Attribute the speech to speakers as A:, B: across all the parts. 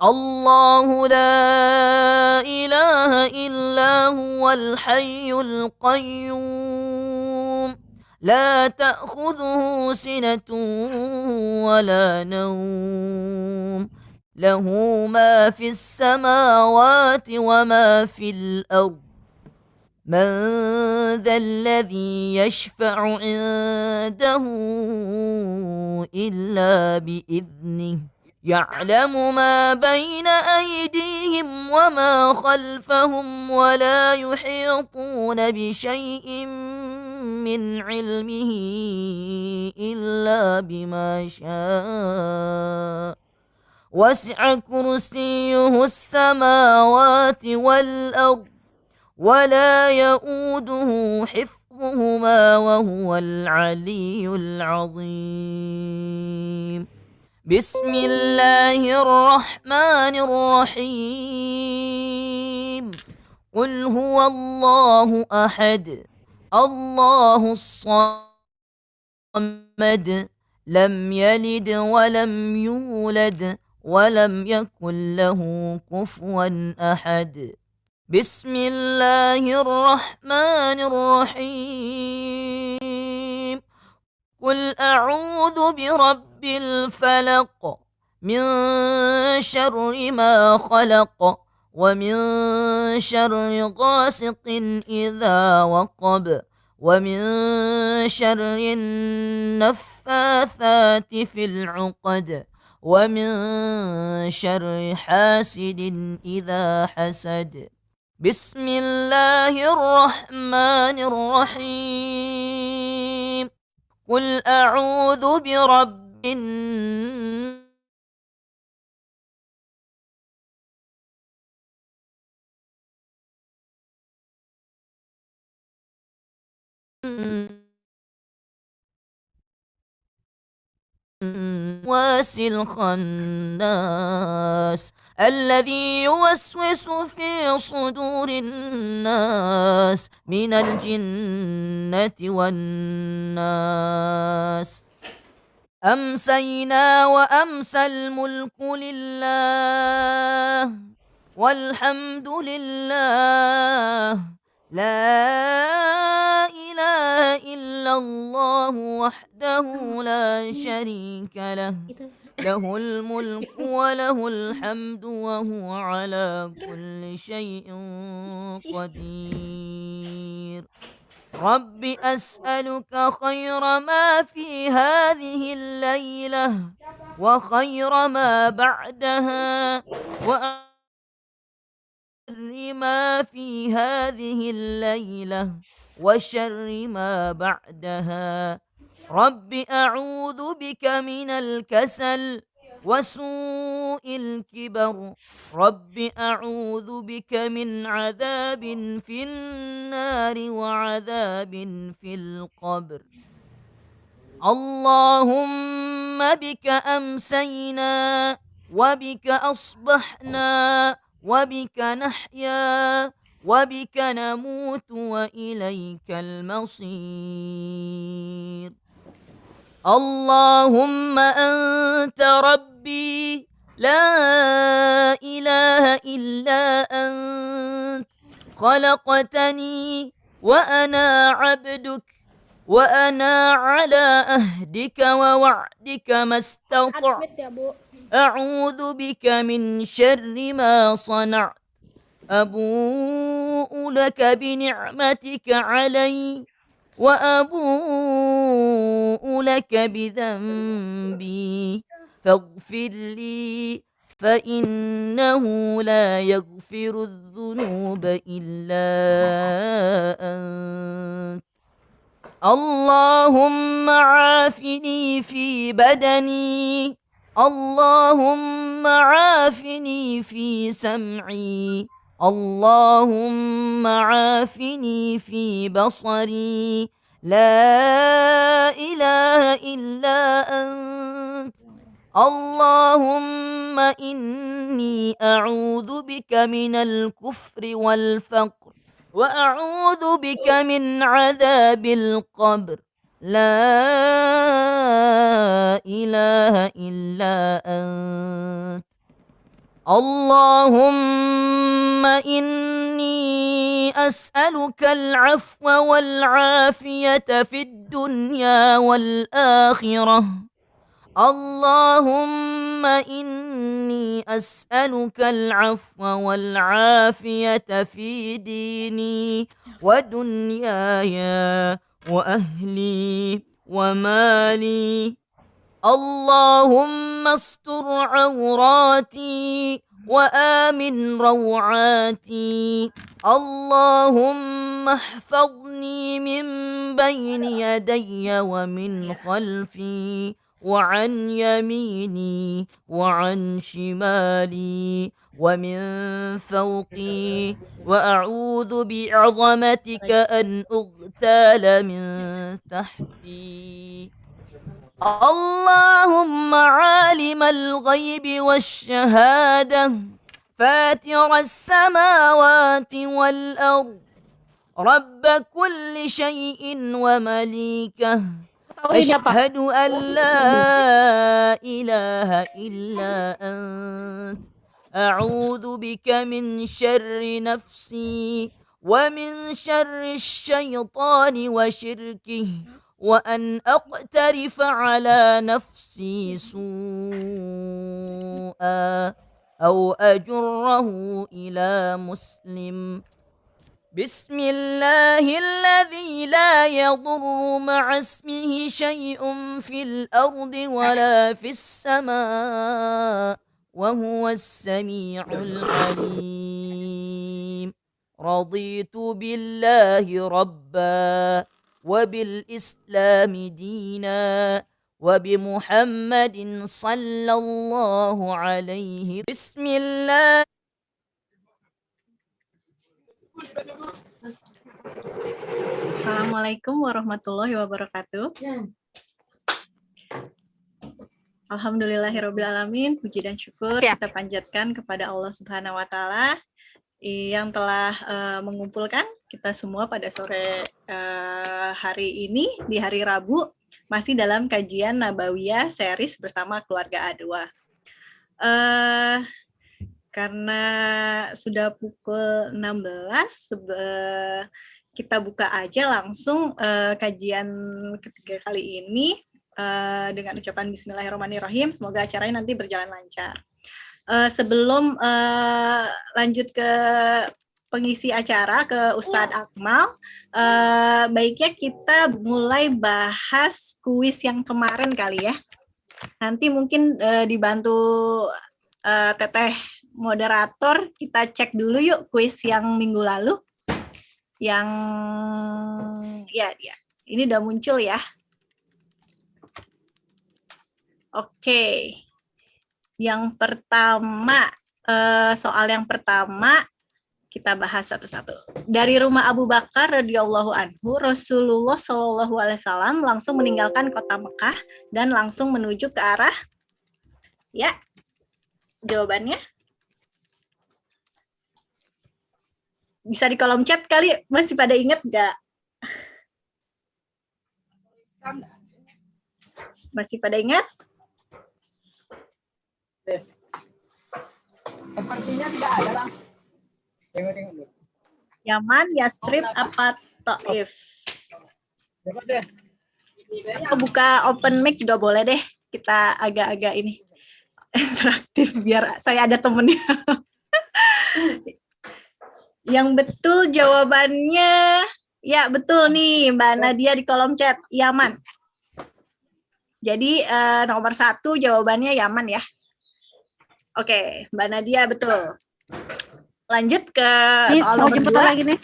A: الله لا إله إلا هو الحي القيوم لا تأخذه سنة ولا نوم له ما في السماوات وما في الأرض من ذا الذي يشفع عنده إلا بإذنه يعلم ما بين أيديهم وما خلفهم ولا يحيطون بشيء من علمه إلا بما شاء وسع كرسيه السماوات والأرض ولا يؤوده حفظهما وهو العلي العظيم بسم الله الرحمن الرحيم قل هو الله أحد الله الصمد لم يلد ولم يولد ولم يكن له كفوا أحد بسم الله الرحمن الرحيم قل أعوذ برب الفلق من شر ما خلق ومن شر غاسق إذا وقب ومن شر النفاثات في العقد ومن شر حاسد إذا حسد بسم الله الرحمن الرحيم قل أعوذ برب الناس الخناس الذي يوسوس في صدور الناس من الجنة والناس أمسينا وأمسى الملك لله والحمد لله لا إله إلا الله وحده لا شريك له له الملك وله الحمد وهو على كل شيء قدير رب أسألك خير ما في هذه الليلة وخير ما بعدها وشر ما في هذه الليلة وشر ما بعدها رب أعوذ بك من الكسل وسوء الكبر رب أعوذ بك من عذاب في النار وعذاب في القبر اللهم بك أمسينا وبك أصبحنا وبك نحيا وبك نموت وإليك المصير اللهم أنت ربي لا إله إلا أنت خلقتني وأنا عبدك وأنا على أهدك ووعدك ما استطعت أعوذ بك من شر ما صنعت أبوء لك بنعمتك علي وأبوء لك بذنبي فاغفر لي فإنه لا يغفر الذنوب إلا أنت اللهم عافني في بدني اللهم عافني في سمعي اللهم عافني في بصري لا إله إلا أنت اللهم إني أعوذ بك من الكفر والفقر وأعوذ بك من عذاب القبر لا إله إلا أنت اللهم إني أسألك العفو والعافية في الدنيا والآخرة. اللهم إني أسألك العفو والعافية في ديني ودنياي وأهلي ومالي. اللهم استر عوراتي وآمن روعاتي. اللهم احفظني من بين يدي ومن خلفي وعن يميني وعن شمالي ومن فوقي، وأعوذ بعظمتك أن أغتال من تحتي. اللهم عالم الغيب والشهادة، فاتر السماوات والأرض، رب كل شيء ومليكه،
B: Tahu ini apa?
A: أشهد أن لا إله إلا أنت، أعوذ بك من شر نفسي ومن شر الشيطان وشركه، وأن أقترف على نفسي سوءا أو أجره إلى مسلم. بسم الله الذي لا يضر مع اسمه شيء في الأرض ولا في السماء وهو السميع العليم. رضيت بالله ربا وبالإسلام دينا وبمحمد صلى الله عليه. بسم الله.
C: Assalamualaikum warahmatullahi wabarakatuh. Alhamdulillahirrabbilalamin. Puji dan syukur kita panjatkan kepada Allah Subhanahu wa Ta'ala yang telah mengumpulkan kita semua pada sore hari ini di hari Rabu, masih dalam kajian Nabawiyah series bersama keluarga A2. Karena sudah pukul 16, kita buka aja langsung kajian ketiga kali ini dengan ucapan Bismillahirrahmanirrahim. Semoga acaranya nanti berjalan lancar. Sebelum lanjut ke pengisi acara, ke Ustadz Akmal, baiknya kita mulai bahas kuis yang kemarin kali ya. Nanti mungkin dibantu Teteh moderator, kita cek dulu yuk kuis yang minggu lalu. Yang ya ini udah muncul ya. Oke. Yang pertama, soal yang pertama kita bahas satu-satu. Dari rumah Abu Bakar radhiyallahu anhu, Rasulullah shallallahu alaihi wasallam langsung meninggalkan kota Mekah dan langsung menuju ke arah, ya, jawabannya bisa di kolom chat kali, masih pada ingat nggak? Masih pada ingat?
B: Sepertinya tidak ada lah.
C: Yaman, Yastrib, apa Taif? Buka open mic juga boleh deh. Kita agak-agak ini interaktif biar saya ada temennya. Yang betul jawabannya, ya betul nih Mbak Nadia di kolom chat, Yaman. Jadi nomor 1 jawabannya Yaman ya. Oke, Mbak Nadia betul. Lanjut ke soal nomor 2.
B: Lagi nih.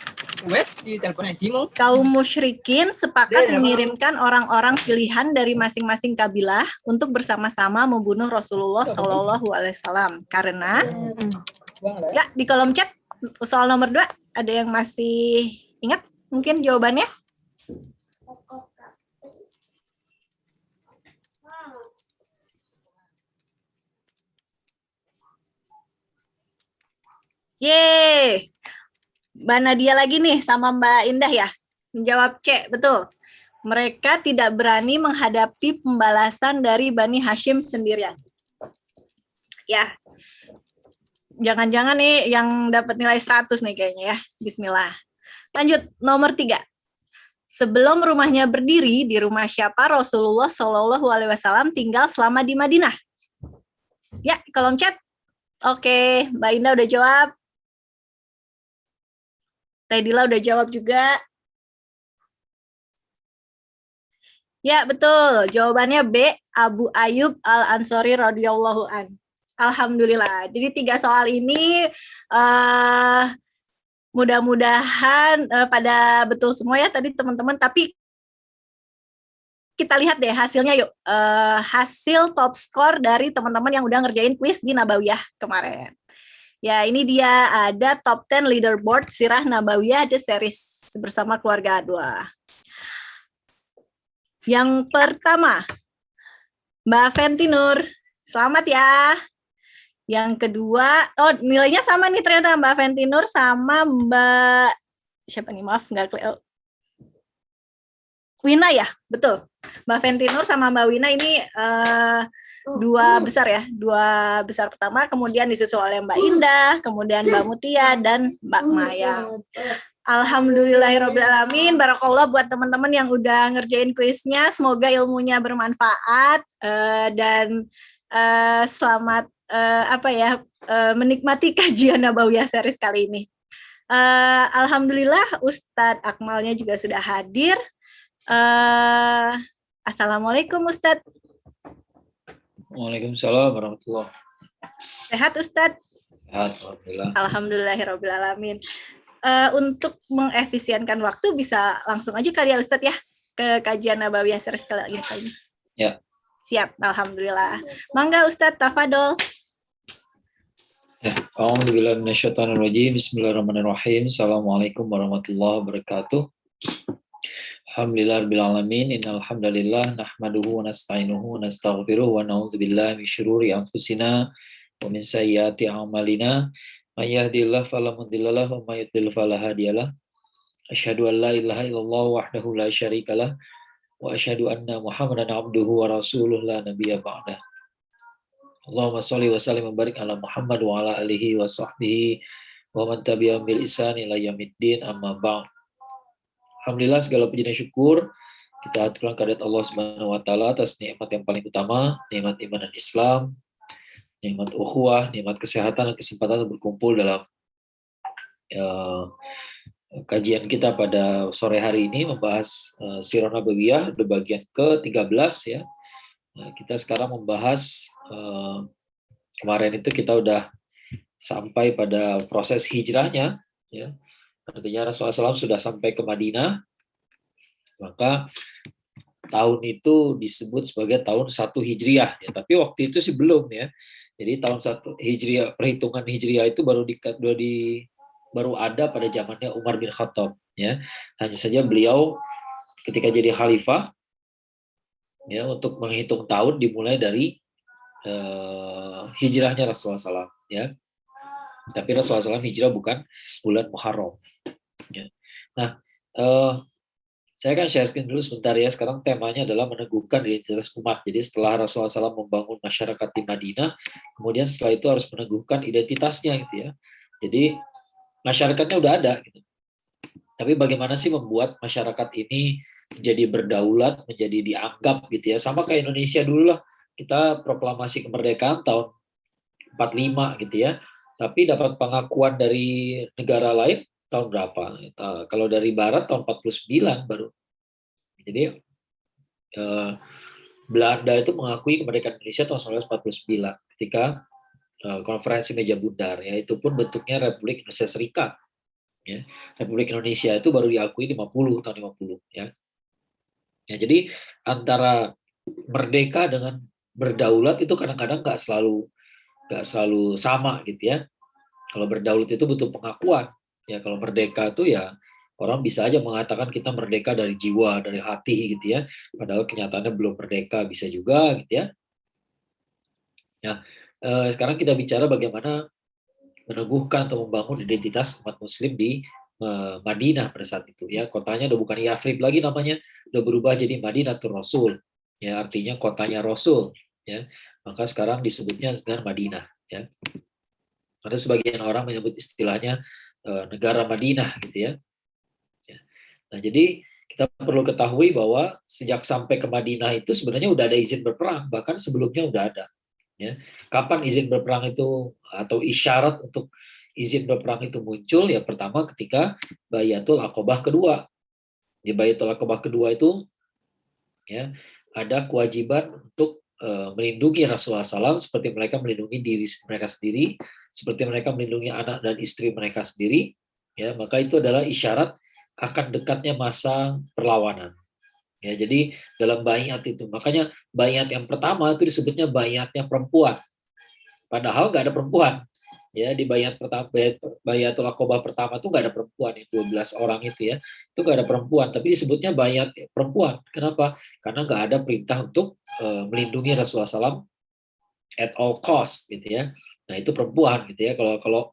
B: Wes di teleponnya Dimo.
C: Kaum musyrikin sepakat mengirimkan orang-orang pilihan dari masing-masing kabilah untuk bersama-sama membunuh Rasulullah Shallallahu Alaihi Wasallam. Karena, ya di kolom chat soal nomor 2 ada yang masih ingat mungkin jawabannya? Yeay, Mbak Nadia lagi nih sama Mbak Indah ya, menjawab C, betul. Mereka tidak berani menghadapi pembalasan dari Bani Hashim sendirian. Ya, Jangan-jangan nih yang dapat nilai 100 nih kayaknya ya. Bismillah. Lanjut, nomor 3. Sebelum rumahnya berdiri, di rumah siapa Rasulullah Shallallahu Alaihi Wasallam tinggal selama di Madinah? Ya, kolom chat. Oke, Mbak Indah udah jawab. Tedila udah jawab juga. Ya, betul. Jawabannya B, Abu Ayyub Al-Ansori radhiyallahu an. Alhamdulillah. Jadi 3 soal ini mudah-mudahan pada betul semua ya tadi teman-teman, tapi kita lihat deh hasilnya yuk. Hasil top skor dari teman-teman yang udah ngerjain kuis di Nabawiyah kemarin. Ya, ini dia ada top 10 leaderboard Sirah Nabawiyah The Series bersama keluarga A2. Yang pertama, Mbak Fenty Nur. Selamat ya. Yang kedua, oh nilainya sama nih ternyata Mbak Fenty Nur sama Mbak, siapa nih, maaf nggak kelihatan. Wina ya, betul. Mbak Fenty Nur sama Mbak Wina ini 2 besar ya, 2 besar pertama, kemudian disusul oleh Mbak Indah, kemudian Mbak Mutia, dan Mbak Maya. Alhamdulillahirrabbilalamin, barakallah buat teman-teman yang udah ngerjain kuisnya, semoga ilmunya bermanfaat dan selamat menikmati kajian Nabawiyah series kali ini. Alhamdulillah Ustadz Akmalnya juga sudah hadir. Assalamualaikum Ustadz.
D: Waalaikumsalam warahmatullahi.
C: Sehat Ustadz?
D: Sehat, alhamdulillah.
C: Alhamdulillahirrabbilalamin. Untuk mengefisienkan waktu bisa langsung aja kali ya Ustadz ya ke kajian Nabawiyah series kali ini.
D: Ya.
C: Siap, alhamdulillah. Mangga Ustadz, tafadol.
D: A'udzubillahi minasyaitonirrajim. Bismillahirrahmanirrahim. Assalamualaikum warahmatullahi wabarakatuh. Alhamdulillahirabbil alamin. Innal hamdalillah nahmaduhu wa nasta'inuhu wa nastaghfiruh wa na'udzubillahi min syururi anfusina wa min sayyiati a'malina. May yahdihillahu fala mudhillalah wa may yudhlil fala hadiyalah. Asyhadu an la ilaha illallah wahdahu la syarikalah wa asyhadu anna Muhammadan abduhu wa rasuluh la nabiyya ba'dah. Allahumma sholli wa sallim wa barik ala Muhammad wa ala alihi wa sahbihi wa man tabi'ahum bil ihsan ila yaumiddin, amma ba'd. Alhamdulillah segala puji dan syukur kita aturkan kehadirat Allah Subhanahu wa taala atas nikmat yang paling utama, nikmat iman dan Islam, nikmat ukhuwah, nikmat kesehatan dan kesempatan untuk berkumpul dalam kajian kita pada sore hari ini membahas Sirah Nabawiyah udah bagian ke-13 ya. Nah, kita sekarang membahas kemarin itu kita udah sampai pada proses hijrahnya ya. Artinya Rasulullah SAW sudah sampai ke Madinah, maka tahun itu disebut sebagai tahun 1 Hijriah ya. Tapi waktu itu sih belum ya. Jadi tahun 1 Hijriah, perhitungan Hijriah itu baru ada pada zamannya Umar bin Khattab ya. Hanya saja beliau ketika jadi khalifah ya, untuk menghitung tahun dimulai dari hijrahnya Rasulullah SAW ya. Tapi Rasulullah SAW hijrah bukan bulan Muharram ya. Nah, saya akan share screen dulu sebentar ya. Sekarang temanya adalah meneguhkan identitas umat. Jadi setelah Rasulullah SAW membangun masyarakat di Madinah, kemudian setelah itu harus meneguhkan identitasnya gitu ya. Jadi masyarakatnya udah ada gitu. Tapi bagaimana sih membuat masyarakat ini menjadi berdaulat, menjadi dianggap gitu ya. Sama kayak Indonesia dulu lah. Kita proklamasi kemerdekaan tahun 45 gitu ya. Tapi dapat pengakuan dari negara lain tahun berapa? Kalau dari Barat tahun 49 baru. Jadi Belanda itu mengakui kemerdekaan Indonesia tahun 1949 ketika konferensi meja bundar ya. Itu pun bentuknya Republik Indonesia Serikat. Ya. Republik Indonesia itu baru diakui tahun 50 ya. Ya, jadi antara merdeka dengan berdaulat itu kadang-kadang nggak selalu sama gitu ya. Kalau berdaulat itu butuh pengakuan. Ya kalau merdeka itu ya orang bisa aja mengatakan kita merdeka dari jiwa, dari hati gitu ya. Padahal kenyataannya belum merdeka, bisa juga gitu ya. Nah, sekarang kita bicara bagaimana meneguhkan atau membangun identitas umat muslim di Madinah pada saat itu ya. Kotanya udah bukan Yathrib lagi namanya, udah berubah jadi Madinatul Rasul. Ya, artinya kotanya Rasul ya. Maka sekarang disebutnya dengan Madinah ya. Ada sebagian orang menyebut istilahnya negara Madinah gitu ya. Nah, jadi kita perlu ketahui bahwa sejak sampai ke Madinah itu sebenarnya udah ada izin berperang, bahkan sebelumnya udah ada. Ya. Kapan izin berperang itu atau isyarat untuk izin berperang itu muncul? Ya pertama ketika Bayatul Aqobah kedua. Di Bayatul Aqobah kedua itu ya ada kewajiban untuk melindungi Rasulullah SAW seperti mereka melindungi diri mereka sendiri, seperti mereka melindungi anak dan istri mereka sendiri. Ya, maka itu adalah isyarat akan dekatnya masa perlawanan. Ya, jadi dalam bayat itu, makanya bayat yang pertama itu disebutnya bayatnya perempuan. Padahal nggak ada perempuan. Ya, di bayat pertama, bayatul Aqobah pertama itu nggak ada perempuan, 12 orang itu ya, itu nggak ada perempuan, tapi disebutnya bayat perempuan. Kenapa? Karena nggak ada perintah untuk melindungi Rasulullah SAW at all cost, gitu ya. Nah itu perempuan, gitu ya. Kalau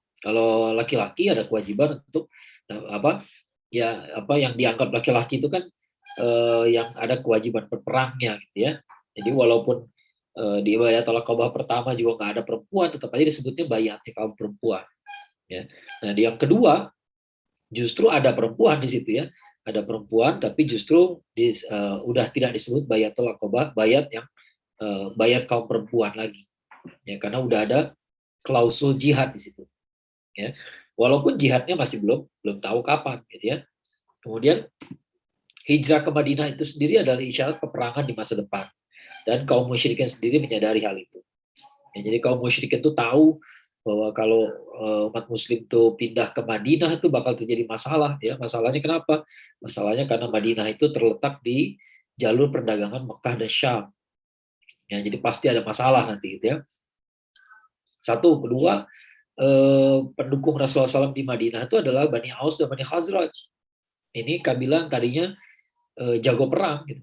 D: laki-laki ada kewajiban untuk apa yang dianggap laki-laki itu kan yang ada kewajiban berperangnya, gitu ya. Jadi walaupun di Bayatul Aqobah pertama juga nggak ada perempuan, tetap aja disebutnya bayatnya kaum perempuan. Ya. Nah, di yang kedua justru ada perempuan di situ ya, ada perempuan, tapi justru udah tidak disebut Bayatul Aqobah, bayat yang bayat kaum perempuan lagi, ya karena udah ada klausul jihad di situ. Ya. Walaupun jihadnya masih belum tahu kapan, gitu ya. Kemudian hijrah ke Madinah itu sendiri adalah isyarat peperangan di masa depan. Dan kaum musyrikin sendiri menyadari hal itu. Ya, jadi kaum musyrikin itu tahu bahwa kalau umat muslim itu pindah ke Madinah itu bakal terjadi masalah. Ya, masalahnya kenapa? Masalahnya karena Madinah itu terletak di jalur perdagangan Mekah dan Syam. Ya, jadi pasti ada masalah nanti, gitu ya. Satu, kedua, pendukung Rasulullah SAW di Madinah itu adalah Bani Aus dan Bani Khazraj. Ini kabilah tadinya jago perang, gitu.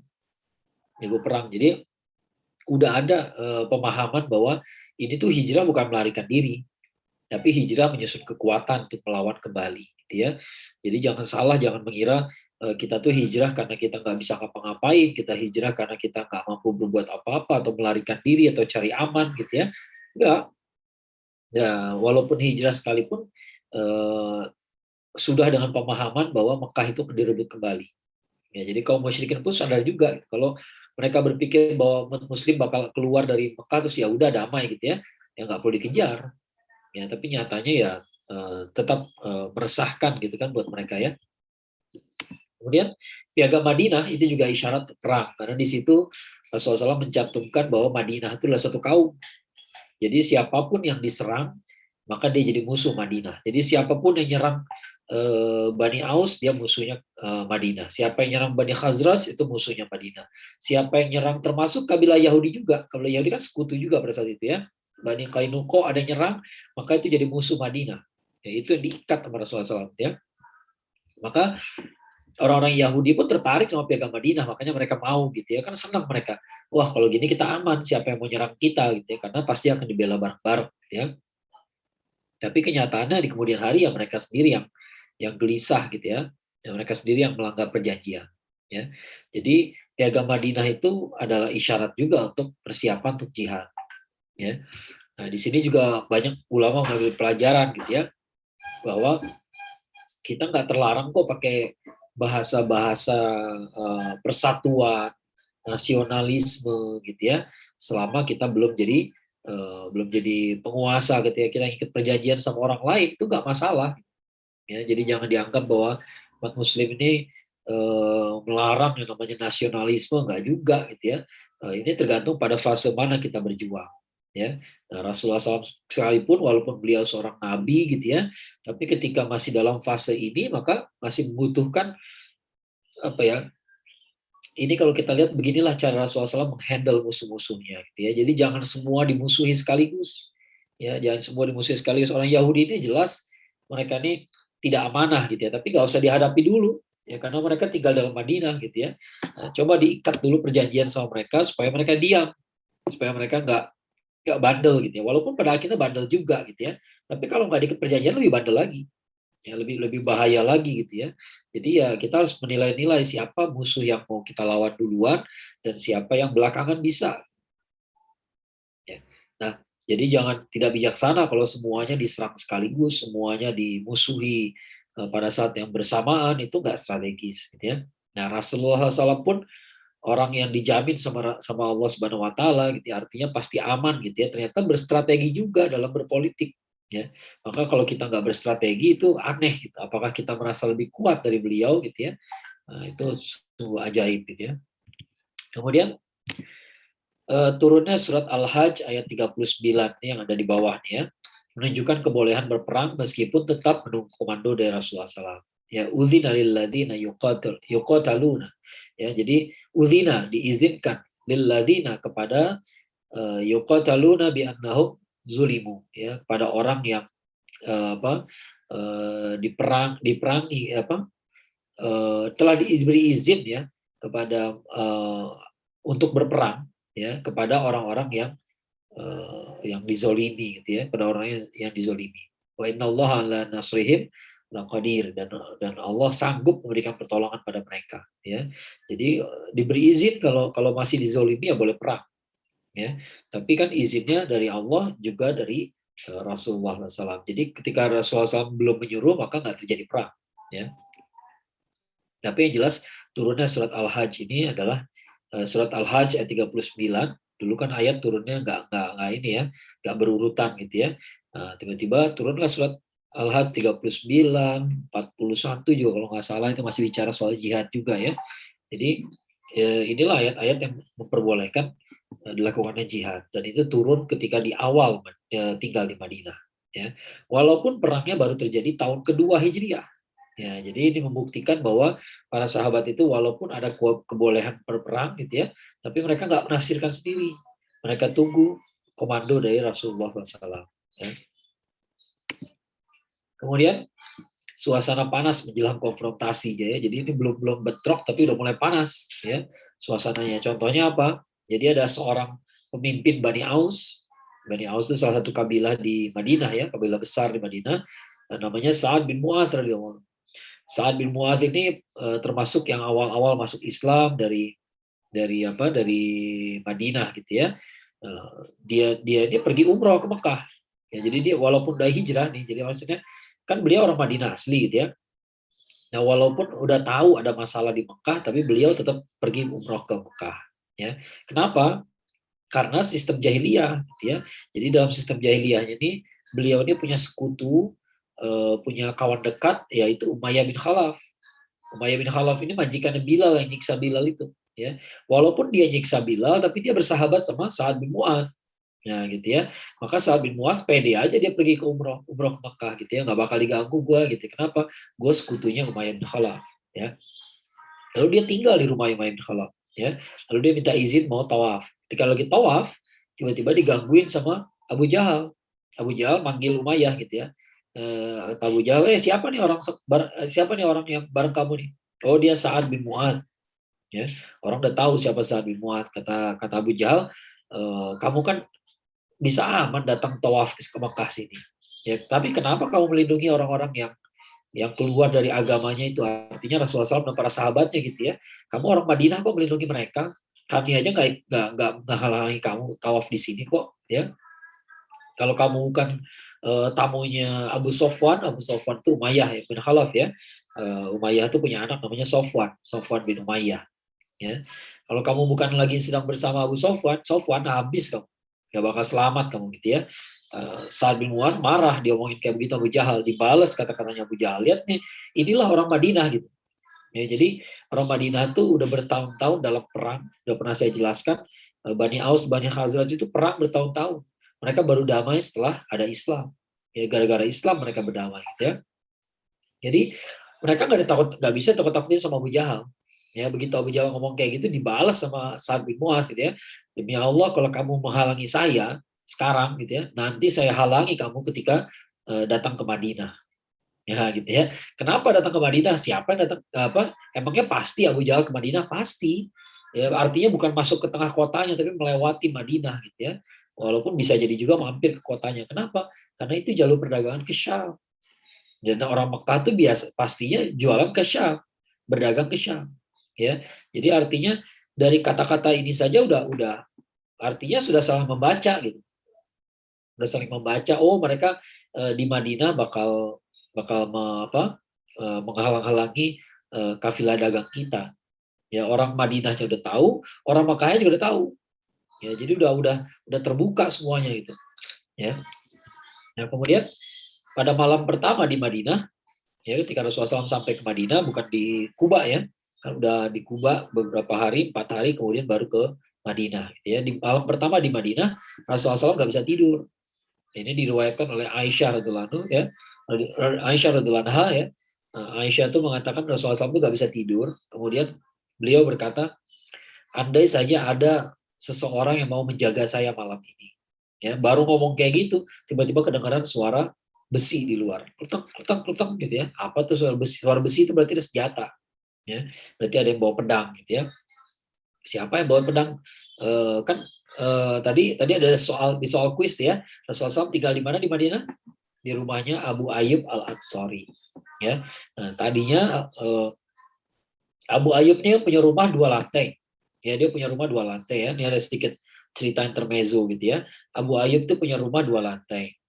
D: Jago perang. Jadi udah ada pemahaman bahwa ini tuh hijrah bukan melarikan diri, tapi hijrah menyusun kekuatan untuk melawan kembali, gitu ya. Jadi jangan salah, jangan mengira kita tuh hijrah karena kita nggak bisa ngapa-ngapain, kita hijrah karena kita nggak mampu berbuat apa-apa atau melarikan diri atau cari aman, gitu ya. Enggak. Ya, walaupun hijrah sekalipun sudah dengan pemahaman bahwa Mekah itu direbut kembali. Ya, jadi kaum musyrikin pun sadar juga kalau mereka berpikir bahwa umat muslim bakal keluar dari Mekah terus ya udah damai, gitu ya, ya nggak perlu dikejar. Ya, tapi nyatanya ya tetap meresahkan, gitu kan, buat mereka ya. Kemudian piagam Madinah itu juga isyarat perang, karena di situ Rasulullah SAW mencantumkan bahwa Madinah itu adalah satu kaum. Jadi siapapun yang diserang maka dia jadi musuh Madinah. Jadi siapapun yang nyerang Bani Aus, dia musuhnya Madinah. Siapa yang nyerang Bani Khazraj, itu musuhnya Madinah. Siapa yang nyerang, termasuk kabilah Yahudi juga. Kabilah Yahudi kan sekutu juga pada saat itu ya. Bani Qainuqa ada yang nyerang, maka itu jadi musuh Madinah. Ya, itu yang diikat sama Rasulullah SAW. Ya. Maka orang-orang Yahudi pun tertarik sama piagam Madinah, makanya mereka mau, gitu ya. Kan senang mereka. Wah, kalau gini kita aman, siapa yang mau nyerang kita, gitu ya. Karena pasti akan dibela bareng-bareng, gitu ya. Tapi kenyataannya di kemudian hari ya mereka sendiri yang gelisah, gitu ya. Dan mereka sendiri yang melanggar perjanjian, ya. Jadi piagam Madinah itu adalah isyarat juga untuk persiapan untuk jihad, ya. Nah, di sini juga banyak ulama mengambil pelajaran, gitu ya, bahwa kita nggak terlarang kok pakai bahasa-bahasa persatuan, nasionalisme, gitu ya, selama kita belum jadi penguasa, gitu ya, kita ikut perjanjian sama orang lain itu nggak masalah. Ya, jadi jangan dianggap bahwa umat muslim ini melarang yang namanya nasionalisme, nggak juga, gitu ya. Ini tergantung pada fase mana kita berjuang, ya. Nah, Rasulullah SAW sekalipun walaupun beliau seorang nabi, gitu ya, tapi ketika masih dalam fase ini maka masih membutuhkan apa ya, ini kalau kita lihat beginilah cara Rasulullah SAW menghandle musuh-musuhnya, gitu ya. Jadi jangan semua dimusuhi sekaligus, ya, jangan semua dimusuhi sekaligus. Orang Yahudi ini jelas mereka ini tidak amanah, gitu ya, tapi nggak usah dihadapi dulu, ya, karena mereka tinggal dalam Madinah, gitu ya. Nah, coba diikat dulu perjanjian sama mereka supaya mereka diam, supaya mereka nggak bandel, gitu ya. Walaupun pada akhirnya bandel juga, gitu ya. Tapi kalau nggak diikat perjanjian lebih bandel lagi, ya, lebih bahaya lagi, gitu ya. Jadi ya kita harus menilai-nilai siapa musuh yang mau kita lawan duluan dan siapa yang belakangan bisa. Ya. Nah, Jadi jangan tidak bijaksana kalau semuanya diserang sekaligus, semuanya dimusuhi pada saat yang bersamaan, itu nggak strategis, gitu ya. Nah, Rasulullah SAW pun orang yang dijamin sama Allah Subhanahu Wa Taala, gitu ya, artinya pasti aman, gitu ya. Ternyata berstrategi juga dalam berpolitik, ya. Maka kalau kita nggak berstrategi itu aneh, gitu. Apakah kita merasa lebih kuat dari beliau, gitu ya? Nah, itu sungguh ajaib, gitu ya. Kemudian turunnya surat Al-Hajj ayat 39 yang ada di bawah nih ya, menunjukkan kebolehan berperang meskipun tetap menunggu komando dari Rasulullah SAW. Ya, udzina lilladzina yuqataluna. Ya, jadi udzina diizinkan lilladzina kepada yuqataluna bi annahum zulimu, ya, kepada orang yang diperangi telah diberi izin ya kepada untuk berperang ya kepada orang-orang yang dizolimi, gitu ya, pada orang yang dizolimi. Wa innallaha ala nasrihim laqadir, dan Allah sanggup memberikan pertolongan pada mereka, ya. Jadi diberi izin kalau masih dizolimi ya boleh perang, ya. Tapi kan izinnya dari Allah juga dari Rasulullah SAW. Jadi ketika Rasulullah SAW belum menyuruh maka nggak terjadi perang, ya. Tapi yang jelas turunnya surat Al-Hajj ini adalah surat Al-Hajj ayat 39. Dulu kan ayat turunnya nggak ini ya, nggak berurutan, gitu ya. Nah, tiba-tiba turunlah surat Al-Hajj 39, 41 juga kalau nggak salah, itu masih bicara soal jihad juga ya. Jadi inilah ayat-ayat yang memperbolehkan dilakukannya jihad, dan itu turun ketika di awal tinggal di Madinah, ya. Walaupun perangnya baru terjadi tahun kedua Hijriah. Ya, jadi ini membuktikan bahwa para sahabat itu walaupun ada kebolehan berperang, gitu ya, tapi mereka nggak menafsirkan sendiri. Mereka tunggu komando dari Rasulullah SAW. Ya. Kemudian suasana panas menjelang konfrontasi, ya. Jadi ini belum bentrok tapi udah mulai panas, ya, suasananya. Contohnya apa? Jadi ada seorang pemimpin Bani Aus. Bani Aus itu salah satu kabilah di Madinah, ya, kabilah besar di Madinah. Namanya Sa'ad bin Mu'adz radhiyallahu anhu. Sa'ad bin Mu'adz ini termasuk yang awal-awal masuk Islam dari Madinah, gitu ya. Dia pergi umroh ke Mekah. Ya, jadi dia walaupun udah hijrah nih, jadi maksudnya kan beliau orang Madinah asli, gitu ya. Nah, walaupun udah tahu ada masalah di Mekah, tapi beliau tetap pergi umroh ke Mekah, ya. Kenapa? Karena sistem jahiliyah, gitu ya. Jadi dalam sistem jahiliyahnya ini beliau ini punya sekutu, punya kawan dekat, yaitu Umayyah bin Khalaf. Umayyah bin Khalaf ini majikan Bilal yang nyiksa Bilal itu, ya. Walaupun dia nyiksa Bilal, tapi dia bersahabat sama Sa'ad bin Mu'adz. Ya, gitu ya. Maka Sa'ad bin Mu'adz pede aja dia pergi ke umroh ke Mekah, gitu ya. Nggak bakal diganggu gue, gitu. Kenapa? Gue sekutunya Umayyah bin Khalaf, ya. Lalu dia tinggal di rumah Umayyah bin Khalaf, ya. Lalu dia minta izin mau tawaf. Ketika lagi tawaf, tiba-tiba digangguin sama Abu Jahal. Abu Jahal manggil Umayyah, gitu ya. Abu Jahal, siapa nih orang yang bareng kamu nih? Oh, dia Sa'ad bin Mu'adz, ya. Orang udah tahu siapa Sa'ad bin Mu'adz. Kata Abu Jahal, kamu kan bisa aman datang tawaf ke Mekah sini, ya. Tapi kenapa kamu melindungi orang-orang yang keluar dari agamanya itu? Artinya Rasulullah SAW dan para sahabatnya, gitu ya. Kamu orang Madinah kok melindungi mereka? Kami aja nggak menghalangi kamu tawaf di sini kok, ya. Kalau kamu bukan tamunya Abu Sofwan itu Umayyah bin Khalaf, ya. Umayyah itu punya anak namanya Sofwan bin Umayyah, ya. Kalau kamu bukan lagi sedang bersama Abu Sofwan habis kamu, gak bakal selamat kamu, gitu ya. Sa'ad bin Mu'adz marah, dia omongin kayak begitu Abu Jahal, dibalas kata-katanya Abu Jahal. Lihat nih, inilah orang Madinah, gitu. Ya, jadi orang Madinah itu udah bertahun-tahun dalam perang, udah pernah saya jelaskan. Bani Aus, Bani Khazraj itu perang bertahun-tahun. Mereka baru damai setelah ada Islam. Ya, gara-gara Islam mereka berdamai, gitu ya. Jadi mereka nggak bisa takut-takutin sama Abu Jahal. Ya, begitu Abu Jahal ngomong kayak gitu, dibalas sama Sa'ad bin Mu'adz, gitu ya. Demi Allah, kalau kamu menghalangi saya sekarang, gitu ya, nanti saya halangi kamu ketika datang ke Madinah. Ya, gitu ya. Kenapa datang ke Madinah? Siapa yang datang? Emangnya pasti Abu Jahal ke Madinah? Pasti. Ya, artinya bukan masuk ke tengah kotanya, tapi melewati Madinah, gitu ya. Walaupun bisa jadi juga mampir ke kotanya. Kenapa? Karena itu jalur perdagangan ke Syam. Dan orang Mekah itu pastinya jualan ke Syam, berdagang ke Syam. Ya, jadi artinya dari kata-kata ini saja udah artinya sudah salah membaca, gitu. udah saling membaca. Oh, mereka di Madinah bakal menghalang-halangi kafilah dagang kita. Ya, orang Madinahnya udah tahu, orang Makkahnya juga udah tahu. Ya, jadi udah terbuka semuanya itu. Ya. Nah, kemudian pada malam pertama di Madinah, ya ketika Rasulullah SAW sampai ke Madinah, bukan di Kuba ya, kan udah di Kuba beberapa hari, 4 hari, kemudian baru ke Madinah. Ya, di malam pertama di Madinah, Rasulullah SAW nggak bisa tidur. Ini diriwayatkan oleh Aisyah radhiallahu anha ya, Aisyah radhiallahu anha ya. Aisyah itu mengatakan Rasulullah SAW nggak bisa tidur. Kemudian beliau berkata, andai saja ada seseorang yang mau menjaga saya malam ini. Ya, baru ngomong kayak gitu, tiba-tiba kedengaran suara besi di luar, kletak gitu ya. Apa tuh suara besi? Suara besi itu berarti ada senjata, ya. Berarti ada yang bawa pedang, gitu ya. Siapa yang bawa pedang? Tadi ada soal kuis ya. Rasulullah SAW tinggal di mana di Madinah? Di rumahnya Abu Ayyub Al-Ansari. Ya. Nah, tadinya Abu Ayyub ini punya rumah 2 lantai. Ya, dia punya rumah 2 lantai ya. Ini ada sedikit cerita intermezzo gitu ya. Abu Ayyub itu punya rumah 2 lantai.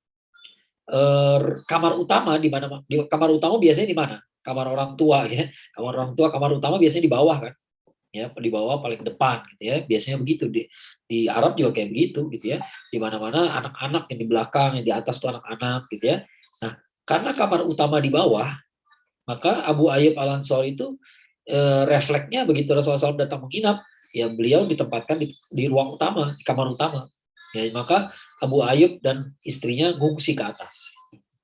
D: Kamar utama di mana? Kamar utama biasanya di mana? Kamar orang tua ya. Kamar utama biasanya di bawah kan. Ya, di bawah paling depan gitu ya. Biasanya begitu di Arab juga kayak begitu gitu ya. Di mana-mana anak-anak yang di belakang, yang di atas tuh anak-anak gitu ya. Nah, karena kamar utama di bawah, maka Abu Ayyub Al-Ansari itu refleksnya begitu Rasulullah SAW datang menginap, ya beliau ditempatkan di ruang utama, di kamar utama. Ya, maka Abu Ayyub dan istrinya ngungsi ke atas.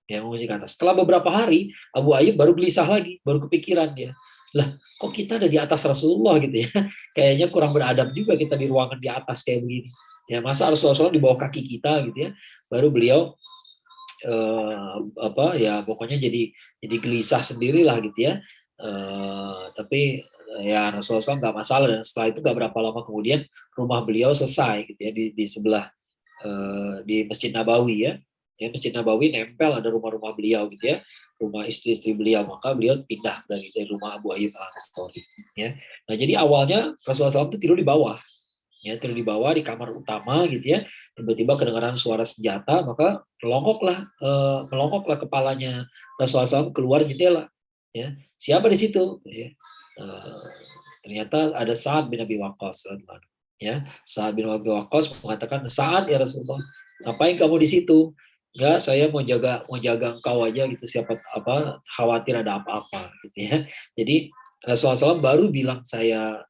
D: Ya, ngungsi ke atas. Setelah beberapa hari, Abu Ayyub baru gelisah lagi, baru kepikiran dia. Lah, kok kita ada di atas Rasulullah gitu ya? Kayaknya kurang beradab juga kita di ruangan di atas kayak begini. Ya, masa Rasulullah di bawah kaki kita gitu ya. Baru beliau pokoknya jadi gelisah sendirilah gitu ya. Tapi ya Rasulullah SAW nggak masalah, dan setelah itu nggak berapa lama kemudian rumah beliau selesai gitu ya, di sebelah di Masjid Nabawi ya. Masjid Nabawi nempel ada rumah-rumah beliau gitu ya, rumah istri-istri beliau, maka beliau pindah dari rumah Abu Ayyub Al-Ansari ya. Nah, jadi awalnya Rasulullah SAW itu tidur di bawah ya, tidur di bawah di kamar utama gitu ya. Tiba-tiba kedengaran suara senjata, maka melongoklah kepalanya Rasulullah SAW keluar jendela ya. Siapa di situ ya? Ternyata ada Sa'ad bin Abi Waqqas ya. Sa'ad bin Abi Waqqas mengatakan, "Sa'ad ya Rasulullah, ngapain kamu di situ?" "Enggak, saya mau jaga engkau aja gitu, siapa khawatir ada apa-apa gitu ya." Jadi Rasulullah SAW baru bilang, saya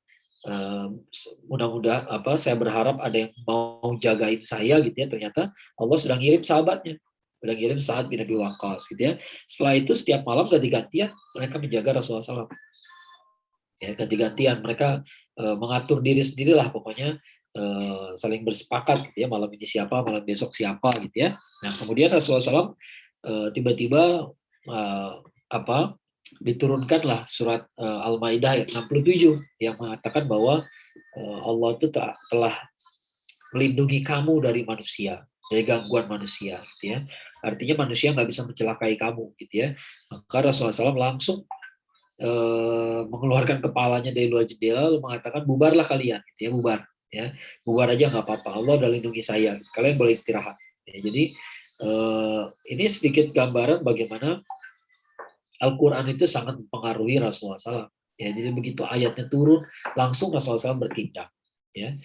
D: mudah-mudahan saya berharap ada yang mau jagain saya gitu ya. Ternyata Allah sudah ngirim sahabatnya, sudah ngirim Sa'ad bin Abi Waqqas gitu ya. Setelah itu setiap malam ganti-gantian mereka menjaga Rasulullah SAW. Ya, ganti-gantian mereka mengatur diri sendirilah pokoknya, saling bersepakat gitu ya, malam ini siapa, malam besok siapa gitu ya. Nah, kemudian Rasulullah SAW tiba-tiba diturunkanlah surat Al-Maidah ayat 67 yang mengatakan bahwa Allah itu telah melindungi kamu dari manusia, dari gangguan manusia gitu ya. Artinya manusia nggak bisa mencelakai kamu gitu ya. Maka Rasulullah SAW langsung mengeluarkan kepalanya dari luar jendela lalu mengatakan, bubarlah kalian gitu ya, bubar aja nggak apa-apa, Allah udah lindungi saya, kalian boleh istirahat ya. Jadi ini sedikit gambaran bagaimana Al-Quran itu sangat mempengaruhi Rasulullah SAW ya. Jadi begitu ayatnya turun langsung Rasulullah SAW bertindak ya.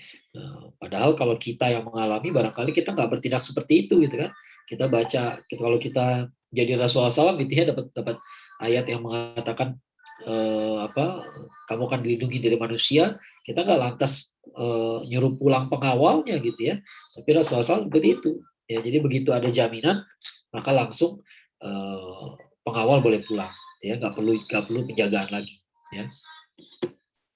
D: Padahal kalau kita yang mengalami barangkali kita nggak bertindak seperti itu gitu kan. Kita baca, kalau kita jadi Rasulullah SAW gitu ya, dapat ayat yang mengatakan kamu akan dilindungi dari manusia, kita nggak lantas nyuruh pulang pengawalnya gitu ya. Tapi Rasulullah SAW seperti itu ya. Jadi begitu ada jaminan maka langsung pengawal boleh pulang ya, nggak perlu penjagaan lagi ya.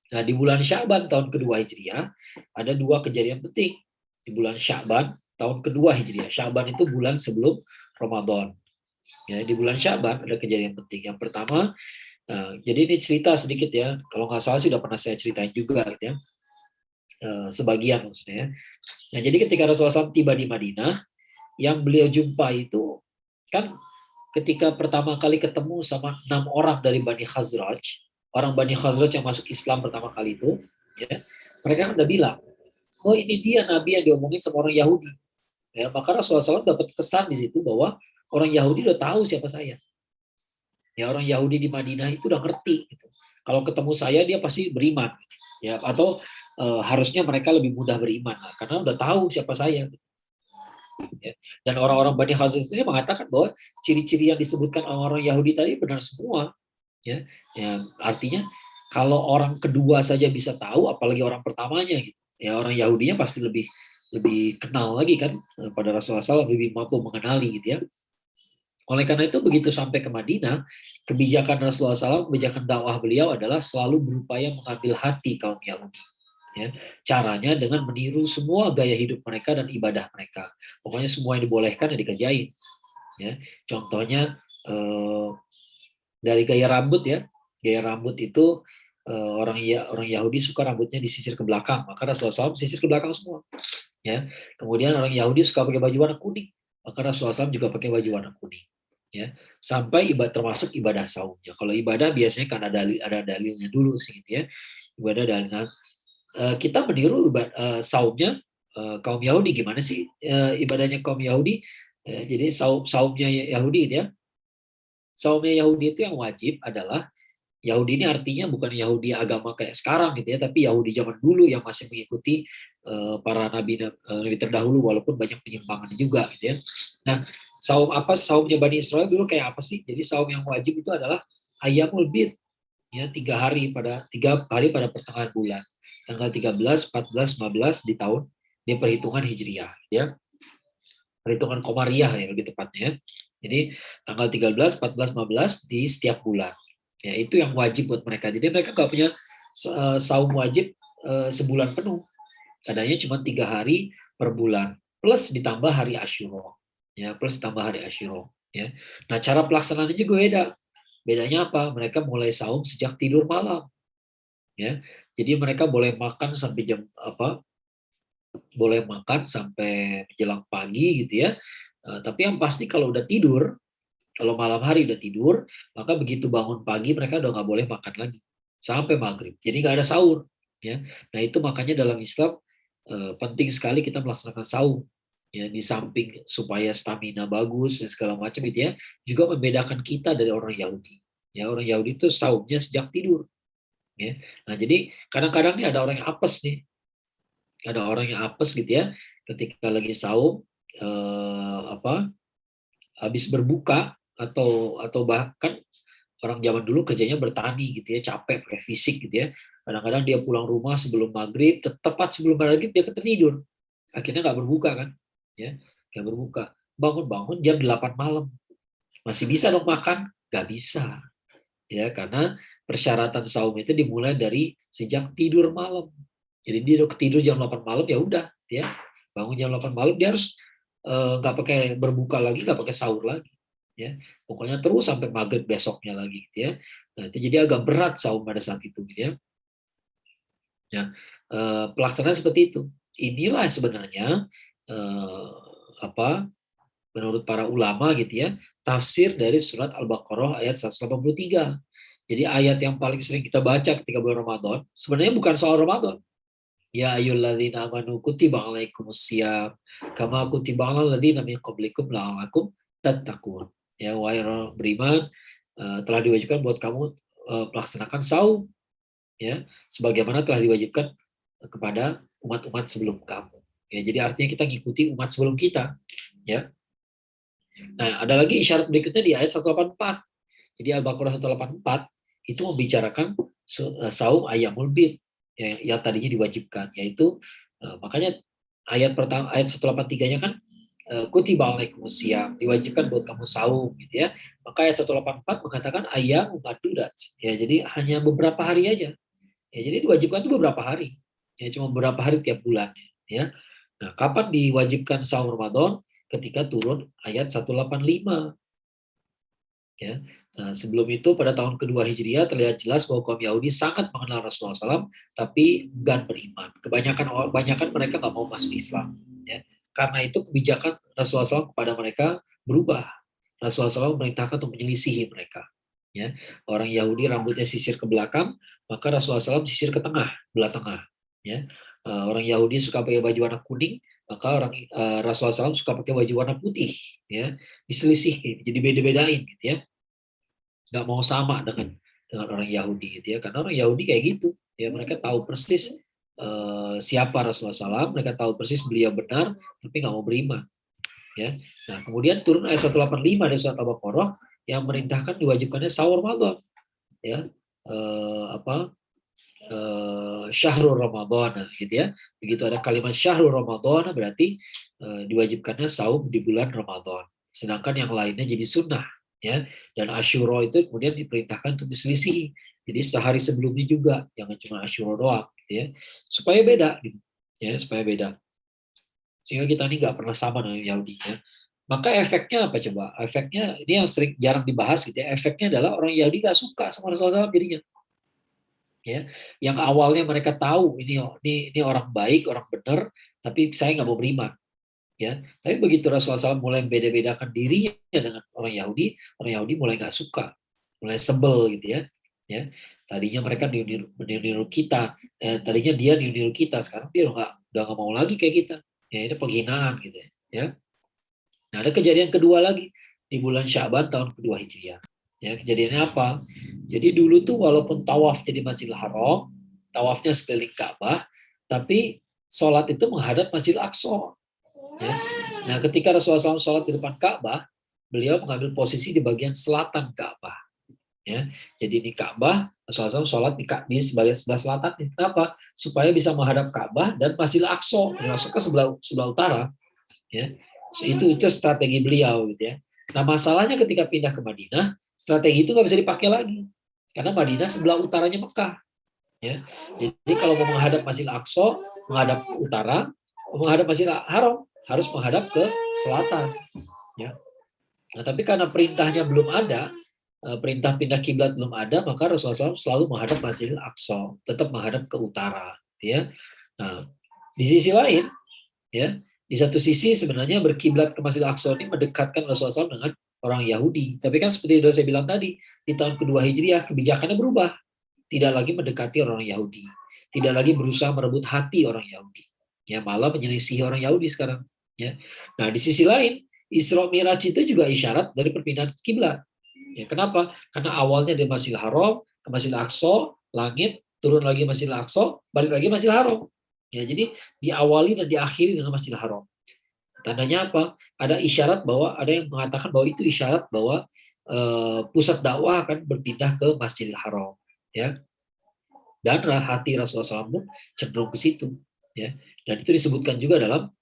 D: Nah, di bulan Sya'ban tahun kedua Hijriah ada 2 kejadian penting. Di bulan Sya'ban tahun kedua Hijriah, Sya'ban itu bulan sebelum Ramadan ya. Di bulan Sya'ban ada kejadian penting. Yang pertama, jadi ini cerita sedikit ya, kalau nggak salah sih udah pernah saya ceritain juga gitu ya, sebagian maksudnya ya. Nah, jadi ketika Rasulullah SAW tiba di Madinah, yang beliau jumpa itu kan ketika pertama kali ketemu sama 6 orang dari Bani Khazraj, orang Bani Khazraj yang masuk Islam pertama kali itu, ya, mereka udah bilang, oh ini dia Nabi yang diomongin sama orang Yahudi. Ya, maka Rasulullah SAW dapat kesan di situ bahwa orang Yahudi udah tahu siapa saya. Ya, orang Yahudi di Madinah itu udah ngerti. Gitu. Kalau ketemu saya dia pasti beriman. Ya, atau harusnya mereka lebih mudah beriman karena udah tahu siapa saya. Ya. Dan orang-orang Bani Khazraj itu mengatakan bahwa ciri-ciri yang disebutkan orang Yahudi tadi benar semua. Ya, artinya kalau orang kedua saja bisa tahu, apalagi orang pertamanya, gitu. Ya orang Yahudinya pasti lebih kenal lagi kan pada Rasulullah SAW, lebih mampu mengenali gitu ya. Oleh karena itu begitu sampai ke Madinah, kebijakan Rasulullah SAW, kebijakan dakwah beliau adalah selalu berupaya mengambil hati kaum Yahudi. Ya, caranya dengan meniru semua gaya hidup mereka dan ibadah mereka. Pokoknya semua yang dibolehkan yang dikerjain. Ya, contohnya dari gaya rambut ya, gaya rambut itu orang Yahudi suka rambutnya disisir ke belakang, maka Rasulullah SAW sisir ke belakang semua. Ya, kemudian orang Yahudi suka pakai baju warna kuning, maka Rasulullah SAW juga pakai baju warna kuning. Ya, sampai termasuk ibadah saumnya. Kalau ibadah biasanya kan ada dalilnya dulu sih gitu ya. Ibadah dalilnya. Kita meniru saumnya kaum Yahudi. Gimana sih ibadahnya kaum Yahudi? Jadi saumnya Yahudi ya. Saumnya Yahudi itu yang wajib adalah, Yahudi ini artinya bukan Yahudi agama kayak sekarang gitu ya, tapi Yahudi zaman dulu yang masih mengikuti para nabi terdahulu, walaupun banyak penyimpangan juga gitu ya. Nah, saumnya Bani Israel dulu kayak apa sih? Jadi saum yang wajib itu adalah Ayyamul Bid, ya 3 hari pada pertengahan bulan, tanggal 13, 14, 15 di tahun di perhitungan Hijriah ya. Perhitungan Komariah ya lebih tepatnya. Jadi tanggal 13, 14, 15 di setiap bulan. Ya, itu yang wajib buat mereka. Jadi mereka nggak punya saum wajib sebulan penuh. Adanya cuma 3 hari per bulan. Plus ditambah hari Asyura. Ya, plus ditambah hari Asyura. Ya. Nah, cara pelaksanaannya juga beda. Bedanya apa? Mereka mulai saum sejak tidur malam. Ya. Jadi mereka boleh makan sampai boleh makan sampai menjelang pagi gitu ya. Tapi yang pasti kalau udah tidur, kalau malam hari udah tidur, maka begitu bangun pagi mereka udah nggak boleh makan lagi sampai maghrib. Jadi nggak ada sahur. Ya, nah itu makanya dalam Islam penting sekali kita melaksanakan sahur. Ya, di samping supaya stamina bagus dan segala macam itu ya, juga membedakan kita dari orang Yahudi. Ya, orang Yahudi itu sahurnya sejak tidur. Ya, nah jadi kadang-kadang nih ada orang yang apes nih, ada orang yang apes gitu ya, ketika lagi sahur habis berbuka atau bahkan orang zaman dulu kerjanya bertani gitu ya, capek pakai fisik gitu ya. Kadang-kadang dia pulang rumah sebelum maghrib, tepat sebelum maghrib dia tertidur. Akhirnya nggak berbuka kan, ya nggak berbuka. Bangun-bangun jam 8 malam, masih bisa dong makan? Nggak bisa, ya karena persyaratan saum itu dimulai dari sejak tidur malam. Jadi dia udah tidur jam 8 malam ya udah, ya bangun jam 8 malam dia harus nggak pakai berbuka lagi, nggak pakai sahur lagi. Ya, pokoknya terus sampai maghrib besoknya lagi gitu ya. Nah, itu jadi agak berat saum pada saat itu gitu ya. Ya, pelaksanaan seperti itu. Inilah sebenarnya menurut para ulama gitu ya, tafsir dari surat Al-Baqarah ayat 183. Jadi ayat yang paling sering kita baca ketika bulan Ramadan sebenarnya bukan soal Ramadan. Ya ayyuhalladzina amanu kutiba alaikumusiyam kama kutiba alal ladzina min qablikum la'allakum tattaqun. Ya, wahai orang beriman, telah diwajibkan buat kamu melaksanakan saum, ya, sebagaimana telah diwajibkan kepada umat-umat sebelum kamu. Ya, jadi artinya kita ngikuti umat sebelum kita, ya. Nah, ada lagi isyarat berikutnya di ayat 184. Jadi Al-Baqarah 184 itu membicarakan saum ayyamul bid yang tadinya diwajibkan, yaitu makanya ayat pertama ayat 183-nya kan kutiba alaikumusiyam, diwajibkan buat kamu saum gitu ya. Maka ayat 184 mengatakan ayyam ma'dudat. Ya, jadi hanya beberapa hari aja. Ya, jadi diwajibkan itu beberapa hari. Ya, cuma beberapa hari tiap bulan ya. Nah, kapan diwajibkan saum Ramadan? Ketika turun ayat 185. Ya. Nah, sebelum itu pada tahun kedua Hijriah terlihat jelas bahwa kaum Yahudi sangat mengenal Rasulullah SAW, tapi enggan beriman. Kebanyakan mereka nggak mau masuk Islam. Ya. Karena itu kebijakan Rasulullah SAW kepada mereka berubah. Rasulullah SAW memerintahkan untuk menyelisihi mereka. Ya. Orang Yahudi rambutnya sisir ke belakang, maka Rasulullah SAW sisir ke tengah, belah tengah. Ya. Orang Yahudi suka pakai baju warna kuning, maka Rasulullah SAW suka pakai baju warna putih, ya, diselisih, jadi beda-bedain, gitu ya, nggak mau sama dengan orang Yahudi, gitu ya, karena orang Yahudi kayak gitu, ya, mereka tahu persis siapa Rasulullah SAW, mereka tahu persis beliau benar, tapi nggak mau beriman, ya. Nah, kemudian turun ayat 185 dari surat Al-Baqarah yang merintahkan diwajibkannya sahur Ramadan, ya, syahrul Ramadan, gitu ya. Begitu ada kalimat syahrul Ramadan berarti diwajibkannya saum di bulan Ramadan. Sedangkan yang lainnya jadi sunnah, ya. Dan Asyura itu kemudian diperintahkan untuk diselisihi. Jadi sehari sebelumnya juga, jangan cuma Asyura doang, gitu ya. Supaya beda, gitu. Ya, supaya beda. Sehingga kita ini nggak pernah sama dengan Yahudi, ya. Maka efeknya apa coba? Efeknya ini yang sering jarang dibahas, gitu ya. Efeknya adalah orang Yahudi nggak suka sama Rasulullah SAW jadinya. Ya, yang awalnya mereka tahu ini orang baik, orang benar, tapi saya nggak mau beriman, ya. Tapi begitu Rasulullah SAW mulai beda-bedakan dirinya dengan orang Yahudi mulai nggak suka, mulai sebel, gitu ya. Ya, tadinya mereka niru kita, tadinya dia niru kita, sekarang dia udah nggak mau lagi kayak kita. Ya, ini penghinaan, gitu ya. Nah, ada kejadian kedua lagi di bulan Sya'ban tahun kedua Hijriah. Ya, kejadiannya apa? Jadi dulu tuh walaupun tawaf di Masjidil Haram, tawafnya sekeliling Ka'bah, tapi sholat itu menghadap Masjidil Aqsa. Ya. Nah, ketika Rasulullah SAW sholat di depan Ka'bah, beliau mengambil posisi di bagian selatan Ka'bah. Ya. Jadi di Ka'bah, Rasulullah SAW sholat di sebagian sebelah selatan. Kenapa? Supaya bisa menghadap Ka'bah dan Masjidil Aqsa. Masuk ke sebelah utara. Ya. Itu strategi beliau, gitu ya. Nah, masalahnya ketika pindah ke Madinah, strategi itu nggak bisa dipakai lagi karena Madinah sebelah utaranya Mekah, ya. Jadi kalau mau menghadap Masjidil Aqsa, menghadap utara, menghadap Masjidil Haram harus menghadap ke selatan, ya. Nah, tapi karena perintahnya belum ada, perintah pindah kiblat belum ada, maka Rasulullah SAW selalu menghadap Masjidil Aqsa, tetap menghadap ke utara, ya. Nah, di sisi lain, ya, di satu sisi sebenarnya berkiblat ke Masjidil Aqsa ini mendekatkan Rasulullah SAW dengan orang Yahudi. Tapi kan seperti yang saya bilang tadi, di tahun kedua Hijriah kebijakannya berubah. Tidak lagi mendekati orang Yahudi. Tidak lagi berusaha merebut hati orang Yahudi. Ya, malah menyelisihi orang Yahudi sekarang. Ya. Nah, di sisi lain, Isra Mi'raj itu juga isyarat dari perpindahan kiblat. Ya, kenapa? Karena awalnya dari Masjidil Haram ke Masjidil Aqsa, langit, turun lagi Masjidil Aqsa, balik lagi Masjidil Haram. Ya, jadi diawali dan diakhiri dengan Masjidil Haram. Tandanya apa? Ada isyarat bahwa ada yang mengatakan bahwa itu isyarat bahwa pusat dakwah akan berpindah ke Masjidil Haram, ya. Dan hati Rasulullah SAW cenderung ke situ, ya. Dan itu disebutkan juga dalam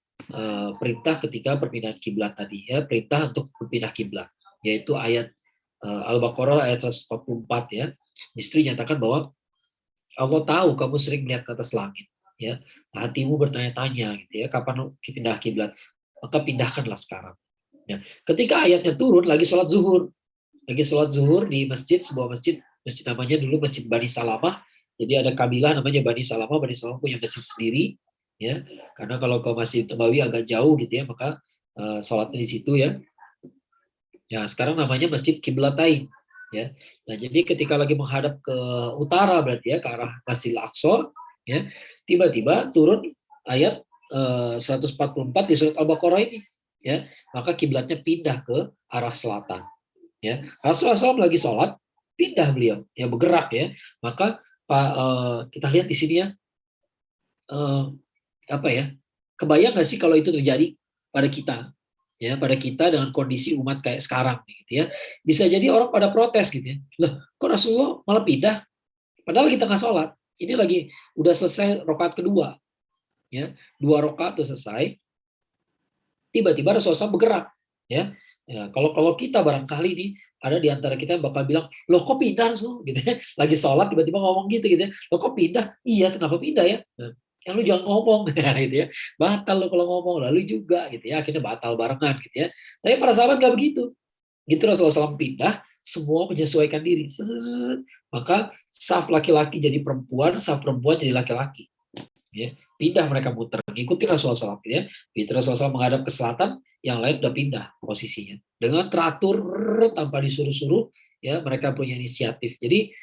D: perintah ketika perpindahan kiblat tadi, ya, perintah untuk berpindah kiblat, yaitu ayat Al-Baqarah ayat 144, ya. Istri nyatakan bahwa Allah tahu kamu sering melihat ke atas langit, ya, hatimu bertanya-tanya, gitu ya, kapan pindah kiblat, maka pindahkanlah sekarang. Ya. Ketika ayatnya turun, lagi sholat zuhur di masjid, sebuah masjid namanya dulu Masjid Bani Salamah. Jadi ada kabilah namanya Bani Salamah punya masjid sendiri, ya, karena kalau ke Masjid Nabawi agak jauh, gitu ya, maka sholatnya di situ, ya. Ya, sekarang namanya Masjid Qiblatain, ya. Nah, jadi ketika lagi menghadap ke utara berarti, ya, ke arah Masjidil Aqsa, ya, tiba-tiba turun ayat 144 di surat Al-Baqarah ini, ya, maka kiblatnya pindah ke arah selatan, ya. Rasulullah SAW lagi sholat, pindah beliau, ya, bergerak, ya. Maka kita lihat di sini, ya, apa ya, kebayang nggak sih kalau itu terjadi pada kita, ya, pada kita dengan kondisi umat kayak sekarang, gitu ya. Bisa jadi orang pada protes, gitu ya, loh, kok Rasulullah malah pindah, padahal kita nggak sholat, ini lagi udah selesai rakaat kedua, ya, 2 rakaat udah selesai, tiba-tiba Rasulullah SAW bergerak, ya. Ya, kalau kita barangkali nih ada di antara kita yang bakal bilang, loh kok pindah Rasul, gitu ya, lagi sholat tiba-tiba ngomong gitu, ya, loh kok pindah, iya kenapa pindah, ya, ya lu jangan ngomong, gitu ya, batal lo kalau ngomong, lalu juga, gitu ya, akhirnya batal barengan, gitu ya. Tapi para sahabat nggak begitu, gitu. Rasulullah SAW pindah, semua menyesuaikan diri, maka saf laki-laki jadi perempuan, saf perempuan jadi laki-laki, ya. Pindah, mereka muter, ngikutin Rasulullah SAW, ya. Begitu Rasulullah SAW menghadap ke selatan, yang lain udah pindah posisinya dengan teratur tanpa disuruh-suruh, ya, mereka punya inisiatif. Jadi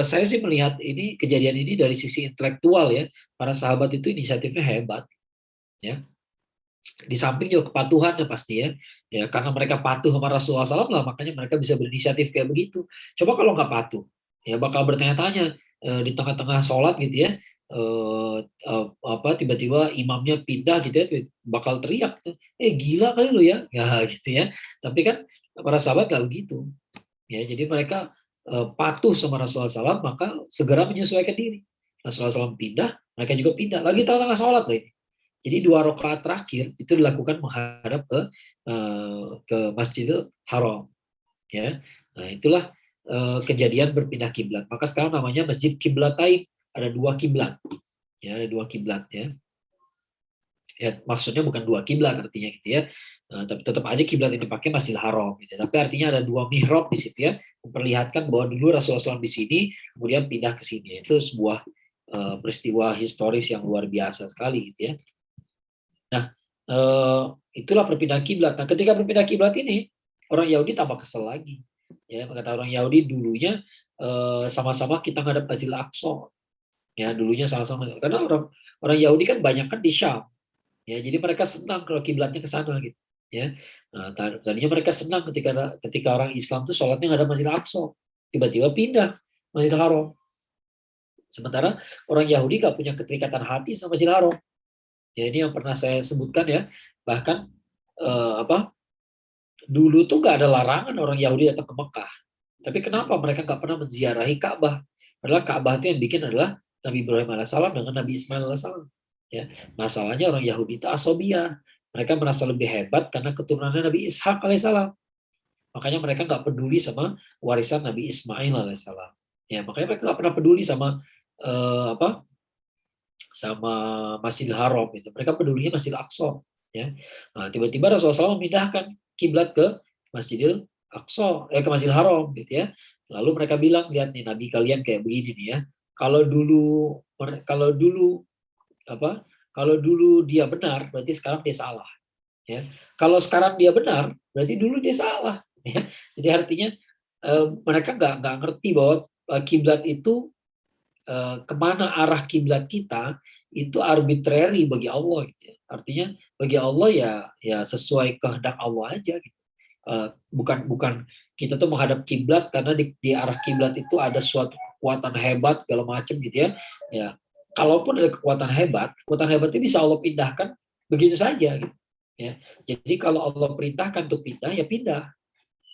D: saya sih melihat ini kejadian ini dari sisi intelektual, ya, para sahabat itu inisiatifnya hebat, ya. Di samping juga kepatuhan ya pasti ya karena mereka patuh sama Rasulullah SAW lah, makanya mereka bisa berinisiatif kayak begitu. Coba kalau nggak patuh, ya bakal bertanya-tanya di tengah-tengah sholat gitu ya, apa tiba-tiba imamnya pindah gitu ya, bakal teriak, gila kali lu ya, ya gitu ya. Tapi kan para sahabat nggak begitu, ya. Jadi mereka patuh sama Rasulullah SAW, maka segera menyesuaikan diri. Rasulullah SAW pindah, mereka juga pindah. Lagi tengah-tengah sholat loh ini. Jadi 2 rakaat terakhir itu dilakukan menghadap ke Masjidil Haram, ya. Nah itulah kejadian berpindah kiblat. Maka sekarang namanya Masjid Kiblatain, ada 2 kiblat, ya ada 2 kiblat ya. Ya maksudnya bukan 2 kiblat artinya gitu ya. Tapi tetap aja kiblat ini dipakai Masjidil Haram, gitu. Tapi artinya ada 2 mihrab di situ ya, memperlihatkan bahwa dulu Rasulullah SAW di sini, kemudian pindah ke sini. Itu sebuah peristiwa historis yang luar biasa sekali gitu ya. Nah, itulah perpindahan kiblat. Nah, ketika perpindahan kiblat ini, orang Yahudi tambah kesel lagi. Ya, kata orang Yahudi dulunya sama-sama kita ngadep Masjidil Aqsa. Ya, dulunya sama-sama. Karena orang Yahudi kan banyak kan di Syam. Ya, jadi mereka senang kalau kiblatnya ke sana gitu. Ya, nah, tadinya mereka senang ketika orang Islam tuh sholatnya ngadep Masjidil Aqsa. Tiba-tiba pindah Masjidil Haram. Sementara orang Yahudi gak punya keterikatan hati sama Masjidil Haram. Ya ini yang pernah saya sebutkan ya, bahkan dulu tuh nggak ada larangan orang Yahudi datang ke Mekah. Tapi kenapa mereka nggak pernah menziarahi Ka'bah? Padahal Ka'bah itu yang bikin adalah Nabi Ibrahim alaihissalam dengan Nabi Ismail alaihissalam. Ya, masalahnya orang Yahudi itu asobia. Mereka merasa lebih hebat karena keturunannya Nabi Ishak alaihissalam. Makanya mereka nggak peduli sama warisan Nabi Ismail alaihissalam. Ya, makanya mereka nggak pernah peduli sama sama Masjidil Haram itu. Mereka pedulinya Masjidil Aqsa, ya. Nah, tiba-tiba Rasulullah SAW memindahkan kiblat ke Masjidil Aqsa, ke Masjidil Haram gitu ya. Lalu mereka bilang, lihat nih nabi kalian kayak begini nih ya. Kalau dulu dia benar, berarti sekarang dia salah, ya. Kalau sekarang dia benar, berarti dulu dia salah, ya. Jadi artinya mereka nggak ngerti bahwa kiblat itu kemana arah kiblat kita itu arbitrary bagi Allah gitu ya. Artinya bagi Allah ya sesuai kehendak Allah aja gitu. Bukan kita tuh menghadap kiblat karena di arah kiblat itu ada suatu kekuatan hebat segala macam gitu ya. Ya, kalaupun ada kekuatan hebat itu bisa Allah pindahkan begitu saja gitu. Ya. Jadi kalau Allah perintahkan untuk pindah ya pindah.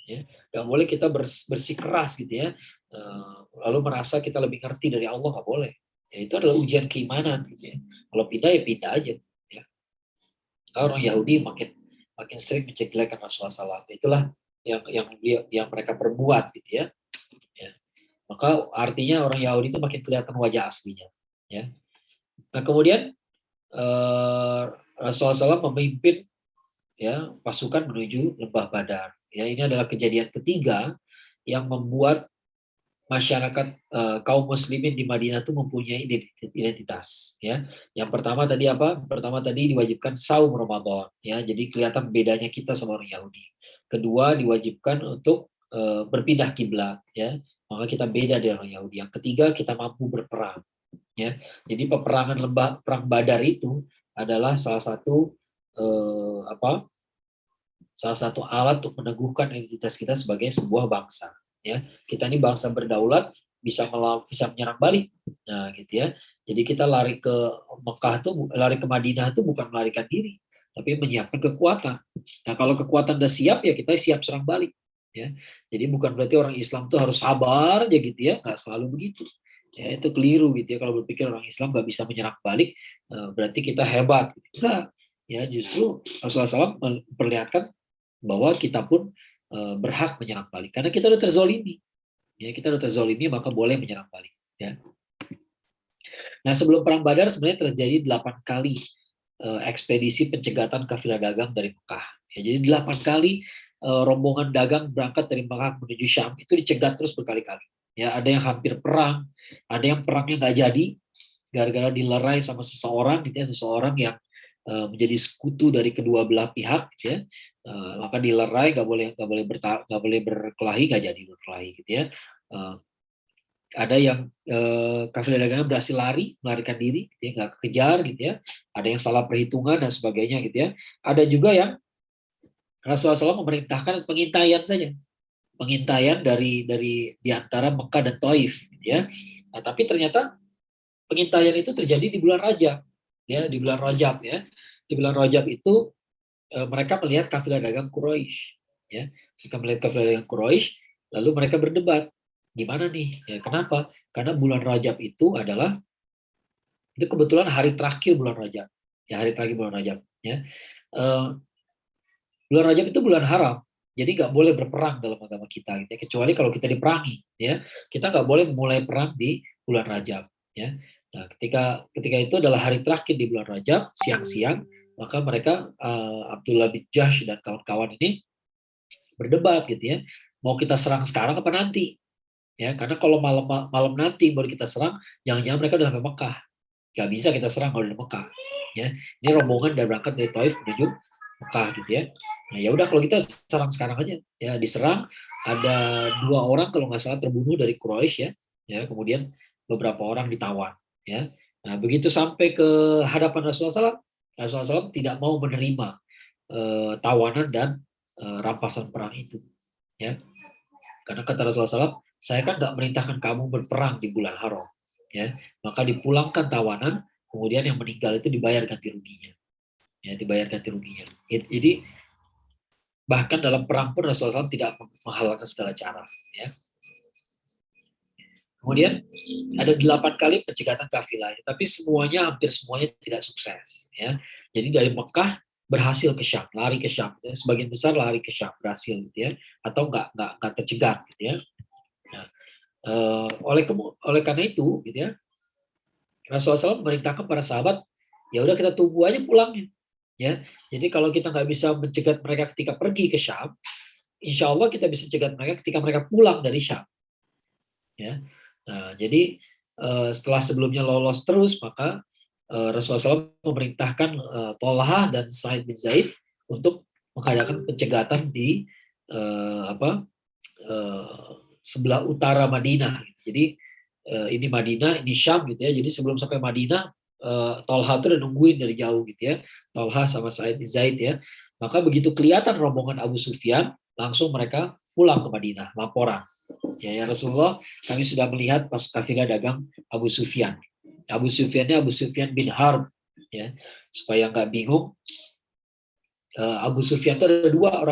D: Ya, nggak boleh kita bersikeras gitu ya, lalu merasa kita lebih ngerti dari Allah, nggak boleh. Ya, itu adalah ujian keimanan gitu ya. Kalau pindah ya pindah aja. Ya. Orang Yahudi makin sering menjelekkan Rasulullah SAW. Itulah yang mereka perbuat gitu ya. Ya. Maka artinya orang Yahudi itu makin kelihatan wajah aslinya. Ya. Nah kemudian Rasulullah SAW memimpin ya pasukan menuju lembah Badar. Ya, ini adalah kejadian ketiga yang membuat masyarakat kaum muslimin di Madinah itu mempunyai identitas. Ya, yang pertama tadi apa? Pertama tadi diwajibkan saum Ramadan. Ya, jadi kelihatan bedanya kita sama orang Yahudi. Kedua diwajibkan untuk berpindah kiblat. Ya, maka kita beda dari orang Yahudi. Yang ketiga kita mampu berperang. Ya, jadi peperangan perang Badar itu adalah salah satu salah satu alat untuk meneguhkan identitas kita sebagai sebuah bangsa. Ya, kita ini bangsa berdaulat, bisa menyerang balik. Nah, gitu ya. Jadi kita lari ke Mekah tuh, lari ke Madinah itu bukan melarikan diri, tapi menyiapkan kekuatan. Nah, kalau kekuatan udah siap ya kita siap serang balik. Ya, jadi bukan berarti orang Islam tuh harus sabar aja gitu ya, nggak selalu begitu. Ya, itu keliru gitu ya kalau berpikir orang Islam nggak bisa menyerang balik, berarti kita hebat. Enggak. Ya, justru Rasulullah SAW memperlihatkan bahwa kita pun berhak menyerang balik karena kita udah terzolimi. Ya, kita udah terzolimi maka boleh menyerang balik. Ya. Nah sebelum perang Badar sebenarnya terjadi 8 kali ekspedisi pencegatan kafilah dagang dari Mekah. Ya, jadi 8 kali rombongan dagang berangkat dari Mekah menuju Syam itu dicegat terus berkali-kali. Ya, ada yang hampir perang, ada yang perangnya nggak jadi gara-gara dilerai sama seseorang, gitu ya, seseorang yang menjadi sekutu dari kedua belah pihak, ya, maka dilerai, nggak boleh berkelahi, nggak jadi berkelahi, gitu ya. ada yang kafilah dagangnya berhasil melarikan diri, gitu ya, nggak kekejar gitu ya. Ada yang salah perhitungan dan sebagainya gitu ya. Ada juga yang Rasulullah SAW memerintahkan pengintaian saja, pengintaian dari di antara Mekah dan Taif, gitu ya. Nah, tapi ternyata pengintaian itu terjadi di bulan Rajab, ya, di bulan Rajab ya. Di bulan Rajab itu mereka melihat kafilah dagang Quraisy, ya. Mereka melihat kafilah dagang Quraisy, lalu mereka berdebat, gimana nih? Ya, kenapa? Karena bulan Rajab itu kebetulan hari terakhir bulan Rajab, ya, hari terakhir bulan Rajab, ya. Bulan Rajab itu bulan haram, jadi nggak boleh berperang dalam agama kita, gitu ya. Kecuali kalau kita diperangi, ya, kita nggak boleh mulai perang di bulan Rajab, ya. Nah, ketika itu adalah hari terakhir di bulan Rajab, siang-siang, maka mereka Abdullah bin Jahsh dan kawan-kawan ini berdebat gitu ya, mau kita serang sekarang apa nanti, ya, karena kalau malam nanti baru kita serang, jangan-jangan mereka udah sampai Mekah, nggak bisa kita serang kalau di Mekah, ya. Ini rombongan dari berangkat dari Taif menuju Mekah gitu ya. Nah, ya udah kalau kita serang sekarang aja, ya, diserang, ada 2 orang kalau nggak salah terbunuh dari Quraisy, ya, kemudian beberapa orang ditawan, ya. Nah, begitu sampai ke hadapan Rasulullah SAW tidak mau menerima tawanan dan rampasan perang itu, ya. Karena kata Rasulullah SAW, saya kan nggak merintahkan kamu berperang di bulan haram, ya. Maka dipulangkan tawanan, kemudian yang meninggal itu dibayar ganti ruginya, ya, dibayar ganti ruginya. Jadi bahkan dalam perang pun Rasulullah SAW tidak menghalalkan segala cara, ya. Kemudian ada 8 kali pencegatan kafilah, tapi hampir semuanya tidak sukses, ya. Jadi dari Mekah berhasil ke Syam, lari ke Syam, ya. Sebagian besar lari ke Syam, berhasil gitu ya, atau nggak tercegat gitu ya. Nah, oleh karena itu gitu ya, Rasulullah SAW memerintahkan para sahabat, ya udah kita tunggu aja pulangnya, ya. Jadi kalau kita nggak bisa mencegat mereka ketika pergi ke Syam, insya Allah kita bisa cegat mereka ketika mereka pulang dari Syam, ya. Nah, jadi setelah sebelumnya lolos terus, maka Rasulullah SAW memerintahkan Tolha dan Sa'id bin Zaid untuk mengadakan pencegatan di sebelah utara Madinah. Jadi ini Madinah, ini Syam gitu ya. Jadi sebelum sampai Madinah, Tolha itu udah nungguin dari jauh gitu ya. Tolha sama Sa'id bin Zaid ya. Maka begitu kelihatan rombongan Abu Sufyan, langsung mereka pulang ke Madinah, laporan. Ya Rasulullah, kami sudah melihat pas kafilah dagang Abu Sufyan. Abu Sufyannya Abu Sufyan bin Harb, ya, supaya nggak bingung. Abu Sufyan itu ada dua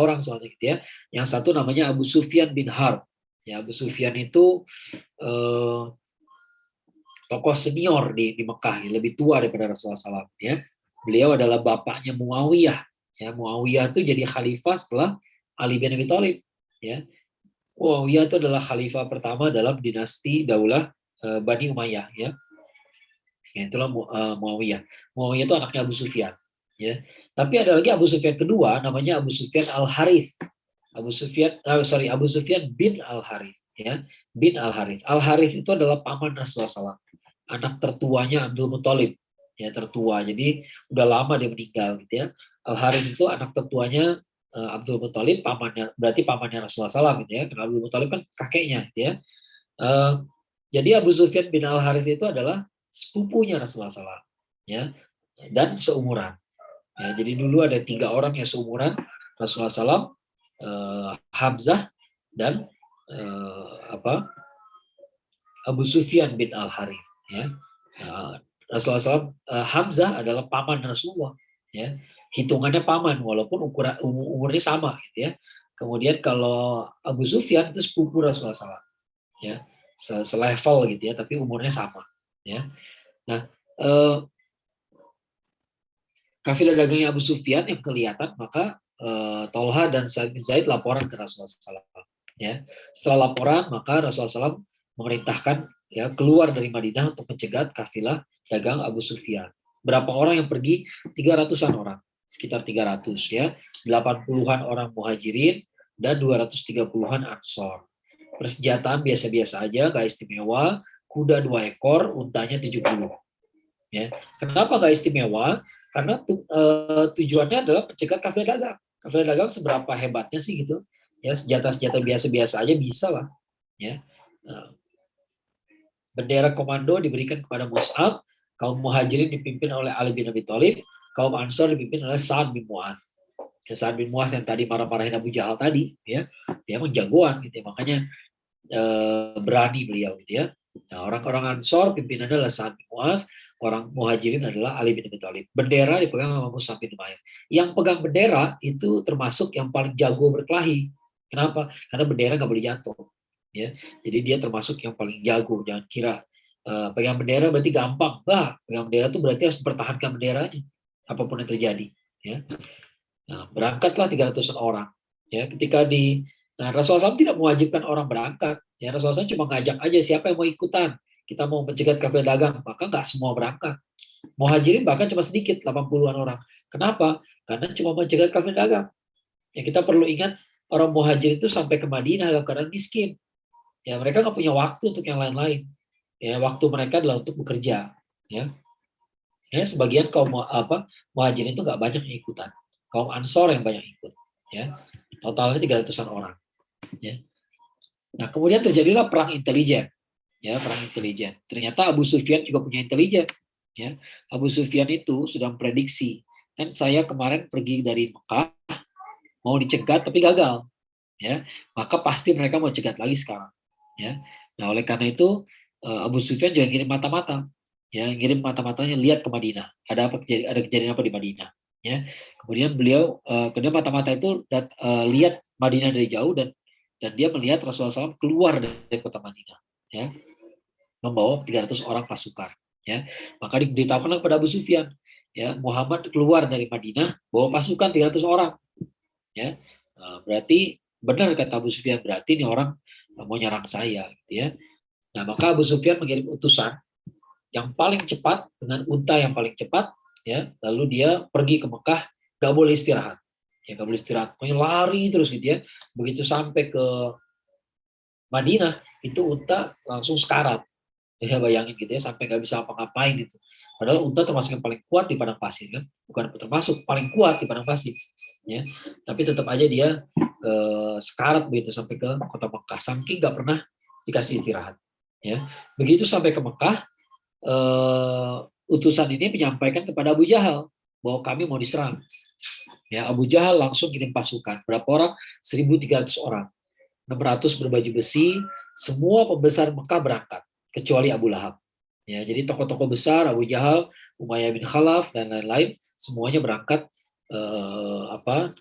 D: orang soalnya gitu ya. Yang satu namanya Abu Sufyan bin Harb. Ya, Abu Sufyan itu tokoh senior di Mekah, ya, lebih tua daripada Rasulullah SAW. Ya. Beliau adalah bapaknya Muawiyah. Ya, Muawiyah itu jadi khalifah setelah Ali bin Abi Thalib. Ya. Muawiyah itu adalah khalifah pertama dalam dinasti Daulah Bani Umayyah, ya. Ya, itulah Muawiyah. Muawiyah itu anaknya Abu Sufyan, ya. Tapi ada lagi Abu Sufyan kedua, namanya Abu Sufyan Al-Harith. Abu Sufyan bin Al-Harith, ya. Bin Al-Harith. Al-Harith itu adalah paman Rasulullah SAW. Anak tertuanya Abdul Muthalib, ya, tertua. Jadi udah lama dia meninggal gitu ya. Al-Harith itu anak tertuanya Abdul Muthalib, berarti pamannya Rasulullah SAW gitu ya. Karena Abdul Muthalib kan kakeknya gitu ya. Jadi Abu Sufyan bin Al-Harith itu adalah sepupunya Rasulullah SAW, ya, dan seumuran. Ya, jadi dulu ada 3 orang yang seumuran Rasulullah SAW, Hamzah dan Abu Sufyan bin Al-Harith. Ya. Rasulullah SAW, Hamzah adalah paman Rasulullah. Ya. Hitungannya paman walaupun umurnya sama gitu ya. Kemudian kalau Abu Sufyan itu sepupu Rasulullah SAW, ya, selevel gitu ya, tapi umurnya sama, ya. Nah, kafilah dagangnya Abu Sufyan yang kelihatan, maka Tolha dan Sa'id bin Zaid laporan ke Rasulullah SAW. Ya. Setelah laporan, maka Rasulullah SAW memerintahkan, ya, keluar dari Madinah untuk mencegat kafilah dagang Abu Sufyan. Berapa orang yang pergi? 300-an orang. Sekitar 300 ya, 80-an orang muhajirin dan 230-an ansor. Persenjataan biasa-biasa aja, nggak istimewa, kuda 2 ekor, untanya 70. Ya. Kenapa nggak istimewa? Karena tujuannya adalah pencegat kafilah dagang. Kafilah dagang seberapa hebatnya sih gitu? Ya, senjata-senjata biasa-biasa aja bisa lah. Ya. Bendera komando diberikan kepada Mus'ab, kaum Muhajirin dipimpin oleh Ali bin Abi Thalib, kaum Ansor dipimpin oleh Sa'ad bin Mu'adz. Sa'ad bin Mu'adz yang tadi marah-marahin Abu Jahal tadi, ya, dia emang jagoan gitu ya, makanya berani beliau gitu ya. Nah, orang-orang Ansor pimpinannya adalah Sa'ad bin Mu'adz, orang Muhajirin adalah Ali bin Abi Thalib. Bendera dipegang sama Mus'ab bin Umair. Yang pegang bendera itu termasuk yang paling jago berkelahi. Kenapa? Karena bendera nggak boleh jatuh. Ya, jadi dia termasuk yang paling jago. Jangan kira pegang bendera berarti gampang. Pegang bendera itu berarti harus mempertahankan benderanya apapun yang terjadi. Ya. Nah, berangkatlah 300 orang. Ya, ketika Rasulullah SAW tidak mewajibkan orang berangkat. Ya, Rasulullah SAW cuma ngajak aja siapa yang mau ikutan. Kita mau mencegat kafir dagang, maka nggak semua berangkat. Muhajirin bahkan cuma sedikit, 80-an orang. Kenapa? Karena cuma mencegat kafir dagang. Ya, kita perlu ingat orang Muhajirin itu sampai ke Madinah dalam keadaan miskin. Ya, mereka nggak punya waktu untuk yang lain-lain. Ya, waktu mereka adalah untuk bekerja. Ya, sebagian kaum Muhajirin itu nggak banyak yang ikutan. Kaum Ansor yang banyak ikut. Ya, totalnya 300-an orang. Ya. Nah, kemudian terjadilah perang intelijen. Ya, perang intelijen. Ternyata Abu Sufyan juga punya intelijen. Ya, Abu Sufyan itu sudah memprediksi. Kan saya kemarin pergi dari Mekah mau dicegat tapi gagal. Ya, maka pasti mereka mau cegat lagi sekarang. Ya. Nah, oleh karena itu Abu Sufyan juga ngirim mata-mata. Ya, ngirim mata-matanya lihat ke Madinah. Ada kejadian apa di Madinah. Ya. Kemudian kemudian mata-mata itu lihat Madinah dari jauh dan dia melihat Rasulullah SAW keluar dari kota Madinah. Ya. Membawa 300 orang pasukan. Ya. Maka diberitahukan kepada Abu Sufyan. Ya, Muhammad keluar dari Madinah bawa pasukan 300 orang. Ya. Berarti benar kata Abu Sufyan, berarti ini orang mau nyerang saya gitu ya. Nah, maka Abu Sufyan mengirim utusan yang paling cepat dengan unta yang paling cepat ya, lalu dia pergi ke Mekah, gak boleh istirahat. Ya, gak boleh istirahat. Pokoknya lari terus gitu ya. Begitu sampai ke Madinah, itu unta langsung sekarat. Ya, bayangin gitu ya, sampai gak bisa apa-ngapain gitu. Padahal unta termasuk yang paling kuat di padang pasir kan, bukan termasuk paling kuat di padang pasir. Ya, tapi tetap aja dia sekarat begitu sampai ke kota Mekah, saking nggak pernah dikasih istirahat. Ya, begitu sampai ke Mekah, utusan ini menyampaikan kepada Abu Jahal bahwa kami mau diserang. Ya, Abu Jahal langsung kirim pasukan. Berapa orang? 1.300 orang, 600 berbaju besi. Semua pembesar Mekah berangkat, kecuali Abu Lahab. Ya, jadi tokoh-tokoh besar Abu Jahal, Umayyah bin Khalaf dan lain-lain semuanya berangkat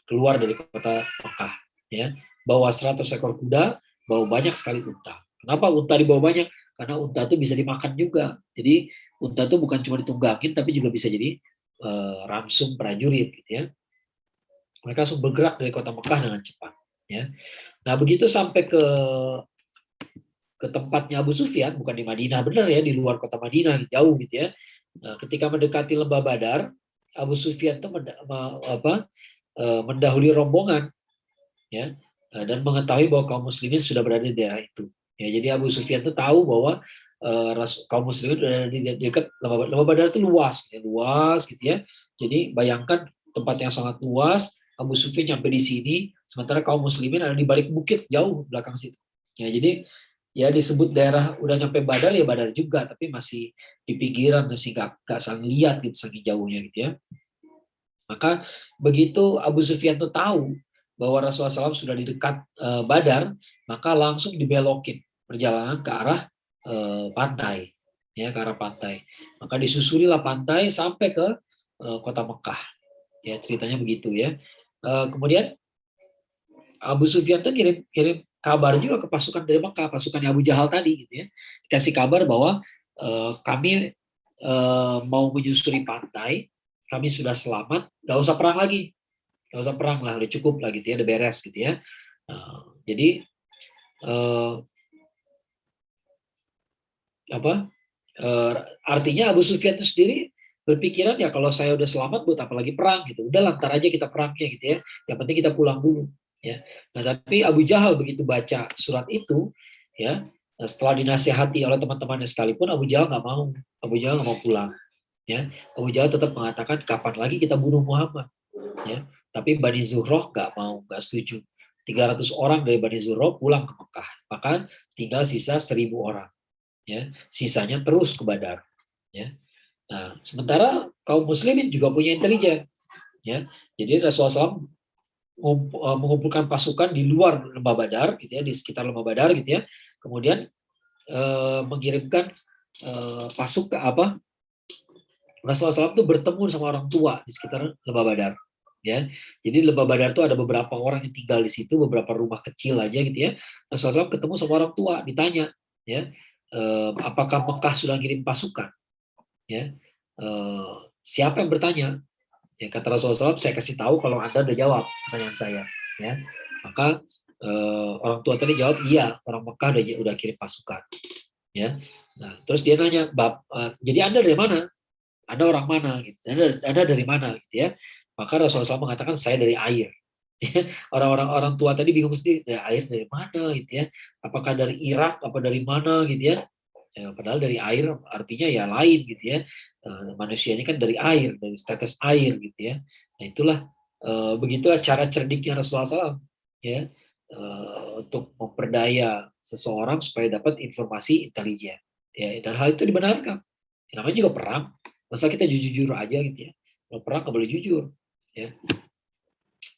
D: keluar dari kota Mekah. Ya, bawa 100 ekor kuda, bawa banyak sekali unta. Kenapa unta dibawa banyak? Karena unta itu bisa dimakan juga. Jadi unta itu bukan cuma ditunggangin, tapi juga bisa jadi ramsung prajurit, gitu ya. Mereka langsung bergerak dari kota Mekah dengan cepat. Ya. Nah, begitu sampai ke tempatnya Abu Sufyan, bukan di Madinah, benar ya, di luar kota Madinah, jauh gitu ya. Nah, ketika mendekati lembah Badar, Abu Sufyan itu mendahului rombongan, ya, dan mengetahui bahwa kaum muslimin sudah berada di daerah itu. Ya, jadi Abu Sufyan itu tahu bahwa kaum muslimin sudah di dekat lembah Badar itu luas gitu ya. Jadi bayangkan tempat yang sangat luas, Abu Sufyan sampai di sini, sementara kaum muslimin ada di balik bukit jauh belakang situ. Ya, jadi ya disebut daerah udah nyampe Badar ya Badar juga, tapi masih di pinggiran, masih nggak saling lihat gitu saking jauhnya gitu ya. Maka begitu Abu Sufyan itu tahu bahwa Rasulullah SAW sudah di dekat Badar, maka langsung dibelokin perjalanan ke arah pantai, ya, ke arah pantai. Maka disusulilah pantai sampai ke kota Mekah. Ya, ceritanya begitu ya. Kemudian Abu Sufyan tuh kirim kabar juga ke pasukan dari Mekah, pasukan Abu Jahal tadi gitu ya. Dikasih kabar bahwa kami mau menyusuri pantai, kami sudah selamat, gak usah perang lagi. Gak usah perang lah, udah cukup lah gitu ya, udah beres gitu ya. Jadi artinya Abu Sufyan itu sendiri berpikiran ya kalau saya udah selamat buat apa lagi perang gitu. Udah lantar aja kita perangnya gitu ya. Yang penting kita pulang dulu. Ya. Nah, tapi Abu Jahal begitu baca surat itu, ya, setelah dinasihati oleh teman-temannya sekalipun, Abu Jahal nggak mau. Abu Jahal nggak mau pulang. Ya. Abu Jahal tetap mengatakan kapan lagi kita bunuh Muhammad. Ya. Tapi Bani Zuhroh nggak mau, nggak setuju. 300 orang dari Bani Zuhroh pulang ke Mekah. Maka tinggal sisa 1.000 orang. ya, sisanya terus ke Badar, ya. Nah, sementara kaum muslimin juga punya intelijen, ya. Jadi Rasulullah SAW mengumpulkan pasukan di luar lembah Badar, gitu ya, di sekitar lembah Badar, gitu ya. Kemudian mengirimkan pasuk ke apa? Rasulullah SAW itu bertemu sama orang tua di sekitar lembah Badar, ya. Jadi lembah Badar itu ada beberapa orang yang tinggal di situ, beberapa rumah kecil aja, gitu ya. Rasulullah SAW ketemu sama orang tua, ditanya, ya, apakah Mekah sudah ngirim pasukan, ya. Siapa yang bertanya? Ya, kata Rasulullah SAW, saya kasih tahu kalau Anda udah jawab pertanyaan saya, ya. Maka orang tua tadi jawab, iya, orang Mekah udah kirim pasukan, ya. Nah, terus dia nanya, jadi Anda dari mana? Anda orang mana? Gitu. Anda dari mana? Gitu ya. Maka Rasulullah SAW mengatakan, saya dari air. Orang tua tadi bingung mesti, dari air dari mana? Gitu ya. Apakah dari Irak? Apa dari mana? Gitu ya. Padahal dari air artinya ya lain, gitu ya. Manusia ini kan dari air, dari tetes air, gitu ya. Nah, itulah begitulah cara cerdiknya Rasulullah SAW, ya, untuk memperdaya seseorang supaya dapat informasi intelijen, ya. Dan hal itu dibenarkan. Namanya juga perang, masa kita jujur-jujur aja, gitu ya. Kalau perang nggak boleh jujur, ya.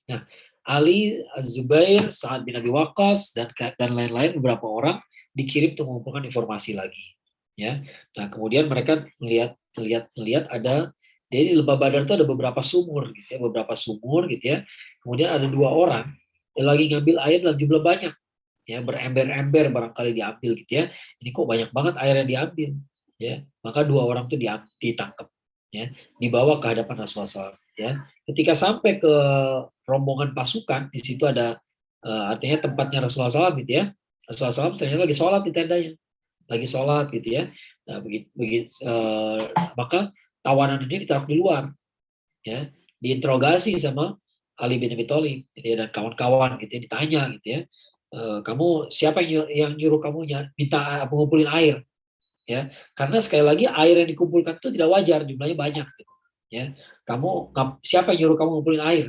D: Nah, Ali, Zubair, Sa'ad bin Abi Waqqas, dan lain-lain, beberapa orang dikirim untuk mengumpulkan informasi lagi, ya. Nah, kemudian mereka melihat ada di lembah Badar itu ada beberapa sumur, gitu ya, gitu ya. Kemudian ada 2 orang yang lagi ngambil air dalam jumlah banyak, ya, berember-ember barangkali diambil, gitu ya. Ini kok banyak banget air yang diambil, ya. Maka 2 orang itu ditangkap, ya, dibawa ke hadapan Rasulullah SAW, ya. Ketika sampai ke rombongan pasukan, di situ ada artinya tempatnya Rasulullah SAW, gitu ya. Rasulullah SAW ternyata lagi sholat di tendanya, lagi sholat, gitu ya. Nah, maka tawanan ini ditaruh di luar, ya, diinterogasi sama Ali bin Abi Thalib, gitu ya, dan kawan-kawan, gitu ya, ditanya, gitu ya, kamu siapa yang nyuruh kamu minta mengumpulin air, ya, karena sekali lagi air yang dikumpulkan itu tidak wajar, jumlahnya banyak, gitu, ya. Siapa yang nyuruh kamu ngumpulin air,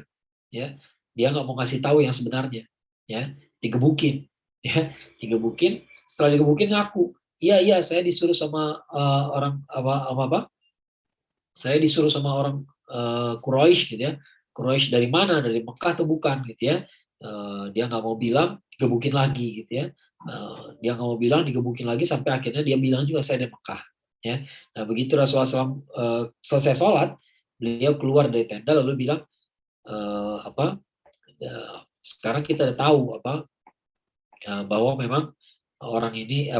D: ya, dia nggak mau ngasih tahu yang sebenarnya, ya, digebukin, ya, digebukin. Setelah digebukin ngaku, iya saya disuruh sama orang apa, saya disuruh sama orang Quraisy, gitu ya. Quraisy dari mana, dari Mekah atau bukan, gitu ya. Dia nggak mau bilang, digebukin lagi, gitu ya. Dia nggak mau bilang, digebukin lagi, sampai akhirnya dia bilang juga saya dari Mekah, ya. Nah, begitu Rasulullah SAW selesai sholat, beliau keluar dari tenda lalu bilang, sekarang kita udah tahu bahwa memang orang ini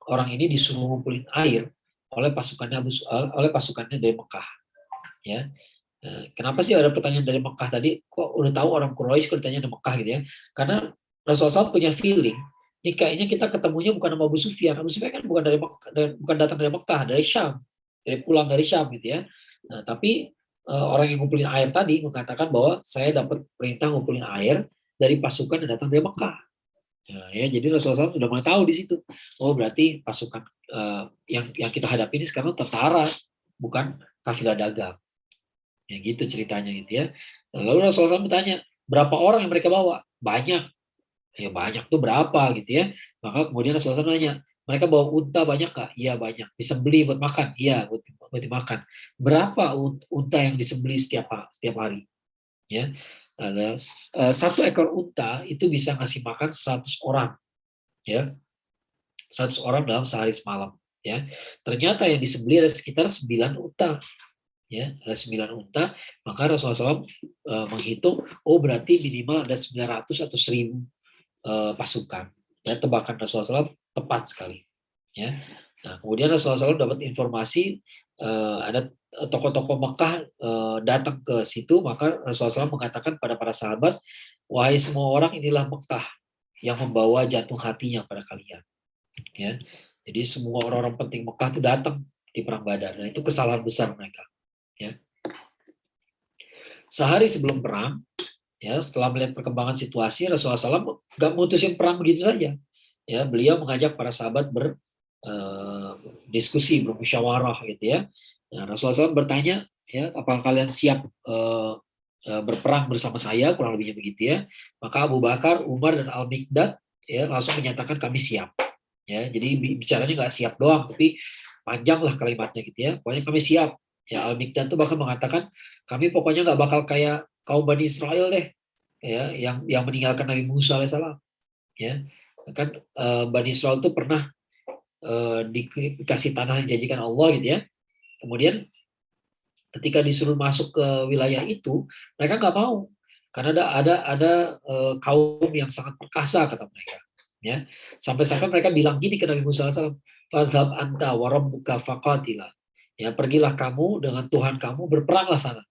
D: orang ini disuruh ngumpulin air oleh pasukannya dari Mekah, ya. Kenapa sih ada pertanyaan dari Mekah tadi? Kok udah tahu orang Quraisy kok ditanya dari Mekah, gitu ya? Karena Rasulullah SAW punya feeling, ini kayaknya kita ketemunya bukan sama Abu Sufyan. Abu Sufyan kan bukan dari Mekah, bukan datang dari Mekah, dari Syam, pulang dari Syam, gitu ya. Nah, tapi orang yang ngumpulin air tadi mengatakan bahwa saya dapat perintah ngumpulin air dari pasukan yang datang dari Mekah. Nah, ya, jadi Rasulullah SAW sudah mulai tahu di situ. Oh, berarti pasukan yang kita hadapi ini sekarang tentara, bukan kafilah dagang. Ya, gitu ceritanya, gitu ya. Lalu Rasulullah SAW bertanya, berapa orang yang mereka bawa? Banyak. Ya, banyak tuh berapa, gitu ya. Maka kemudian Rasulullah SAW nanya, mereka bawa unta banyak nggak? Iya, banyak. Disembeli buat makan? Iya, buat dimakan. Berapa unta yang disembeli setiap hari? Ya. Ada 1 ekor unta itu bisa ngasih makan 100 orang, ya, 100 orang dalam sehari semalam, ya. Ternyata yang disembeli ada sekitar 9 unta, ya, ada 9 unta. Maka Rasulullah SAW menghitung, oh berarti minimal ada 900 atau 1000 pasukan, ya. Tebakan Rasulullah SAW tepat sekali, ya. Nah, kemudian Rasulullah SAW dapat informasi ada tokoh-tokoh Mekah datang ke situ, maka Rasulullah SAW mengatakan pada para sahabat, wahai semua orang, inilah Mekah yang membawa jatuh hatinya pada kalian, ya. Jadi semua orang-orang penting Mekah itu datang di perang Badar, dan itu kesalahan besar mereka, ya. Sehari sebelum perang, ya, setelah melihat perkembangan situasi, Rasulullah SAW nggak mutusin perang begitu saja, ya. Beliau mengajak para sahabat berdiskusi, bermusyawarah, gitu ya. Nah, Rasulullah SAW bertanya, ya, apakah kalian siap berperang bersama saya, kurang lebihnya begitu, ya. Maka Abu Bakar, Umar, dan Al-Miqdad, ya, langsung menyatakan kami siap, Ya, jadi bicaranya nggak siap doang, tapi panjang lah kalimatnya gitu ya. Pokoknya kami siap. Ya, Al-Mikdad tuh bahkan mengatakan kami pokoknya nggak bakal kayak kaum Bani Israel deh, ya, yang meninggalkan Nabi Musa alaihissalam. Ya, kan Bani Israel tuh pernah dikasih tanah yang dijanjikan Allah gitu ya. Kemudian ketika disuruh masuk ke wilayah itu, mereka nggak mau karena ada kaum yang sangat perkasa kata mereka. Ya, sampai-sampai mereka bilang gini ke Nabi Musa SAW, "Fadhhab anta wa rabbuka faqatila." Ya, pergilah kamu dengan Tuhan kamu berperanglah sana.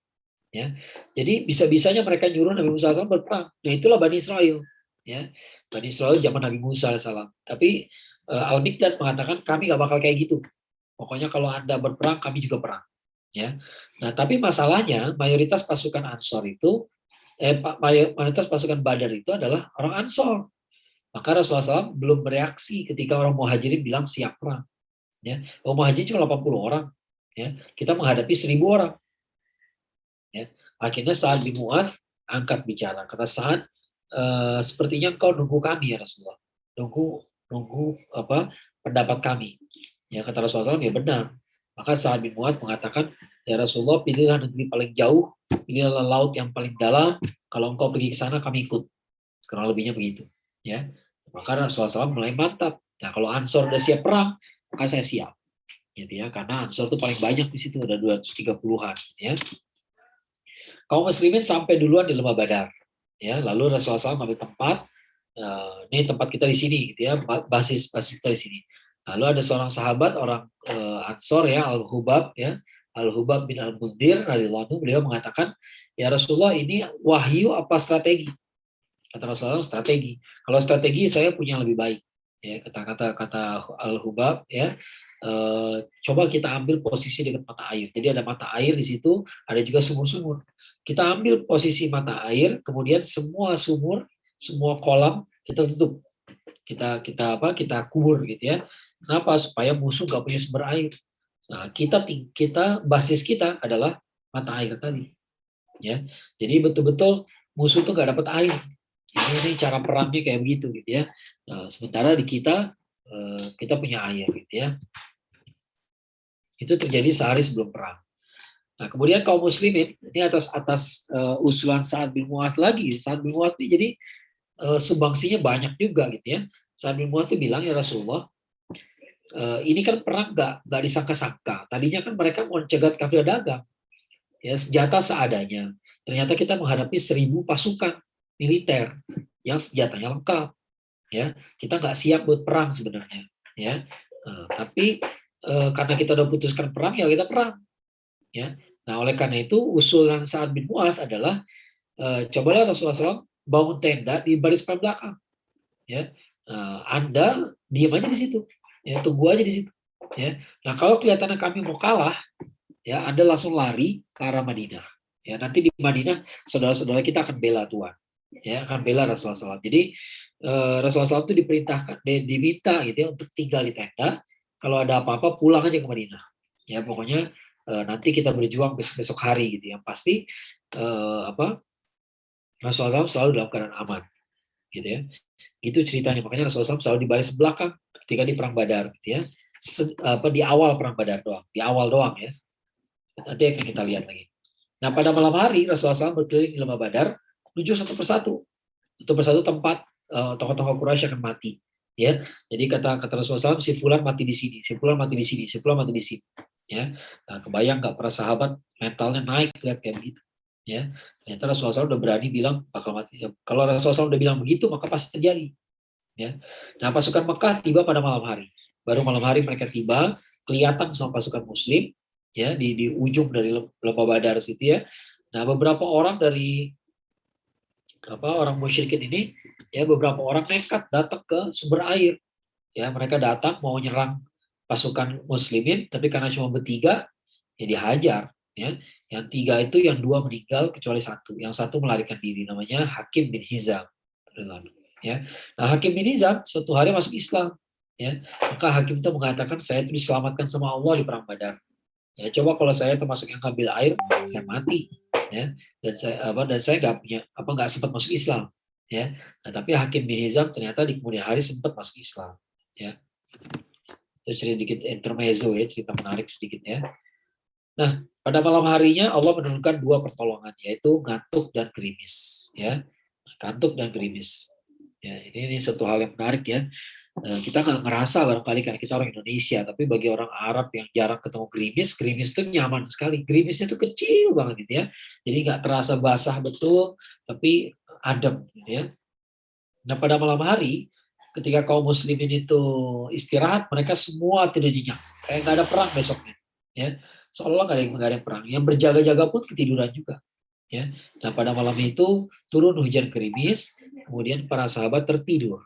D: Ya, jadi bisa-bisanya mereka nyuruh Nabi Musa SAW berperang. Nah itulah Bani Israel. Ya, Bani Israel zaman Nabi Musa SAW. Tapi Al-Mikdad mengatakan kami nggak bakal kayak gitu. Pokoknya kalau Anda berperang, kami juga perang. Ya. Nah, tapi masalahnya mayoritas pasukan Ansor itu, mayoritas pasukan Badar itu adalah orang Ansor. Maka Rasulullah SAW belum bereaksi ketika orang Muhajirin bilang siap perang. Ya. Orang Muhajirin cuma 80 orang. Ya. Kita menghadapi 1000 orang. Ya. Akhirnya Sa'ad bin Mu'adz angkat bicara. Kata Sa'ad, sepertinya engkau nunggu kami ya Rasulullah. Nunggu pendapat kami. Ya, kata Rasulullah SAW, ya benar. Maka Sa'ad bin Mu'adz mengatakan, ya Rasulullah, pilihlah negeri paling jauh, pilihlah laut yang paling dalam, kalau engkau pergi ke sana kami ikut. Kurang lebihnya begitu. Ya. Maka Rasulullah SAW mulai mantap. Nah, kalau Ansor udah siap perang, maka saya siap. Gitu ya, karena Ansor itu paling banyak di situ, ada 230-an. Ya. Kaum muslimin sampai duluan di Lembah Badar. Ya, lalu Rasulullah SAW ambil tempat, ini tempat kita di sini, gitu ya, basis kita di sini. Lalu ada seorang sahabat, orang Ansor ya, Al-Hubab ya, Al-Hubab bin Al-Mundir radhiyallahu anhu, beliau mengatakan, ya Rasulullah ini wahyu apa strategi? Kata Rasulullah strategi. Kalau strategi saya punya yang lebih baik. Ya, kata Al-Hubab ya, coba kita ambil posisi dekat mata air. Jadi ada mata air di situ, ada juga sumur-sumur. Kita ambil posisi mata air, kemudian semua sumur, semua kolam kita tutup. Kita kubur gitu ya. Kenapa? Supaya musuh nggak punya sumber air. Nah, kita basis kita adalah mata air tadi. Ya, jadi betul-betul musuh tuh nggak dapat air. Ini cara perangnya kayak begitu gitu ya. Nah, sementara di kita punya air gitu ya. Itu terjadi sehari sebelum perang. Nah, kemudian kaum muslimin ini atas usulan Sa'ad bin Mu'adz lagi. Sa'ad bin Mu'adz ini jadi sumbangsinya banyak juga gitu ya. Sa'ad bin Mu'adz bilang, ya Rasulullah, ini kan perang nggak disangka-sangka. Tadinya kan mereka mau cegat kafilah dagang, ya senjata seadanya. Ternyata kita menghadapi 1000 pasukan militer yang senjatanya lengkap. Ya, kita nggak siap buat perang sebenarnya. Ya, tapi karena kita udah putuskan perang, ya kita perang. Ya, nah oleh karena itu usulan Sa'ad bin Mu'adz adalah cobalah Rasulullah SAW bangun tenda di baris paling belakang. Ya, Anda diam aja di situ. Ya, tunggu aja di situ. Ya. Nah, kalau kelihatannya kami mau kalah, ya Anda langsung lari ke arah Madinah. Ya, nanti di Madinah saudara-saudara kita akan bela Tuhan. Ya, akan bela Rasulullah SAW. Jadi Rasulullah SAW itu diminta gitu ya untuk tinggal di tenda. Kalau ada apa-apa pulang aja ke Madinah. Ya, pokoknya nanti kita berjuang besok hari gitu. Yang pasti Rasulullah SAW selalu dalam keadaan aman. Gitu ya. Gitu ceritanya. Makanya Rasulullah SAW selalu di baris belakang ketika di perang Badar gitu ya. Di awal perang Badar doang, di awal doang ya. Nanti akan kita lihat lagi. Nah, pada malam hari Rasulullah SAW berkeliling di Lembah Badar, menuju satu persatu tempat tokoh-tokoh Quraisy akan mati. Ya, jadi kata Rasulullah SAW, si fulan mati di sini, si fulan mati di sini, si fulan mati di sini. Ya, nah, kebayang nggak para sahabat mentalnya naik lihat kayak begitu. Ya, ternyata Rasulullah SAW udah berani bilang bakal mati. Kalau Rasulullah SAW udah bilang begitu, maka pasti terjadi. Ya, nah pasukan Mekah tiba pada malam hari. Baru malam hari mereka tiba, kelihatan sama pasukan Muslim. Ya, di ujung dari Lembah Badar situ ya. Nah, beberapa orang dari orang musyrikin ini ya, beberapa orang nekat datang ke sumber air. Ya, mereka datang mau nyerang pasukan muslimin, tapi karena cuma bertiga ya dihajar ya. Yang 3 itu yang 2 meninggal kecuali 1. Yang 1 melarikan diri, namanya Hakim bin Hizam. Ya. Nah, Hakim bin Hizam suatu hari masuk Islam ya. Maka Hakim itu mengatakan, saya itu diselamatkan sama Allah di perang Badar. Ya, coba kalau saya termasuk yang ambil air, saya mati. Ya, dan saya nggak sempat masuk Islam. Ya, nah, tapi Hakim bin Hizam ternyata di kemudian hari sempat masuk Islam. Ya, Itu sedikit intermezzo ya, cerita menarik sedikit ya. Nah, pada malam harinya Allah menurunkan 2 pertolongan, yaitu ngantuk dan gerimis. Ya, ngantuk dan gerimis. Ya, ini satu hal yang menarik ya. Kita nggak ngerasa barangkali karena kita orang Indonesia, tapi bagi orang Arab yang jarang ketemu gerimis itu nyaman sekali. Gerimisnya itu kecil banget gitu ya. Jadi nggak terasa basah betul, tapi adem gitu ya. Nah, pada malam hari ketika kaum muslimin itu istirahat, mereka semua tidur nyenyak. Kayak nggak ada perang besoknya. Ya, seolah-olah nggak ada yang perang. Yang berjaga-jaga pun ketiduran juga. Ya. Nah, pada malam itu turun hujan gerimis, kemudian para sahabat tertidur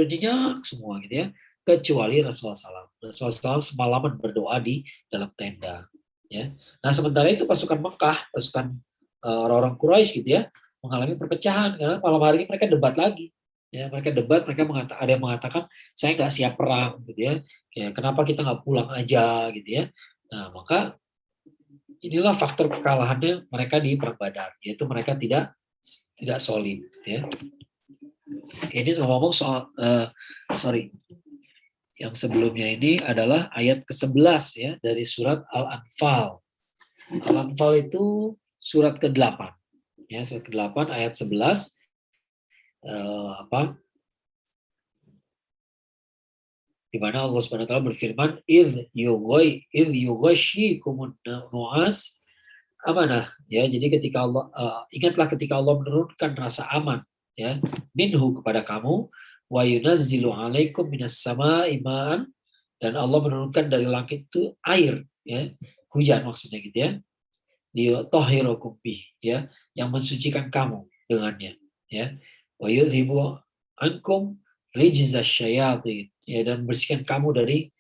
D: nyenyak semua gitu ya, kecuali Rasulullah SAW. Rasulullah SAW semalaman berdoa di dalam tenda. Ya. Nah, sementara itu pasukan Mekah, pasukan orang-orang Quraisy gitu ya, mengalami perpecahan karena malam hari ini mereka debat lagi. Ya, mereka debat, ada yang mengatakan saya nggak siap perang gitu ya. Kenapa kita nggak pulang aja gitu ya. Nah, maka inilah faktor kekalahannya mereka di Perang Badar, yaitu mereka tidak solid gitu ya. Ini ngomong soal yang sebelumnya ini adalah ayat ke-11 ya dari surat Al-Anfal. Al-Anfal itu surat ke-8. Ya, surat ke-8 ayat 11 di mana Allah Subhanahu wa taala berfirman idz yughashikumun nu'as amanah ya. Jadi ketika Allah ingatlah ketika Allah menurunkan rasa aman ya minhu kepada kamu wa yunazzilu 'alaikum minas sama'i ma'an, dan Allah menurunkan dari langit itu air ya, hujan maksudnya gitu ya, liyutahhirakum bih ya, yang mensucikan kamu dengannya ya, wa yudhibu ankum rijzasy syayatin ya, dan bersihkan kamu dari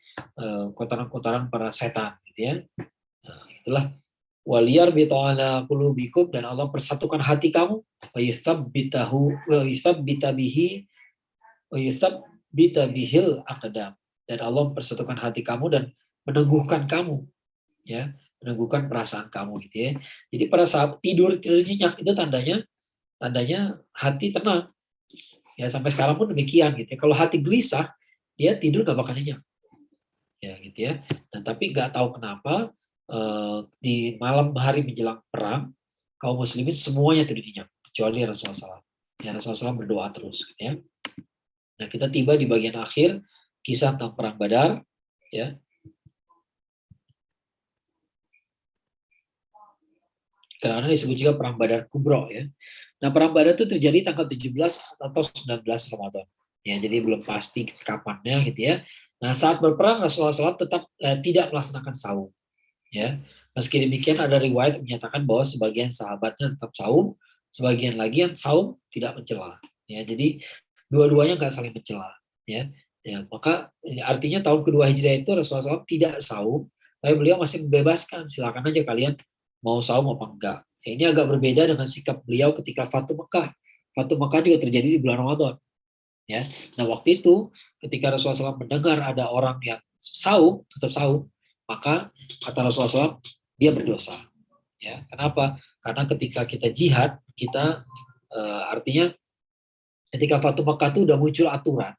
D: kotoran-kotoran para setan gitu ya. Nah, itulah waliyar bita'ala qulubikum, dan Allah persatukan hati kamu wa yuthabbita bihil aqdam, dan Allah persatukan hati kamu dan meneguhkan kamu ya, meneguhkan perasaan kamu gitu ya. Jadi pada saat tidur nyenyak itu tandanya hati tenang ya, sampai sekarang pun demikian gitu ya. Kalau hati gelisah dia tidur gak bakal nyenyak ya gitu ya. Nah, tapi nggak tahu kenapa di malam hari menjelang perang kaum muslimin semuanya tidur nyenyak kecuali Rasulullah SAW. Ya, Rasulullah SAW berdoa terus gitu ya. Nah, kita tiba di bagian akhir kisah tentang perang Badar ya. Karena disebut juga perang Badar Kubro ya. Nah, perang Badar itu terjadi tanggal 17 atau 19 Ramadan. Ya, jadi belum pasti kapannya gitu ya. Nah, saat berperang Rasulullah SAW tetap tidak melaksanakan saum. Ya, meski demikian ada riwayat yang menyatakan bahwa sebagian sahabatnya tetap saum, sebagian lagi yang saum tidak mencela. Ya, jadi dua-duanya nggak saling mencela. Ya, maka artinya tahun kedua Hijriah itu Rasulullah SAW tidak saum, tapi beliau masih membebaskan, silakan aja kalian mau saum apa enggak. Ya, ini agak berbeda dengan sikap beliau ketika Fatu Mekah. Fatu Mekah juga terjadi di bulan Ramadan. Ya, nah waktu itu ketika Rasulullah SAW mendengar ada orang yang saum, tetap saum, maka kata Rasulullah SAW dia berdosa. Ya, kenapa? Karena ketika kita jihad, kita artinya ketika Fatu Mekah itu udah muncul aturan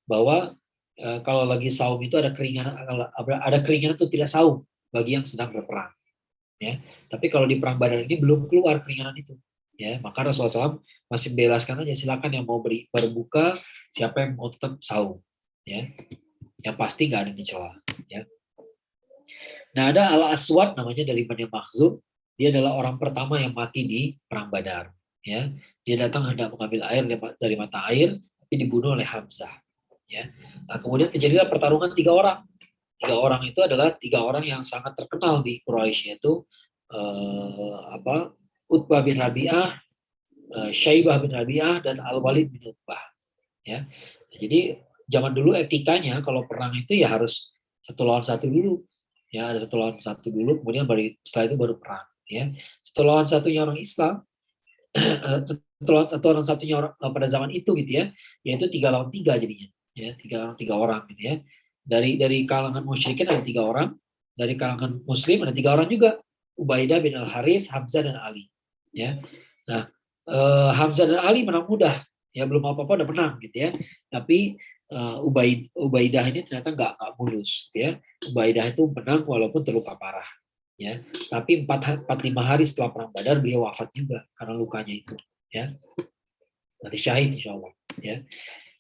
D: bahwa kalau lagi saum itu ada keringanan itu tidak saum bagi yang sedang berperang. Ya, tapi kalau di perang Badar ini belum keluar keringanan itu. Ya, maka Rasulullah SAW masih membebaskan aja, silakan yang mau berbuka, siapa yang mau tetap saum. Ya, yang pasti nggak ada mencela. Ya. Nah, ada Al-Aswad namanya dari Bani Makhzum. Dia adalah orang pertama yang mati di perang Badar. Ya, dia datang hendak mengambil air dari mata air, tapi dibunuh oleh Hamzah. Ya, nah, kemudian terjadilah pertarungan 3 orang. 3 orang itu adalah 3 orang yang sangat terkenal di Quraisy, yaitu Utbah bin Rabi'ah, Syaibah bin Rabi'ah, dan Al-Walid bin Utbah. Ya, jadi zaman dulu etikanya kalau perang itu ya harus 1 lawan 1 dulu. Ya, ada 1 lawan 1 dulu, kemudian setelah itu baru perang. Ya, 1 lawan 1-nya orang Islam, 1 lawan 1-nya orang pada zaman itu gitu ya, yaitu 3 lawan 3 jadinya. Ya, 3 orang gitu ya. Dari kalangan musyrikin ada 3 orang, dari kalangan muslim ada 3 orang juga, Ubaidah bin Al-Harith, Hamzah dan Ali. Ya, nah Hamzah dan Ali menang mudah, ya belum apa-apa udah menang gitu ya. Tapi Ubaidah ini ternyata nggak mulus, ya. Ubaidah itu menang walaupun terluka parah, ya. Tapi 4-5 hari setelah perang Badar beliau wafat juga karena lukanya itu, ya. Nanti syahid insya Allah, ya.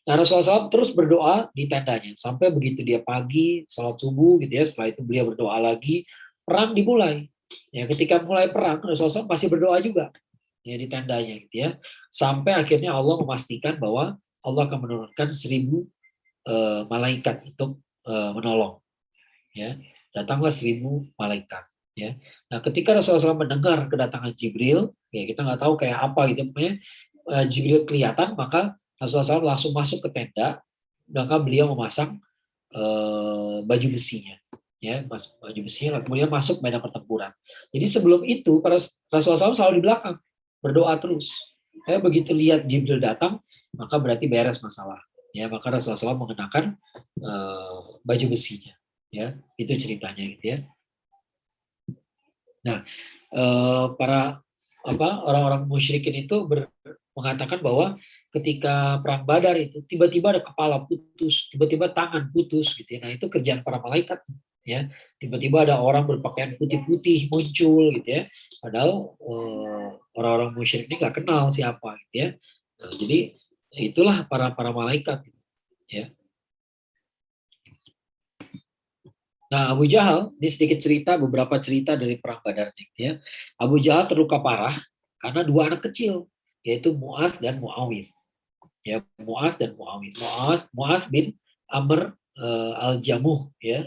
D: Nah, Rasulullah SAW terus berdoa di tendanya sampai begitu dia pagi salat subuh gitu ya. Setelah itu beliau berdoa lagi, perang dimulai. Ya, ketika mulai perang Rasulullah SAW masih berdoa juga ya di tendanya gitu ya. Sampai akhirnya Allah memastikan bahwa Allah akan menurunkan 1000 malaikat untuk menolong. Ya, datanglah 1000 malaikat. Ya, nah ketika Rasulullah SAW mendengar kedatangan Jibril, ya kita nggak tahu kayak apa gitu, pokoknya Jibril kelihatan, maka Rasulullah SAW langsung masuk ke tenda, maka beliau memasang baju besinya, ya, baju besinya, kemudian masuk medan pertempuran. Jadi sebelum itu, Rasulullah SAW selalu di belakang, berdoa terus. Ya, begitu lihat Jibril datang, maka berarti beres masalah. Ya, maka Rasulullah SAW mengenakan baju besinya. Ya, itu ceritanya gitu ya. Nah, para orang-orang musyrikin itu mengatakan bahwa ketika perang Badar itu tiba-tiba ada kepala putus, tiba-tiba tangan putus gitu ya. Nah, itu kerjaan para malaikat ya. Tiba-tiba ada orang berpakaian putih-putih muncul gitu ya. Padahal orang-orang musyrik ini nggak kenal siapa gitu ya. Nah, jadi itulah para malaikat ya. Nah, Abu Jahal, ini sedikit cerita, beberapa cerita dari perang Badar gitu ya. Abu Jahal terluka parah karena 2 anak kecil, yaitu Mu'adz dan Mu'awidh. Ya, Mu'adz dan Mu'awidh. Mu'adz bin Amr al-Jamuh ya.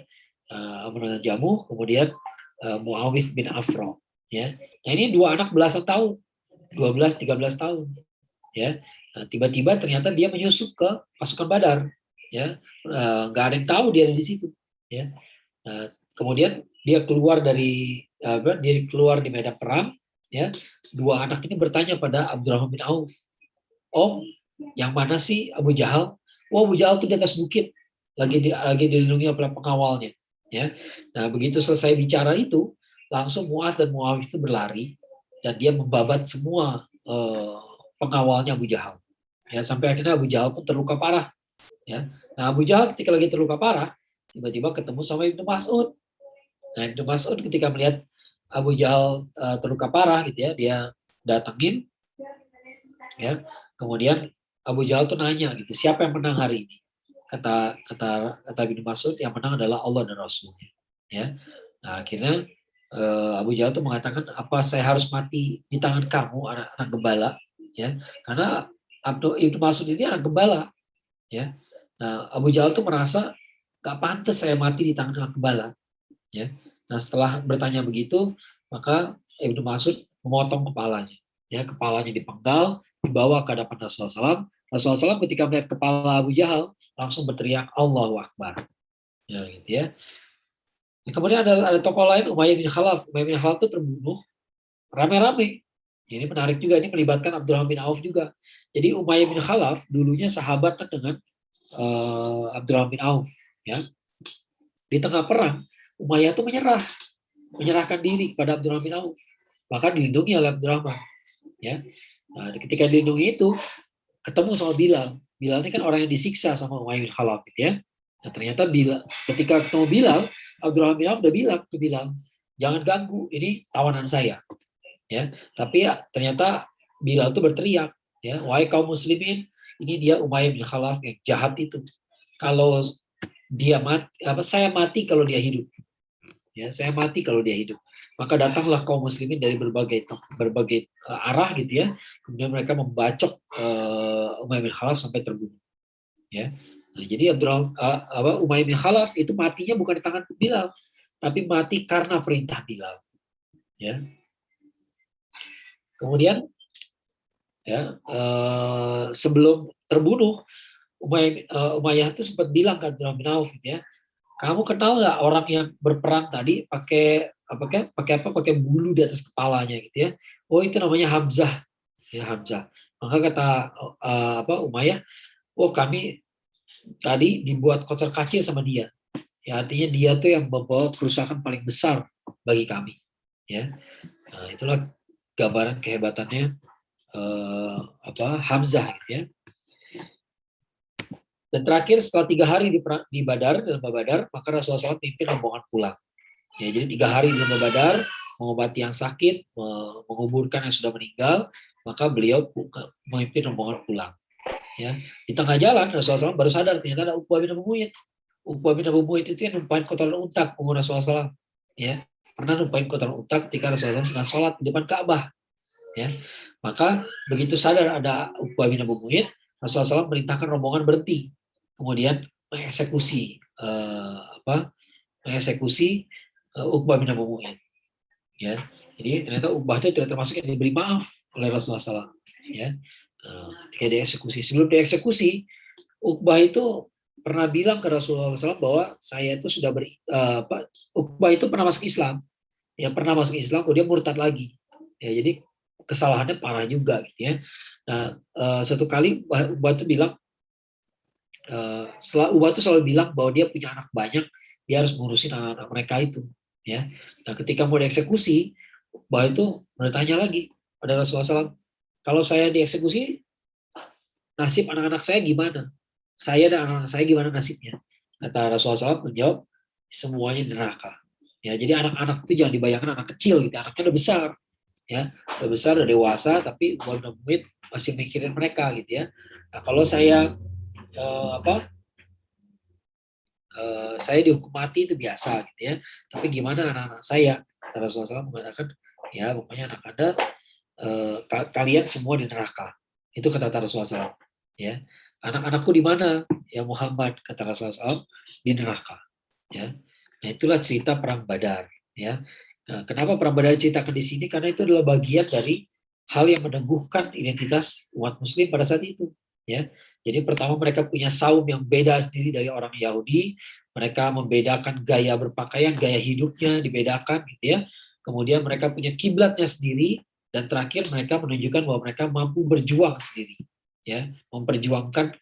D: Amr al-Jamuh, kemudian Mu'awidh bin Afra ya. Nah, ini 2 anak belasan tahun, 12-13 tahun ya. Nah, tiba-tiba ternyata dia menyusup ke pasukan Badar ya. Nggak ada yang tahu dia ada di situ ya. Nah, kemudian dia keluar di medan perang ya. 2 anak ini bertanya pada Abdurrahman bin Auf, "Om, yang mana sih Abu Jahal?" "Wah, Abu Jahal itu di atas bukit, lagi dilindungi oleh pengawalnya." Ya. Nah, begitu selesai bicara itu, langsung Mu'adz dan Mu'awiyah itu berlari dan dia membabat semua pengawalnya Abu Jahal. Ya, sampai akhirnya Abu Jahal pun terluka parah. Ya. Nah, Abu Jahal ketika lagi terluka parah, tiba-tiba ketemu sama Ibnu Mas'ud. Nah, Ibnu Mas'ud ketika melihat Abu Jahal terluka parah gitu ya, dia datengin ya. Kemudian Abu Jahal tuh nanya gitu, "Siapa yang menang hari ini?" Kata Ibnu Mas'ud, "Yang menang adalah Allah dan Rasulnya." Ya. Nah, akhirnya Abu Jahal tuh mengatakan, "Apa saya harus mati di tangan kamu, anak gembala?" Ya. Karena Ibnu Mas'ud ini anak gembala ya. Nah, Abu Jahal tuh merasa gak pantas saya mati di tangan anak gembala. Ya. Nah, setelah bertanya begitu, maka Ibnu Mas'ud memotong kepalanya. Ya, kepalanya dipenggal, dibawa ke hadapan Rasulullah SAW. Rasulullah SAW ketika melihat kepala Abu Jahal langsung berteriak Allahu Akbar. Ya, gitu ya. Nah, kemudian ada tokoh lain, Umayyah bin Khalaf. Umayyah bin Khalaf itu terbunuh rame-rame. Ini menarik juga, ini melibatkan Abdurrahman bin Auf juga. Jadi Umayyah bin Khalaf dulunya sahabat dengan Abdurrahman bin Auf. Ya. Di tengah perang, Umayyah itu menyerahkan diri kepada Abdurrahman bin Auf. Maka dilindungi oleh Abdurrahman. Ya. Nah, ketika dilindungi itu, ketemu sama Bilal. Bilal ini kan orang yang disiksa sama Umayyah bin Khalaf. Gitu ya. Nah, ternyata ketika ketemu Bilal, Abdurrahman bin Auf udah bilang ke Bilal, "Jangan ganggu, ini tawanan saya." Ya, tapi ya, ternyata Bilal itu berteriak, ya, "Wahai kaum muslimin, ini dia Umayyah bin Khalaf yang jahat itu. Kalau dia mati, saya mati kalau dia hidup. Ya, saya mati kalau dia hidup." Maka datanglah kaum muslimin dari berbagai arah gitu ya. Kemudian mereka membacok Umayyah bin Khalaf sampai terbunuh. Ya. Nah, jadi Umayyah bin Khalaf itu matinya bukan di tangan Bilal, tapi mati karena perintah Bilal. Ya. Kemudian ya, sebelum terbunuh, Umayyah itu sempat bilang ke Abdurrahman bin Auf gitu ya, "Kamu kenal nggak orang yang berperang tadi pakai bulu di atas kepalanya gitu ya?" "Oh, itu namanya Hamzah." Ya, Hamzah. Maka kata Umayyah, "Oh, kami tadi dibuat kocar kacir sama dia." Ya, artinya dia tuh yang membawa kerusakan paling besar bagi kami. Ya, nah, itulah gambaran kehebatannya Hamzah gitu ya. Dan terakhir setelah 3 hari di Badar, dalam Badar, maka Rasulullah SAW pimpin rombongan pulang. Ya, jadi 3 hari di lembah Badar, mengobati yang sakit, menguburkan yang sudah meninggal, maka beliau memimpin rombongan pulang. Ya, di tengah jalan Rasulullah SAW baru sadar ternyata ada Uqbah bin Abu Mu'ayth. Uqbah bin Abu Mu'ayth itu yang numpahin kotoran unta umur Rasulullah SAW. Ya, pernah numpahin kotoran unta ketika Rasulullah SAW sedang sholat di depan Ka'bah. Ya, maka begitu sadar ada Uqbah bin Abu Mu'ayth, Rasulullah SAW merintahkan rombongan berhenti, kemudian mengeksekusi Uqbah bin Abu Mu'ayth. Ya, jadi ternyata Uqbah itu tidak termasuk yang diberi maaf oleh Rasulullah SAW. Ya, ketika dieksekusi, sebelum dieksekusi, Uqbah itu pernah bilang ke Rasulullah SAW bahwa saya itu sudah Uqbah itu pernah masuk Islam, ya pernah masuk Islam, kemudian murtad lagi. Ya, jadi kesalahannya parah juga, gitu ya. Nah, satu kali Uqbah itu bilang, Uqbah itu selalu bilang bahwa dia punya anak banyak, dia harus ngurusin anak-anak mereka itu. Ya, nah ketika mau dieksekusi, Uqbah itu bertanya lagi pada Rasulullah SAW, kalau saya dieksekusi, nasib anak-anak saya gimana? Saya dan anak-anak saya gimana nasibnya? Kata Rasulullah SAW menjawab, semuanya di neraka. Ya, jadi anak-anak itu jangan dibayangkan anak kecil, gitu. Anaknya udah besar, ya, udah besar, udah dewasa, tapi Uqbah bin Abu Mu'ayth masih mikirin mereka, gitu ya. Nah, kalau saya saya dihukum mati itu biasa, gitu ya. Tapi gimana anak-anak saya? Kata Rasulullah SAW mengatakan, ya pokoknya anak Anda kalian semua di neraka. Itu kata Rasulullah SAW. Ya, anak-anakku di mana? Ya Muhammad, kata Rasulullah SAW, di neraka. Ya, nah itulah cerita perang Badar. Ya, nah, kenapa perang Badar diceritakan di sini? Karena itu adalah bagian dari hal yang meneguhkan identitas umat Muslim pada saat itu. Ya, jadi pertama mereka punya saum yang beda sendiri dari orang Yahudi. Mereka membedakan gaya berpakaian, gaya hidupnya dibedakan, gitu ya. Kemudian mereka punya kiblatnya sendiri, dan terakhir mereka menunjukkan bahwa mereka mampu berjuang sendiri, ya, memperjuangkan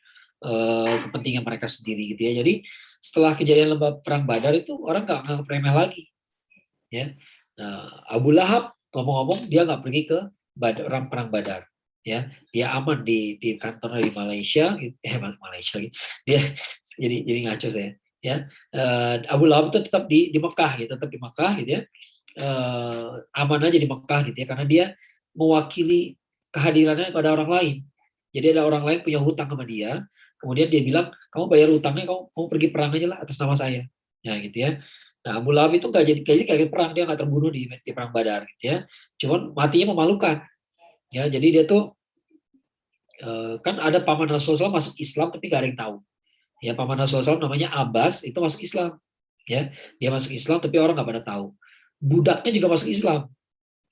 D: kepentingan mereka sendiri, gitu ya. Jadi setelah kejadian perang Badar itu orang nggak nganggap remeh lagi, ya. Nah, Abu Lahab ngomong-ngomong dia nggak pergi ke perang Badar. Ya, dia aman di kantor di Malaysia, Malaysia lagi, dia jadi ngaco saya, ya. Abu Lahab itu tetap di Mekah, gitu, tetap di Mekah, gitu ya, aman aja di Mekah, gitu ya, karena dia mewakili kehadirannya pada orang lain. Jadi ada orang lain punya hutang sama dia, kemudian dia bilang, kamu bayar hutangnya, kamu pergi perang aja lah atas nama saya, ya, gitu ya. Nah, Abu Lahab itu nggak jadi perang, dia nggak terbunuh di perang Badar, gitu ya, cuman matinya memalukan. Ya, jadi dia tuh kan ada paman Rasulullah SAW masuk Islam tapi gak ada yang tahu. Ya, paman Rasulullah SAW namanya Abbas itu masuk Islam. Ya, dia masuk Islam tapi orang nggak pada tahu. Budaknya juga masuk Islam.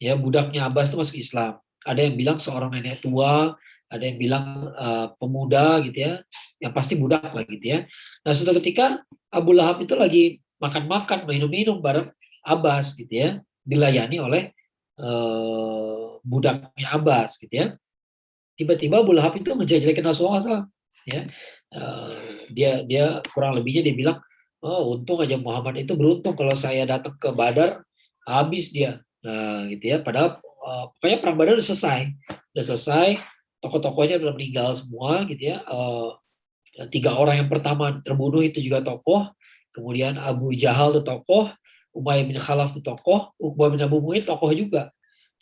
D: Ya, budaknya Abbas itu masuk Islam. Ada yang bilang seorang nenek tua, ada yang bilang pemuda, gitu ya. Yang pasti budak lah, gitu ya. Nah, suatu ketika Abu Lahab itu lagi makan-makan, minum-minum bareng Abbas, gitu ya. Dilayani oleh budaknya Abbas, gitu ya. Tiba-tiba Abu Lahab itu menjelek-jelekin Rasulullah SAW. Ya, dia kurang lebihnya dia bilang, oh untung aja Muhammad itu beruntung, kalau saya datang ke Badar habis dia. Nah, gitu ya. Padahal pokoknya perang Badar udah selesai, tokoh-tokohnya udah meninggal semua, gitu ya. 3 orang yang pertama terbunuh itu juga tokoh, kemudian Abu Jahal itu tokoh, Umayyah bin Khalaf itu tokoh, Uqbah bin Abu Mu'ayth tokoh juga.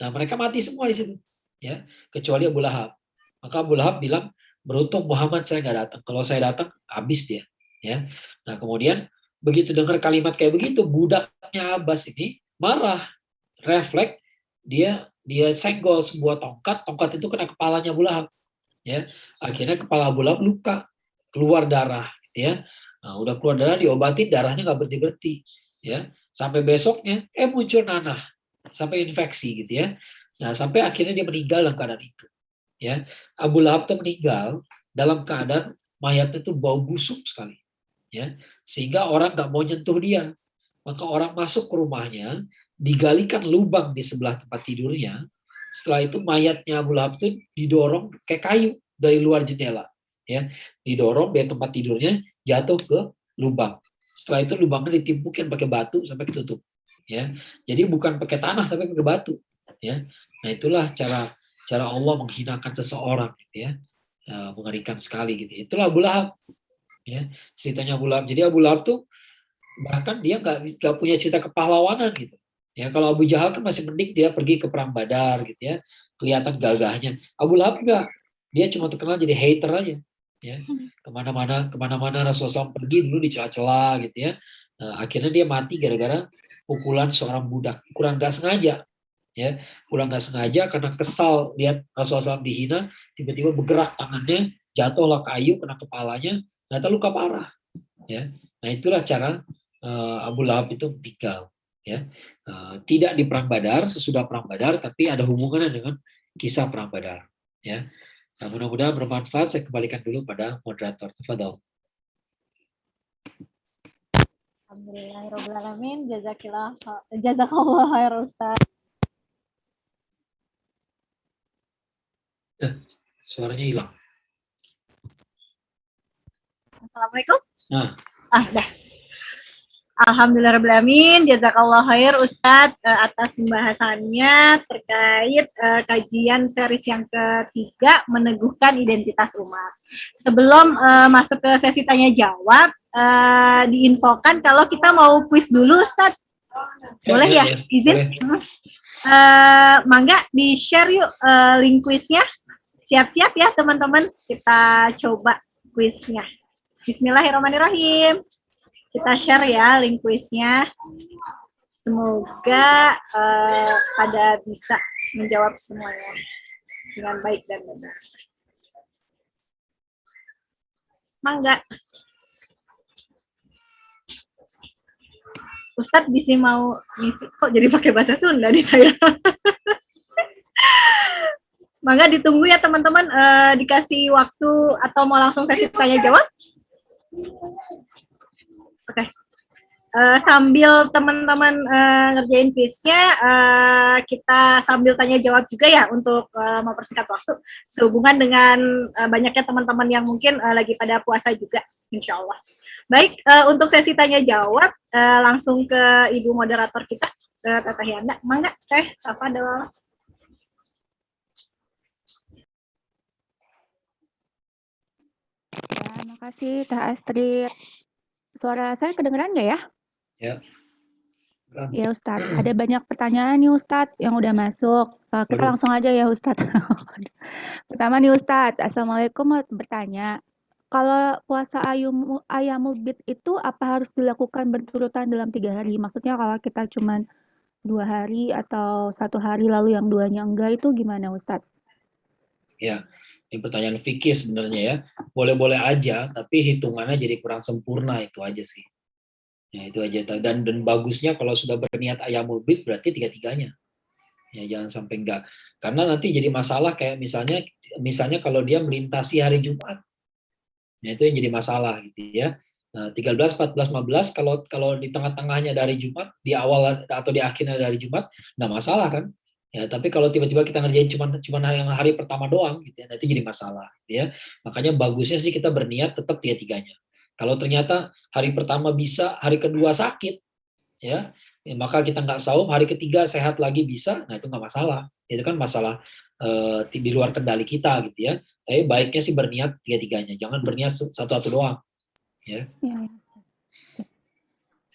D: Nah, mereka mati semua di situ, ya, kecuali Abu Lahab. Maka Abu Lahab bilang, beruntung Muhammad saya nggak datang. Kalau saya datang, habis dia. Ya. Nah, kemudian begitu dengar kalimat kayak begitu, budaknya Abbas ini marah, refleks, dia senggol sebuah tongkat itu kena kepalanya Abu Lahab. Ya. Akhirnya kepala Abu Lahab luka, keluar darah. Ya. Nah, udah keluar darah, diobatin, darahnya nggak berhenti. Ya. Sampai besoknya, muncul nanah, sampai infeksi, gitu ya. Nah, sampai akhirnya dia meninggal dalam keadaan itu. Ya, Abu Lahab itu meninggal dalam keadaan mayatnya itu bau busuk sekali, ya, sehingga orang nggak mau nyentuh dia. Maka orang masuk ke rumahnya, digalikan lubang di sebelah tempat tidurnya. Setelah itu mayatnya Abu Lahab itu didorong kayak kayu dari luar jendela, ya, didorong biar tempat tidurnya jatuh ke lubang. Setelah itu lubangnya ditimpukin pakai batu sampai ketutup, ya. Jadi bukan pakai tanah tapi pakai batu, ya. Nah, itulah cara Allah menghinakan seseorang, gitu ya. Mengerikan sekali, gitu. Itulah Abu Lahab. Ya, ceritanya Abu Lahab. Jadi Abu Lahab tuh bahkan dia nggak punya cerita kepahlawanan gitu. Ya, kalau Abu Jahal kan masih mending dia pergi ke perang Badar gitu ya, kelihatan gagahnya. Abu Lahab enggak, dia cuma terkenal jadi hater aja. Ya, kemana-mana Rasulullah SAW pergi dulu dicela-cela gitu ya. Akhirnya dia mati gara-gara pukulan seorang budak, kurang nggak sengaja. Ya, pulang nggak sengaja karena kesal lihat Rasulullah SAW dihina, tiba-tiba bergerak tangannya, jatuhlah kayu kena kepalanya, ternyata luka parah. Ya, nah itulah cara Abu Lahab itu meninggal. Ya, tidak di perang Badar, sesudah perang Badar, tapi ada hubungannya dengan kisah perang Badar. Ya, nah, mudah-mudahan bermanfaat. Saya kembalikan dulu pada moderator. Tafadhol.
C: Alhamdulillahirobbilalamin. Jazakallah khair Ustaz.
D: Suaranya hilang.
C: Assalamualaikum.
D: Nah,
C: Dah. Alhamdulillahirobbilalamin. Jazakallah khair Ustaz atas pembahasannya terkait kajian series yang ketiga, meneguhkan identitas umat. Sebelum masuk ke sesi tanya jawab, diinfokan kalau kita mau kuis dulu Ustaz. Boleh ya? Izin?
D: Boleh.
C: Mangga di-share yuk link kuisnya. Siap-siap ya teman-teman, kita coba kuisnya. Bismillahirrahmanirrahim. Kita share ya link kuisnya. Semoga pada bisa menjawab semuanya dengan baik dan benar. Mangga. Ustadz bisa mau ngisi, kok jadi pakai bahasa Sunda nih saya. Mangga ditunggu ya teman-teman, dikasih waktu atau mau langsung sesi tanya jawab? Oke. Sambil teman-teman ngerjain kuisnya, kita sambil tanya jawab juga ya untuk mempersingkat waktu sehubungan dengan banyaknya teman-teman yang mungkin lagi pada puasa juga, insya Allah. Baik, untuk sesi tanya jawab langsung ke Ibu moderator kita, Teteh Yanda. Mangga, Teh, tafadhol.
E: Ya, makasih Teh Astrid. Suara saya kedengeran nggak ya?
D: Ya.
E: Ya Ustadz, ada banyak pertanyaan nih Ustadz yang udah masuk. Kita langsung aja ya Ustadz. Pertama nih Ustadz, Assalamualaikum, mau bertanya. Kalau puasa Ayyamul Bid itu apa harus dilakukan berturutan dalam 3 hari? Maksudnya kalau kita cuma 2 hari atau 1 hari lalu yang duanya enggak, itu gimana Ustadz?
D: Ya, ini pertanyaan fikih sebenarnya ya. Boleh-boleh aja, tapi hitungannya jadi kurang sempurna, itu aja sih. Ya, itu aja. Dan bagusnya kalau sudah berniat Ayyamul Bid berarti 3-3-nya. Ya, jangan sampai enggak. Karena nanti jadi masalah kayak misalnya kalau dia melintasi hari Jumat. Nah, itu yang jadi masalah gitu ya. Nah, 13, 14, 15 kalau di tengah-tengahnya dari Jumat, di awal atau di akhirnya dari Jumat, nggak masalah kan? Ya, tapi kalau tiba-tiba kita ngerjain cuma yang hari pertama doang gitu ya, nah itu jadi masalah gitu ya. Makanya bagusnya sih kita berniat tetap 3-3-nya. Kalau ternyata hari pertama bisa, hari kedua sakit ya maka kita nggak saum, hari ketiga sehat lagi bisa, nah itu nggak masalah. Itu kan masalah di luar kendali kita gitu ya. Tapi baiknya sih berniat 3-3-nya, jangan berniat satu-satu doang. Ya.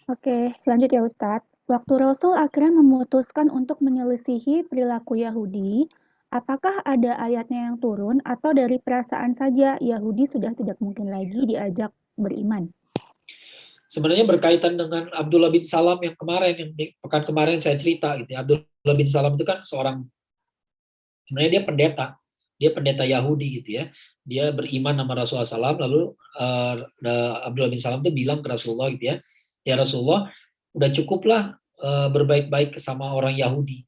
E: Oke, lanjut ya Ustadz. Waktu Rasul akhirnya memutuskan untuk menyelisihi perilaku Yahudi, apakah ada ayatnya yang turun atau dari perasaan saja Yahudi sudah tidak mungkin lagi diajak beriman?
D: Sebenarnya berkaitan dengan Abdullah bin Salam yang pekan kemarin saya cerita gitu ya. Abdullah bin Salam itu kan sebenarnya dia pendeta Yahudi gitu ya. Dia beriman sama Rasulullah SAW, lalu Abdullah bin Salam itu bilang ke Rasulullah gitu ya, ya Rasulullah, udah cukuplah berbaik-baik sama orang Yahudi.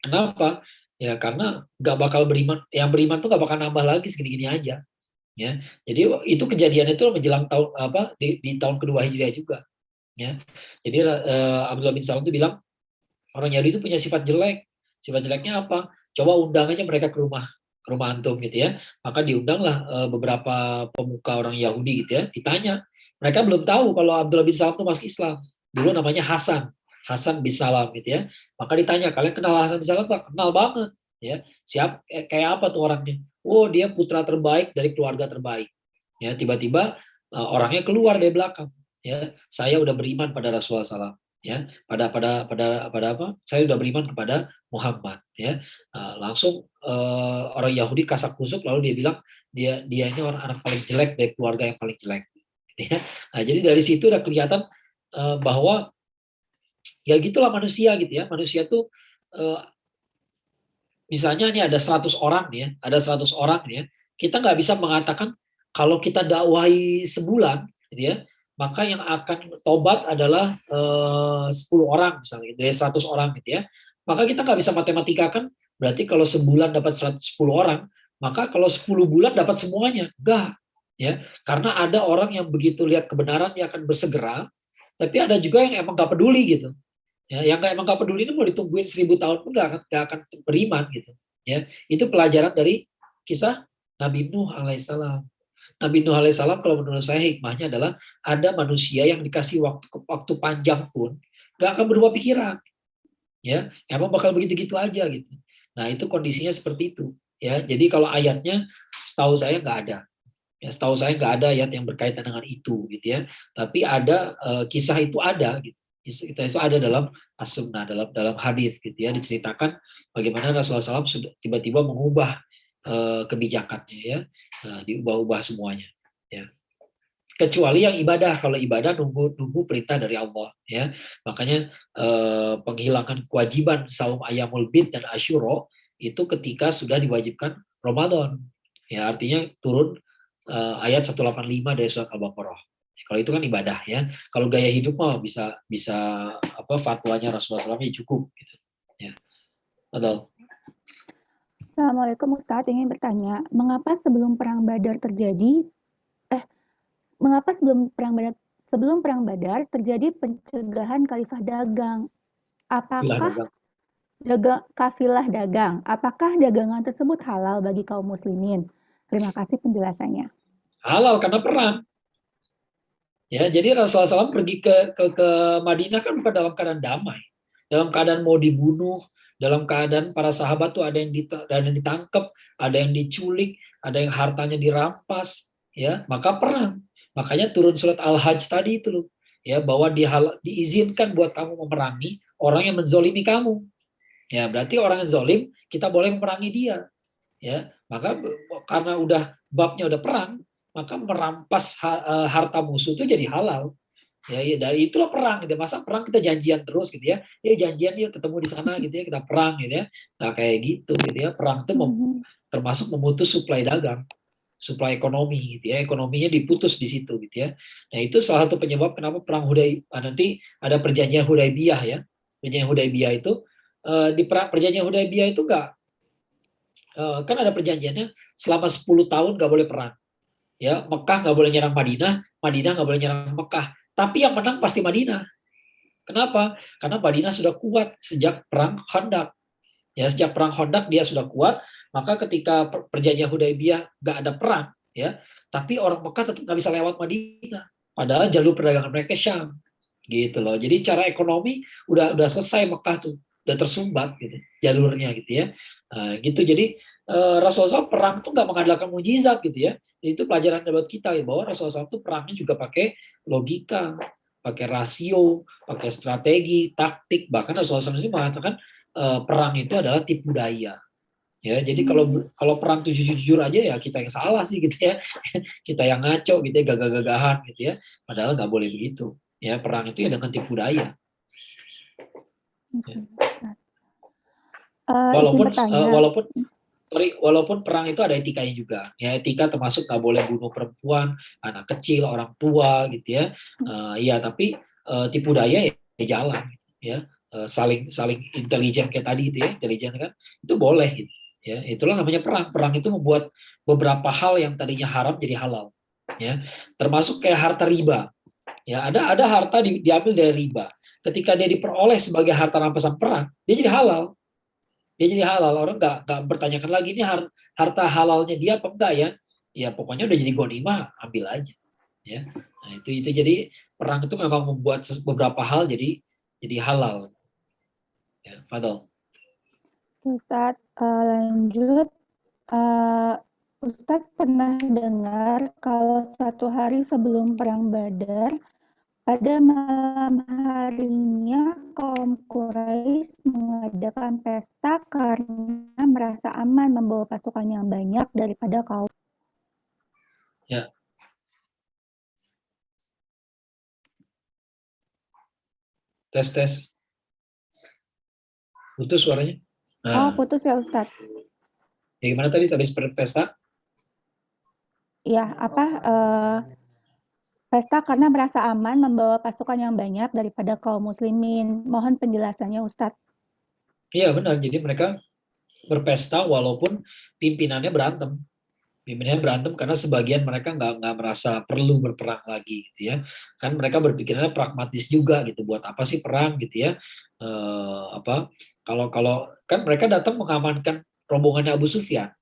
D: Kenapa? Ya karena nggak bakal beriman, yang beriman tuh nggak bakal nambah lagi segini-gini aja. Ya, jadi itu kejadian itu menjelang tahun di tahun kedua Hijriah juga. Ya, jadi Abdullah bin Salam itu bilang orang Yahudi itu punya sifat jelek. Sifat jeleknya apa? Coba undang aja mereka ke rumah antum gitu ya. Maka diundanglah beberapa pemuka orang Yahudi gitu ya. Ditanya, mereka belum tahu kalau Abdullah bin Salam itu masuk Islam. Dulu namanya Hasan bin Salam gitu ya. Maka ditanya, kalian kenal Hasan bin Salam? Kenal banget. Ya, kayak apa tuh orangnya? Oh, dia putra terbaik dari keluarga terbaik. Ya, tiba-tiba orangnya keluar dari belakang, ya, saya udah beriman pada Rasulullah SAW, ya, pada apa, saya udah beriman kepada Muhammad, ya. Langsung orang Yahudi kasak kusuk, lalu dia bilang dia ini orang anak paling jelek dari keluarga yang paling jelek, ya. Nah, jadi dari situ udah kelihatan bahwa ya gitulah manusia gitu ya, manusia tuh misalnya nih ada 100 orang nih ya, kita nggak bisa mengatakan kalau kita dakwahi sebulan, gitu ya, maka yang akan tobat adalah 10 orang misalnya, dari 100 orang gitu ya. Maka kita nggak bisa matematikakan, berarti kalau sebulan dapat 10 orang, maka kalau 10 bulan dapat semuanya. Enggak. Ya, karena ada orang yang begitu lihat kebenaran dia akan bersegera, tapi ada juga yang emang nggak peduli gitu. Ya, yang emang nggak peduli ini mau ditungguin 1000 tahun pun nggak akan beriman gitu. Ya, itu pelajaran dari kisah Nabi Nuh alaihissalam. Nabi Nuh alaihissalam kalau menurut saya hikmahnya adalah ada manusia yang dikasih waktu panjang pun nggak akan berubah pikiran. Ya, emang bakal begitu-gitu aja gitu. Nah itu kondisinya seperti itu. Ya, jadi kalau ayatnya setahu saya nggak ada. Ya, setahu saya nggak ada ayat yang berkaitan dengan itu gitu ya. Tapi ada kisah itu ada gitu. Kisah itu ada dalam as-sunnah, dalam hadis gitu ya, diceritakan bagaimana Rasulullah SAW sudah tiba-tiba mengubah kebijakannya ya, diubah-ubah semuanya ya. Kecuali yang ibadah, kalau ibadah nunggu perintah dari Allah ya. Makanya penghilangan kewajiban saum ayamul bid dan asyuro itu ketika sudah diwajibkan Ramadan. Ya, artinya turun ayat 185 dari surat Al-Baqarah. Kalau itu kan ibadah ya. Kalau gaya hidup mah bisa apa fatwanya Rasulullah SAW cukup gitu. Ya. Betul.
E: Assalamualaikum Ustadz, ingin bertanya, mengapa sebelum perang Badar terjadi terjadi pencegahan khalifah dagang? Apakah kafilah dagang? Apakah dagangan tersebut halal bagi kaum muslimin? Terima kasih penjelasannya.
D: Halal karena perang. Ya, jadi Rasulullah SAW pergi ke Madinah kan bukan dalam keadaan damai, dalam keadaan mau dibunuh, dalam keadaan para sahabat tuh ada yang ditangkap, ada yang diculik, ada yang hartanya dirampas, ya, maka perang. Makanya turun surat Al-Hajj tadi itu loh, ya, bahwa diizinkan buat kamu memerangi orang yang menzolimi kamu. Ya, berarti orang yang zolim kita boleh memerangi dia, ya. Maka karena babnya udah perang, maka merampas harta musuh itu jadi halal. Ya, dari itulah perang gitu. Masa perang kita janjian terus gitu ya. Ya janjian yuk ketemu di sana gitu ya, kita perang gitu ya. Nah, kayak gitu ya. Perang itu termasuk memutus suplai dagang, suplai ekonomi gitu ya. Ekonominya diputus di situ gitu ya. Nah, itu salah satu penyebab kenapa perang Hudaybiyah, nanti ada perjanjian Hudaybiyah ya. Perjanjian Hudaybiyah itu di perjanjian Hudaybiyah itu enggak kan ada perjanjiannya selama 10 tahun nggak boleh perang. Ya, Mekah nggak boleh nyerang Madinah, Madinah nggak boleh nyerang Mekah. Tapi yang menang pasti Madinah. Kenapa? Karena Madinah sudah kuat sejak perang Khandaq. Ya, sejak perang Khandaq dia sudah kuat. Maka ketika perjanjian Hudaybiyah nggak ada perang, ya, tapi orang Mekah tetap nggak bisa lewat Madinah. Padahal jalur perdagangan mereka Syam, gitu loh. Jadi secara ekonomi udah selesai Mekah tuh, udah tersumbat gitu jalurnya gitu ya. Nah, gitu. Jadi Rasulullah SAW perang tuh nggak mengandalkan mujizat gitu ya. Itu pelajaran buat kita ya, bahwa Rasulullah SAW tuh perangnya juga pakai logika, pakai rasio, pakai strategi, taktik. Bahkan Rasulullah SAW ini mengatakan perang itu adalah tipu daya. Ya, jadi kalau perang tuh jujur-jujur aja ya kita yang salah sih gitu ya. Kita yang ngaco gitu ya, gagah-gagahan gitu ya. Padahal nggak boleh begitu. Ya, perang itu ya dengan tipu daya. Ya. Walaupun perang itu ada etikanya juga. Ya, etika termasuk nggak boleh bunuh perempuan, anak kecil, orang tua gitu ya. Iya, tapi tipu daya ya jalan ya. Saling intelijen kayak tadi itu ya, intelijen kan itu boleh gitu. Ya, itulah namanya perang. Perang itu membuat beberapa hal yang tadinya haram jadi halal. Ya, termasuk kayak harta riba. Ya, ada harta diambil dari riba. Ketika dia diperoleh sebagai harta rampasan perang, dia jadi halal. Dia jadi halal. Orang nggak bertanyakan lagi ini harta halalnya dia apa enggak ya. Ya pokoknya udah jadi ghanimah, ambil aja. Ya. Nah, itu jadi perang itu memang membuat beberapa hal jadi halal. Ya, Fadol.
E: Ustadz, lanjut. Ustadz pernah dengar kalau suatu hari sebelum Perang Badar, pada malam harinya kaum Quraisy mengadakan pesta karena merasa aman membawa pasukan yang banyak daripada kaum.
D: Ya. Tes. Putus suaranya.
E: Oh, putus ya Ustadz.
D: Ya, gimana tadi habis pesta?
E: Ya, pesta karena merasa aman membawa pasukan yang banyak daripada kaum muslimin. Mohon penjelasannya Ustadz.
D: Iya benar. Jadi mereka berpesta walaupun pimpinannya berantem. Pimpinannya berantem karena sebagian mereka nggak merasa perlu berperang lagi, gitu ya. Kan mereka berpikirnya pragmatis juga gitu. Buat apa sih perang gitu ya? Kalau kan mereka datang mengamankan rombongannya Abu Sufyan.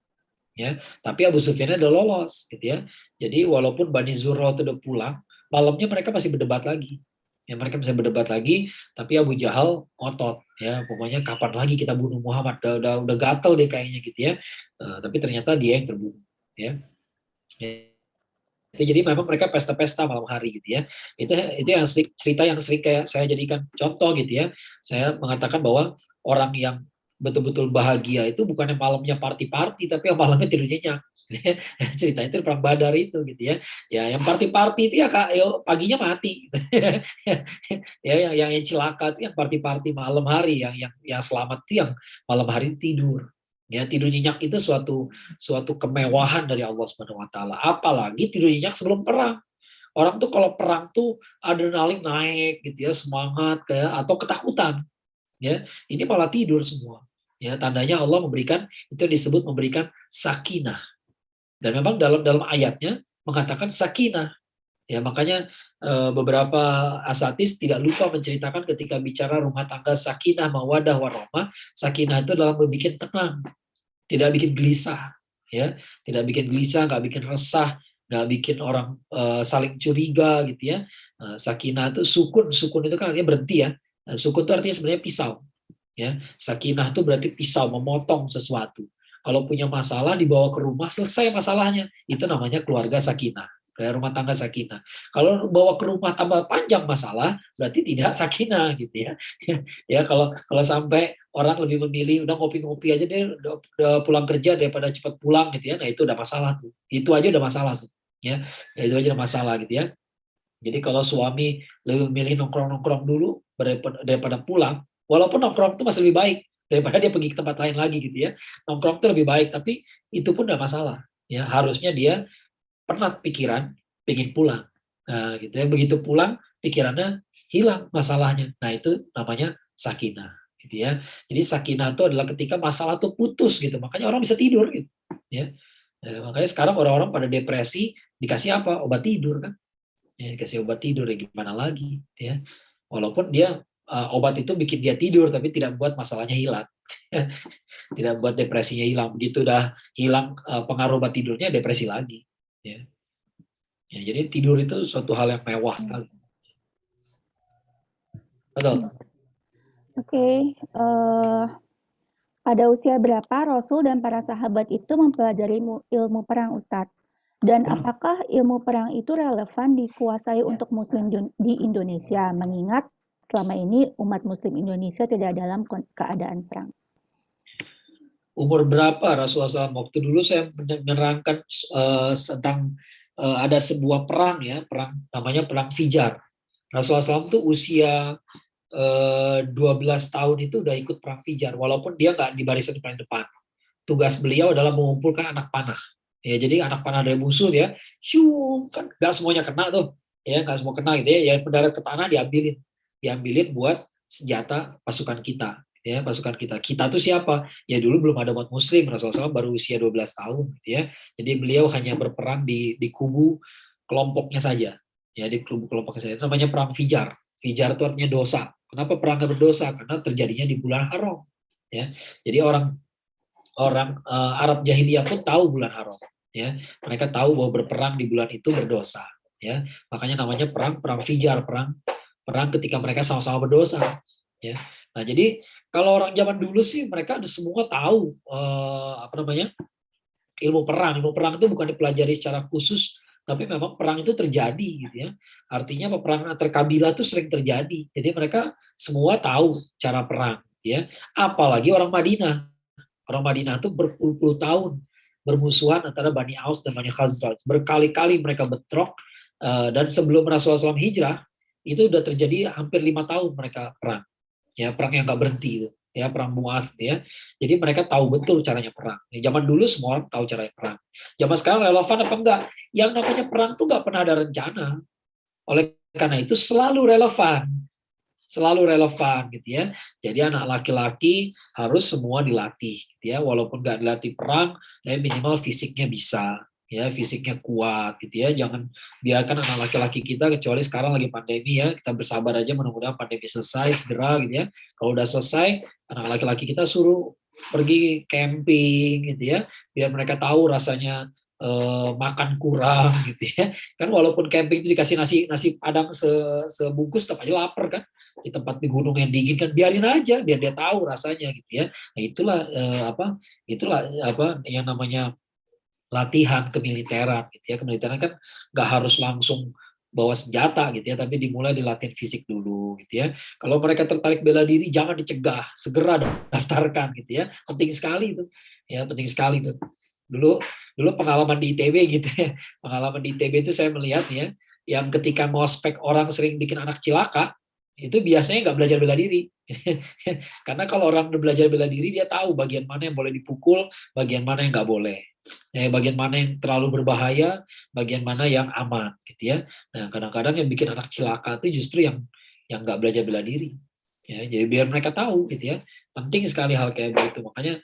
D: Ya, tapi Abu Sufyan udah lolos gitu ya. Jadi walaupun Bani Zurrah itu udah pulang, malamnya mereka masih berdebat lagi. Ya, mereka bisa berdebat lagi, tapi Abu Jahal ngotot ya, pokoknya kapan lagi kita bunuh Muhammad, udah gatel deh kayaknya gitu ya. Tapi ternyata dia yang terbunuh ya. Itu jadi memang mereka pesta-pesta malam hari gitu ya. Itu yang cerita yang sering kayak saya jadikan contoh gitu ya. Saya mengatakan bahwa orang yang betul-betul bahagia itu bukan yang malamnya party-party, tapi yang malamnya tidur nyenyak. Ceritanya itu perang Badar itu gitu ya. Ya yang party-party itu ya Kak, paginya mati. Ya yang celaka itu yang party-party malam hari, yang selamat itu yang malam hari tidur. Ya tidur nyenyak itu suatu kemewahan dari Allah Subhanahu wa taala. Apalagi tidur nyenyak sebelum perang. Orang tuh kalau perang tuh adrenalin naik gitu ya, semangat kayak atau ketakutan. Ya, ini malah tidur semua. Ya, tandanya Allah memberikan itu disebut memberikan sakinah. Dan memang dalam ayatnya mengatakan sakinah. Ya, makanya beberapa asatis tidak lupa menceritakan ketika bicara rumah tangga sakinah, mawadah, warahmah, sakinah itu dalam membuat tenang, tidak bikin gelisah, ya, tidak bikin gelisah, nggak bikin resah, nggak bikin orang saling curiga gitu ya. Sakinah itu sukun itu kan artinya berhenti ya. Sukun itu artinya sebenarnya pisau. Ya, sakinah itu berarti pisau memotong sesuatu. Kalau punya masalah dibawa ke rumah selesai masalahnya, itu namanya keluarga sakinah, kayak rumah tangga sakinah. Kalau bawa ke rumah tambah panjang masalah, berarti tidak sakinah gitu ya. Ya kalau sampai orang lebih memilih udah ngopi-ngopi aja deh, udah pulang kerja daripada cepat pulang gitu ya. Nah itu udah masalah tuh. Itu aja udah masalah tuh. Ya, itu aja udah masalah gitu ya. Jadi kalau suami lebih memilih nongkrong-nongkrong dulu daripada pulang, walaupun nongkrong itu masih lebih baik daripada dia pergi ke tempat lain lagi gitu ya. Nongkrong itu lebih baik, tapi itu pun udah masalah. Ya, harusnya dia penat pikiran, pengen pulang. Nah, gitu ya. Begitu pulang, pikirannya hilang masalahnya. Nah, itu namanya sakinah, gitu ya. Jadi sakinah itu adalah ketika masalah itu putus gitu. Makanya orang bisa tidur gitu, ya. Makanya sekarang orang-orang pada depresi dikasih apa? Obat tidur kan. Ya, dikasih obat tidur ya gimana lagi, ya. Walaupun dia obat itu bikin dia tidur tapi tidak buat masalahnya hilang. Tidak buat depresinya hilang. Begitu udah hilang pengaruh obat tidurnya, depresi lagi. Ya. Ya, jadi tidur itu suatu hal yang mewah sekali. Betul.
E: Oke. Pada usia berapa Rasul dan para sahabat itu mempelajari ilmu perang, Ustadz? Dan apakah ilmu perang itu relevan dikuasai untuk Muslim di Indonesia, mengingat selama ini umat Muslim Indonesia tidak dalam keadaan perang?
D: Umur berapa Rasulullah SAW? Waktu dulu saya menerangkan tentang ada sebuah perang ya, perang namanya perang Fijar. Rasulullah SAW itu usia 12 tahun itu udah ikut perang Fijar, walaupun dia nggak di barisan paling depan. Tugas beliau adalah mengumpulkan anak panah. Ya, jadi anak panah dari musuh ya, kan nggak semuanya kena tuh, ya nggak semua kena gitu ya. Yang mendarat ke tanah diambilin buat senjata pasukan kita. Ya, pasukan kita. Kita tuh siapa? Ya dulu belum ada umat muslim, Rasulullah SAW baru usia 12 tahun gitu ya. Jadi beliau hanya berperang di kubu kelompoknya saja. Ya, di kubu kelompoknya saja. Itu namanya perang Fijar. Fijar itu artinya dosa. Kenapa perang berdosa? Karena terjadinya di bulan haram. Ya. Jadi orang Arab jahiliyah pun tahu bulan haram. Ya, mereka tahu bahwa berperang di bulan itu berdosa. Ya, makanya namanya perang Fijar, perang ketika mereka sama-sama berdosa. Ya, nah jadi kalau orang zaman dulu sih mereka semua tahu ilmu perang. Ilmu perang itu bukan dipelajari secara khusus, tapi memang perang itu terjadi gitu ya. Artinya peperangan antar kabilah itu sering terjadi. Jadi mereka semua tahu cara perang ya. Apalagi orang Madinah. Orang Madinah itu berpuluh-puluh tahun bermusuhan antara Bani Aus dan Bani Khazraj. Berkali-kali mereka bentrok, dan sebelum Rasulullah SAW hijrah, itu udah terjadi hampir 5 tahun mereka perang. Ya, perang yang nggak berhenti itu. Ya, perang Mu'ath ya. Jadi mereka tahu betul caranya perang. Ya, zaman dulu semua orang tahu caranya perang. Zaman sekarang relevan apa enggak? Yang namanya perang tuh nggak pernah ada rencana. Oleh karena itu selalu relevan. Selalu relevan gitu ya. Jadi anak laki-laki harus semua dilatih gitu ya. Walaupun nggak dilatih perang, tapi minimal fisiknya bisa ya, fisiknya kuat gitu ya. Jangan biarkan anak laki-laki kita, kecuali sekarang lagi pandemi ya, kita bersabar aja, mudah-mudahan pandemi selesai segera gitu ya. Kalau udah selesai, anak laki-laki kita suruh pergi camping gitu ya, biar mereka tahu rasanya makan kurang gitu ya. Kan walaupun camping itu dikasih nasi padang sebungkus, tetap aja lapar kan, di tempat di gunung yang dingin kan, biarin aja biar dia tahu rasanya gitu ya. Nah itulah apa yang namanya latihan kemiliteran gitu ya. Kemiliteran kan nggak harus langsung bawa senjata gitu ya, tapi dimulai di latihan fisik dulu gitu ya. Kalau mereka tertarik bela diri, jangan dicegah, segera daftarkan gitu ya. Penting sekali itu ya, penting sekali itu. Dulu pengalaman di ITB gitu ya, pengalaman di ITB itu saya melihat ya, yang ketika ngospek orang sering bikin anak cilaka, itu biasanya nggak belajar bela diri. Karena kalau orang belajar bela diri, dia tahu bagian mana yang boleh dipukul, bagian mana yang nggak boleh, bagian mana yang terlalu berbahaya, bagian mana yang aman gitu ya. Nah, kadang-kadang yang bikin anak cilaka itu justru yang nggak belajar bela diri ya. Jadi biar mereka tahu gitu ya, penting sekali hal kayak begitu. Makanya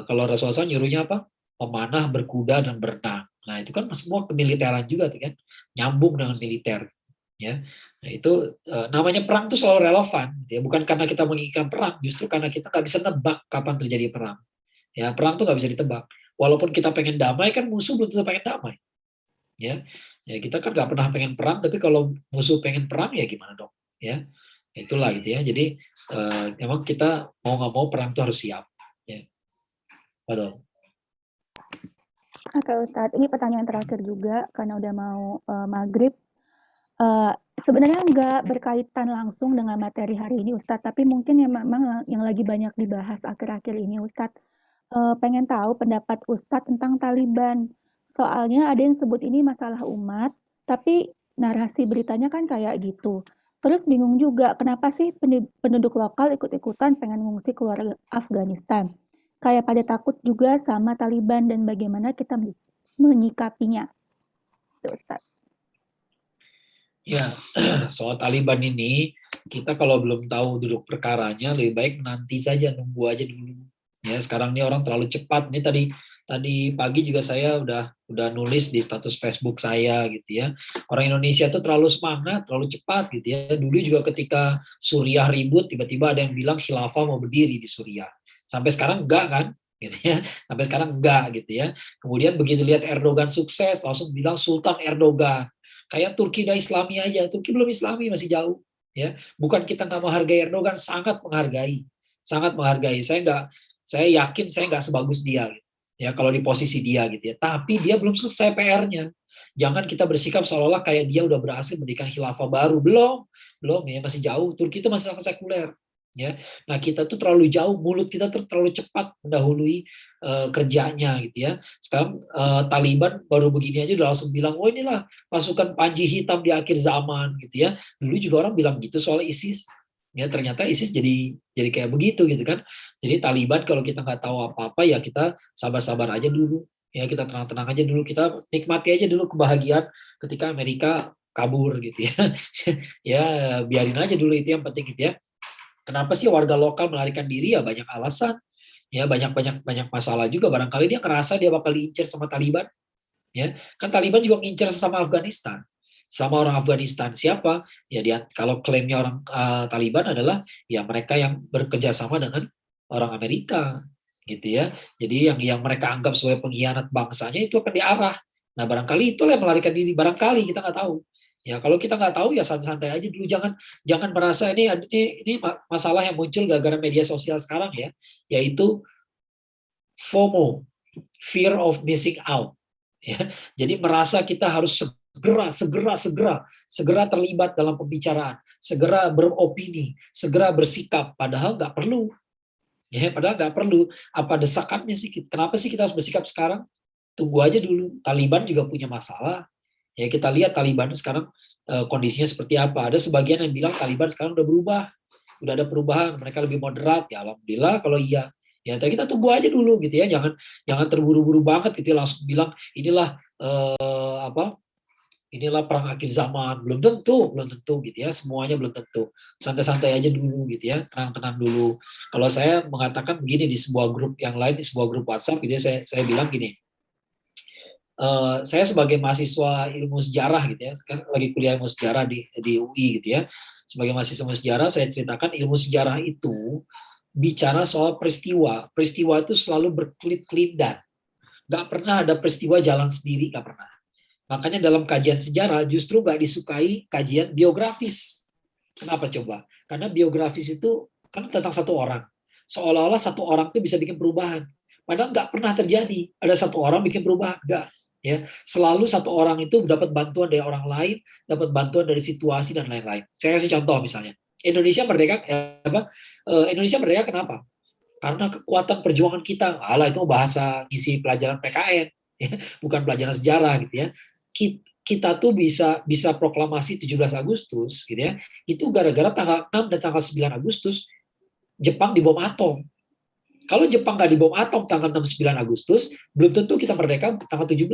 D: kalau Rasulullah SAW nyuruhnya apa, memanah, berkuda, dan berenang. Nah itu kan semua kemiliteran juga tuh kan, nyambung dengan militer ya. Nah itu namanya perang tuh selalu relevan gitu ya. Bukan karena kita menginginkan perang, justru karena kita nggak bisa nebak kapan terjadi perang ya. Perang tuh nggak bisa ditebak. Walaupun kita pengen damai, kan musuh belum tentu pengen damai ya. Ya kita kan nggak pernah pengen perang, tapi kalau musuh pengen perang ya gimana dong ya. Itulah gitu ya. Jadi memang kita mau nggak mau perang tuh harus siap ya. Waduh.
E: Oke Ustadz, ini pertanyaan terakhir juga karena udah mau maghrib. Sebenarnya nggak berkaitan langsung dengan materi hari ini Ustadz, tapi mungkin yang memang yang lagi banyak dibahas akhir-akhir ini Ustadz. Pengen tahu pendapat Ustadz tentang Taliban. Soalnya ada yang sebut ini masalah umat, tapi narasi beritanya kan kayak gitu. Terus bingung juga, kenapa sih penduduk lokal ikut-ikutan pengen ngungsi keluar Afghanistan? Kayak pada takut juga sama Taliban dan bagaimana kita menyikapinya. Tuh, Ustaz.
D: Ya, soal Taliban ini, kita kalau belum tahu duduk perkaranya, lebih baik nanti saja, nunggu aja dulu. Ya, sekarang ini orang terlalu cepat. Ini tadi pagi juga saya udah nulis di status Facebook saya gitu ya. Orang Indonesia tuh terlalu semangat, terlalu cepat gitu ya. Dulu juga ketika Suriah ribut, tiba-tiba ada yang bilang khilafah mau berdiri di Suriah. Sampai sekarang enggak kan? Gitu ya. Sampai sekarang enggak gitu ya. Kemudian begitu lihat Erdogan sukses, langsung bilang Sultan Erdogan. Kayak Turki udah Islami aja, Turki belum Islami, masih jauh ya. Bukan kita nggak menghargai Erdogan, sangat menghargai. Saya yakin saya nggak sebagus dia gitu. Ya kalau di posisi dia gitu ya. Tapi dia belum selesai PR-nya. Jangan kita bersikap seolah-olah kayak dia udah berhasil mendirikan khilafah baru. Belum ya, masih jauh. Turki itu masih sangat sekuler ya. Nah kita tuh terlalu jauh, mulut kita tuh terlalu cepat mendahului kerjanya gitu ya. Sekarang Taliban baru begini aja udah langsung bilang, oh inilah pasukan Panji Hitam di akhir zaman gitu ya. Dulu juga orang bilang gitu soal ISIS ya, ternyata ISIS jadi kayak begitu gitu kan. Jadi Taliban kalau kita nggak tahu apa-apa ya kita sabar-sabar aja dulu ya, kita tenang-tenang aja dulu, kita nikmati aja dulu kebahagiaan ketika Amerika kabur gitu ya. Ya biarin aja dulu, itu yang penting gitu ya. Kenapa sih warga lokal melarikan diri? Ya banyak alasan. Ya banyak masalah juga. Barangkali dia ngerasa dia bakal diincar sama Taliban. Ya, kan Taliban juga ngincar sama Afghanistan. Sama orang Afghanistan siapa? Ya dia, kalau klaimnya orang Taliban adalah ya mereka yang bekerja sama dengan orang Amerika gitu ya. Jadi yang mereka anggap sebagai pengkhianat bangsanya itu akan diarah. Nah, barangkali itulah yang melarikan diri. Barangkali kita nggak tahu. Ya kalau kita nggak tahu ya santai-santai aja dulu, jangan merasa ini masalah yang muncul gara-gara media sosial sekarang ya, yaitu FOMO fear of missing out. Ya, jadi merasa kita harus segera terlibat dalam pembicaraan, segera beropini, segera bersikap, padahal nggak perlu. Ya, padahal nggak perlu. Apa desakannya sih? Kenapa sih kita harus bersikap sekarang? Tunggu aja dulu. Taliban juga punya masalah. Ya, kita lihat Taliban sekarang kondisinya seperti apa. Ada sebagian yang bilang Taliban sekarang udah berubah, udah ada perubahan, mereka lebih moderat. Ya alhamdulillah kalau iya. Ya, tapi kita tunggu aja dulu gitu ya. Jangan terburu-buru banget gitu ya, langsung bilang inilah inilah perang akhir zaman. Belum tentu gitu ya. Semuanya belum tentu. Santai-santai aja dulu gitu ya. Tenang-tenang dulu. Kalau saya mengatakan begini di sebuah grup yang lain, di sebuah grup WhatsApp gitu ya, saya bilang gini. Saya sebagai mahasiswa ilmu sejarah gitu ya, kan lagi kuliah ilmu sejarah di UI gitu ya. Sebagai mahasiswa ilmu sejarah, saya ceritakan ilmu sejarah itu bicara soal peristiwa. Peristiwa itu selalu berkelit-kelindan. Gak pernah ada peristiwa jalan sendiri, gak pernah. Makanya dalam kajian sejarah justru gak disukai kajian biografis. Kenapa coba? Karena biografis itu kan tentang satu orang. Seolah-olah satu orang itu bisa bikin perubahan. Padahal nggak pernah terjadi. Ada satu orang bikin perubahan, nggak. Ya, selalu satu orang itu dapat bantuan dari orang lain, dapat bantuan dari situasi dan lain-lain. Saya kasih contoh misalnya, Indonesia merdeka kenapa? Karena kekuatan perjuangan kita. Alah, itu bahasa isi pelajaran PKN, ya, bukan pelajaran sejarah gitu ya. Kita tuh bisa proklamasi 17 Agustus gitu ya. Itu gara-gara tanggal 6 dan tanggal 9 Agustus Jepang dibom atom. Kalau Jepang nggak dibom atom tanggal 6-9 Agustus, belum tentu kita merdeka tanggal 17.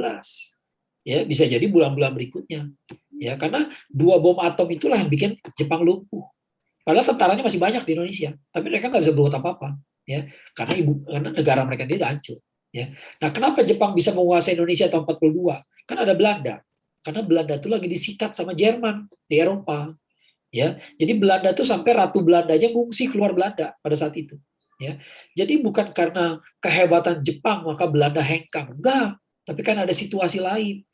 D: Ya, bisa jadi bulan-bulan berikutnya. Ya, karena 2 bom atom itulah yang bikin Jepang lumpuh. Padahal tentaranya masih banyak di Indonesia, tapi mereka nggak bisa berbuat apa-apa. Ya, karena negara mereka ini udah hancur. Ya. Nah, kenapa Jepang bisa menguasai Indonesia tahun 42? Kan ada Belanda. Karena Belanda itu lagi disikat sama Jerman di Eropa. Ya, jadi Belanda itu sampai Ratu Belandanya ngungsi keluar Belanda pada saat itu. Ya, jadi bukan karena kehebatan Jepang maka Belanda hengkang, enggak, tapi kan ada situasi lain,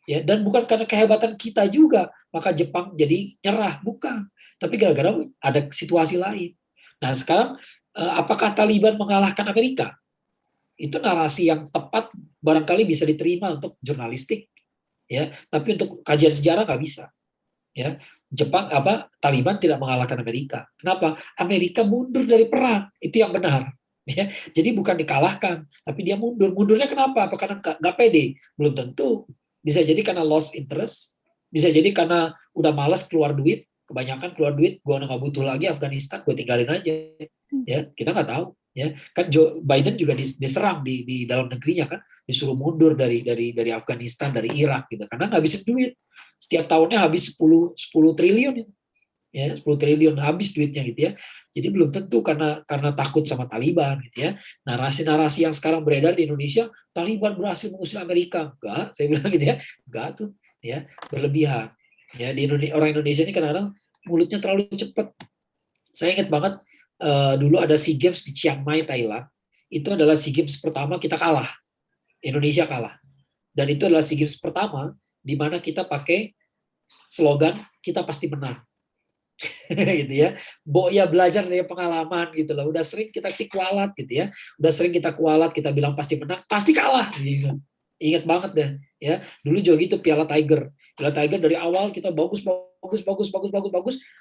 D: ya, dan bukan karena kehebatan kita juga maka Jepang jadi nyerah, bukan, tapi gara-gara ada situasi lain. Nah sekarang apakah Taliban mengalahkan Amerika? Itu narasi yang tepat barangkali bisa diterima untuk jurnalistik, ya, tapi untuk kajian sejarah nggak bisa, ya. Taliban tidak mengalahkan Amerika. Kenapa? Amerika mundur dari perang, itu yang benar. Ya, jadi bukan dikalahkan, tapi dia mundur. Mundurnya kenapa? Apa karena nggak pede? Belum tentu. Bisa jadi karena lost interest, bisa jadi karena udah malas keluar duit, kebanyakan keluar duit, gue nggak butuh lagi Afghanistan, gue tinggalin aja. Ya, kita nggak tahu. Ya, kan Joe Biden juga diserang di dalam negerinya kan, disuruh mundur dari Afghanistan, dari Irak gitu, karena nggak bisa duit. Setiap tahunnya habis 10 triliun, ya 10 triliun habis duitnya gitu ya. Jadi belum tentu karena takut sama Taliban gitu ya. Narasi-narasi yang sekarang beredar di Indonesia, Taliban berhasil mengusir Amerika, enggak, saya bilang gitu ya, enggak tuh, ya, berlebihan. Ya, di Indonesia, orang Indonesia ini kadang-kadang mulutnya terlalu cepat. Saya ingat banget dulu ada SEA Games di Chiang Mai, Thailand. Itu adalah SEA Games pertama kita kalah, Indonesia kalah, dan itu adalah SEA Games pertama di mana kita pakai slogan kita pasti menang. Gitu ya. Ya belajar dari pengalaman gitu loh. Udah sering kita kualat gitu ya. Udah sering kita kualat, kita bilang pasti menang, pasti kalah gitu. Ingat banget deh ya. Dulu juga gitu Piala Tiger. Piala Tiger dari awal kita bagus.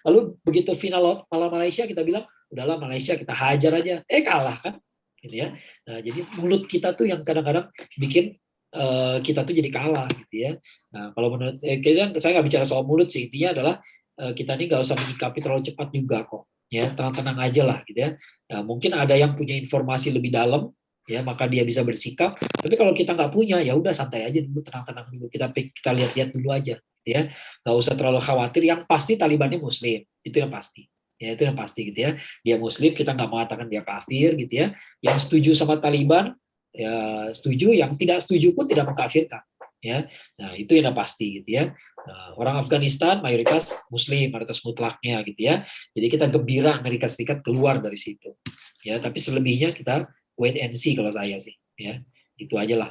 D: Lalu begitu final malam Malaysia kita bilang, udahlah Malaysia kita hajar aja. Kalah kan. Gitu ya. Nah, jadi mulut kita tuh yang kadang-kadang bikin kita tuh jadi kalah gitu ya. Nah, kalau menurut saya nggak bicara soal mulut sih, intinya adalah kita ini nggak usah menyikapi terlalu cepat juga kok, ya, tenang-tenang aja lah gitu ya. Nah, mungkin ada yang punya informasi lebih dalam, ya, maka dia bisa bersikap. Tapi kalau kita nggak punya, ya udah santai aja dulu, tenang-tenang dulu, kita lihat-lihat dulu aja, ya, nggak usah terlalu khawatir. Yang pasti Talibannya Muslim, itu yang pasti. Ya, itu yang pasti gitu ya. Dia Muslim, kita nggak mengatakan dia kafir gitu ya. Yang setuju sama Taliban ya setuju, yang tidak setuju pun tidak mengkafirkan, ya. Nah, itu yang pasti gitu ya. Nah, orang Afghanistan mayoritas Muslim, mayoritas mutlaknya gitu ya. Jadi kita gembira Amerika Serikat keluar dari situ, ya. Tapi selebihnya kita wait and see kalau saya sih, ya. Itu aja lah.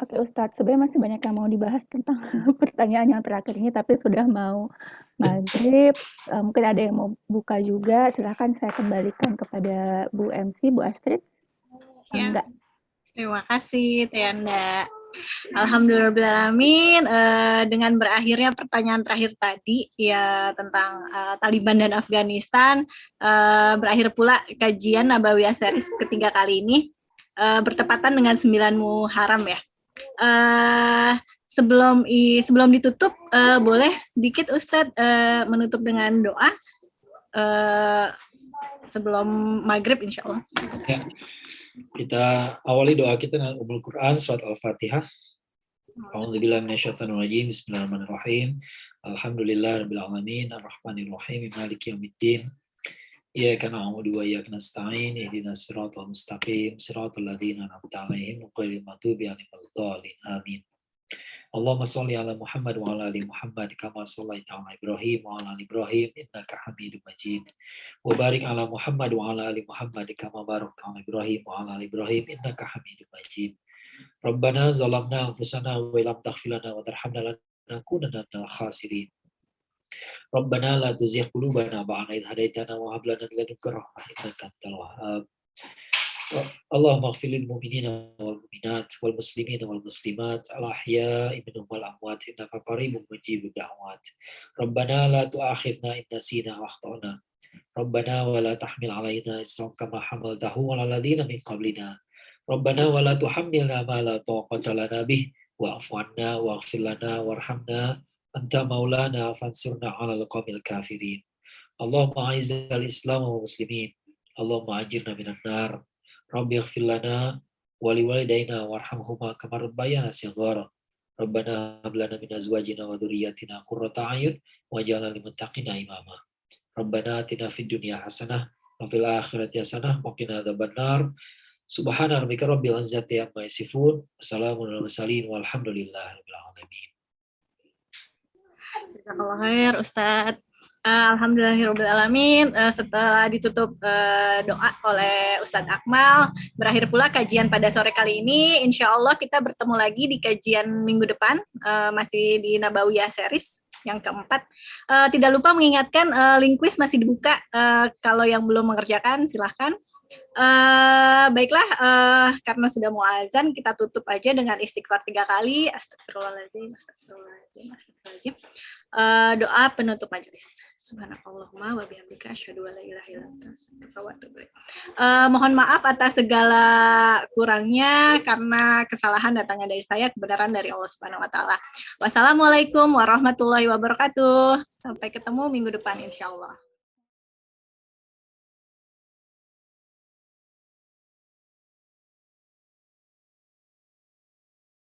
E: Oke Ustadz, sebenarnya masih banyak yang mau dibahas tentang pertanyaan yang terakhir ini, tapi sudah mau maghrib, mungkin ada yang mau buka juga, silakan saya kembalikan kepada Bu MC, Bu Astrid.
C: Ya.
E: Enggak.
C: Terima kasih, Tianda. Alhamdulillahirrahmanirrahim. Dengan berakhirnya pertanyaan terakhir tadi ya tentang Taliban dan Afghanistan, berakhir pula kajian Nabawiyah Series ketiga kali ini, bertepatan dengan 9 Muharram ya. Sebelum ditutup, boleh sedikit Ustadz menutup dengan doa sebelum maghrib insya Allah.
D: Ya. Kita awali doa kita dengan Ummul Quran surat Al-Fatihah. A'udzubillahi minasyaitonirrajim. Bismillahirrahmanirrahim. Alhamdulillahirabbil alamin arrahmanirrahim maliki yaumiddin. Iyyaka na'budu wa iyyaka nasta'in ihdinas siratal mustaqim siratal ladzina an'amta 'alaihim ghairil maghdubi 'alaihim waladdallin. Amin. Allahumma sholli ala Muhammad wa ala ali Muhammad kama shallaita ala Ibrahim wa ala ali Ibrahim innaka Hamidum Majid. Wa barik ala Muhammad wa ala ali Muhammad kama barakta ala Ibrahim wa ala ali Ibrahim innaka Hamidum Majid. Rabbana zalamna anfusana wa illam taghfir lana wa tarhamna lanakunanna minal khasirin. Rabbana la tuzigh qulubana ba'da idh hadaitana wa hab lana min ladunka rahmah innaka antal wahhab. Allahumma ighfir lil mu'minina wal mu'minat wal muslimina wal muslimat al ahya'i minhum wal amwat innaka qaribun mujibud da'wat. Rabbana la tu'akhidhna in nasina wa akhtana. Rabbana wa la tahmil 'alaina isran kama hamaltahu 'alal ladzina min qablina. Rabbana wa la tuhammilna ma la taqata lana bih wa'fu 'anna waghfir lana warhamna anta maulana fansurna 'alal qaumil kafirin. Allahumma a'izzal islam wal muslimin. Allahumma ajirna minan nar. Rabbi ighfir lana wa liwalidayna warhamhuma kama rabbayana shighara. Rabbana hab lana min azwajina wa dhurriyyatina qurrata a'yun waj'alna lil muttaqina imama. Rabbana atina fid dunya hasanah wa fil akhirati hasanah wa qina adzabannar. Subhana rabbika rabbil izzati amma yasifun. Wassalamun alal mursalin walhamdulillahi rabbil alamin.
C: Jazakallah khair Ustadz. Alhamdulillahirrahmanirrahim. Setelah ditutup doa oleh Ustadz Akmal, berakhir pula kajian pada sore kali ini. Insya Allah kita bertemu lagi di kajian minggu depan, masih di Nabawiyah Series yang keempat. Tidak lupa mengingatkan link quiz masih dibuka. Kalau yang belum mengerjakan silahkan. Baiklah, karena sudah mau azan, kita tutup aja dengan istighfar 3 kali. Astagfirullahaladzim, astagfirullahaladzim, astagfirullahaladzim. Doa penutup majelis. Subhanakallahumma wa bihamdika asyhadu an la ilaha illa anta astaghfiruka wa atubu ilaik. Mohon maaf atas segala kurangnya karena kesalahan datangnya dari saya, kebenaran dari Allah Subhanahu wa taala. Wassalamualaikum warahmatullahi wabarakatuh. Sampai ketemu minggu depan insyaallah.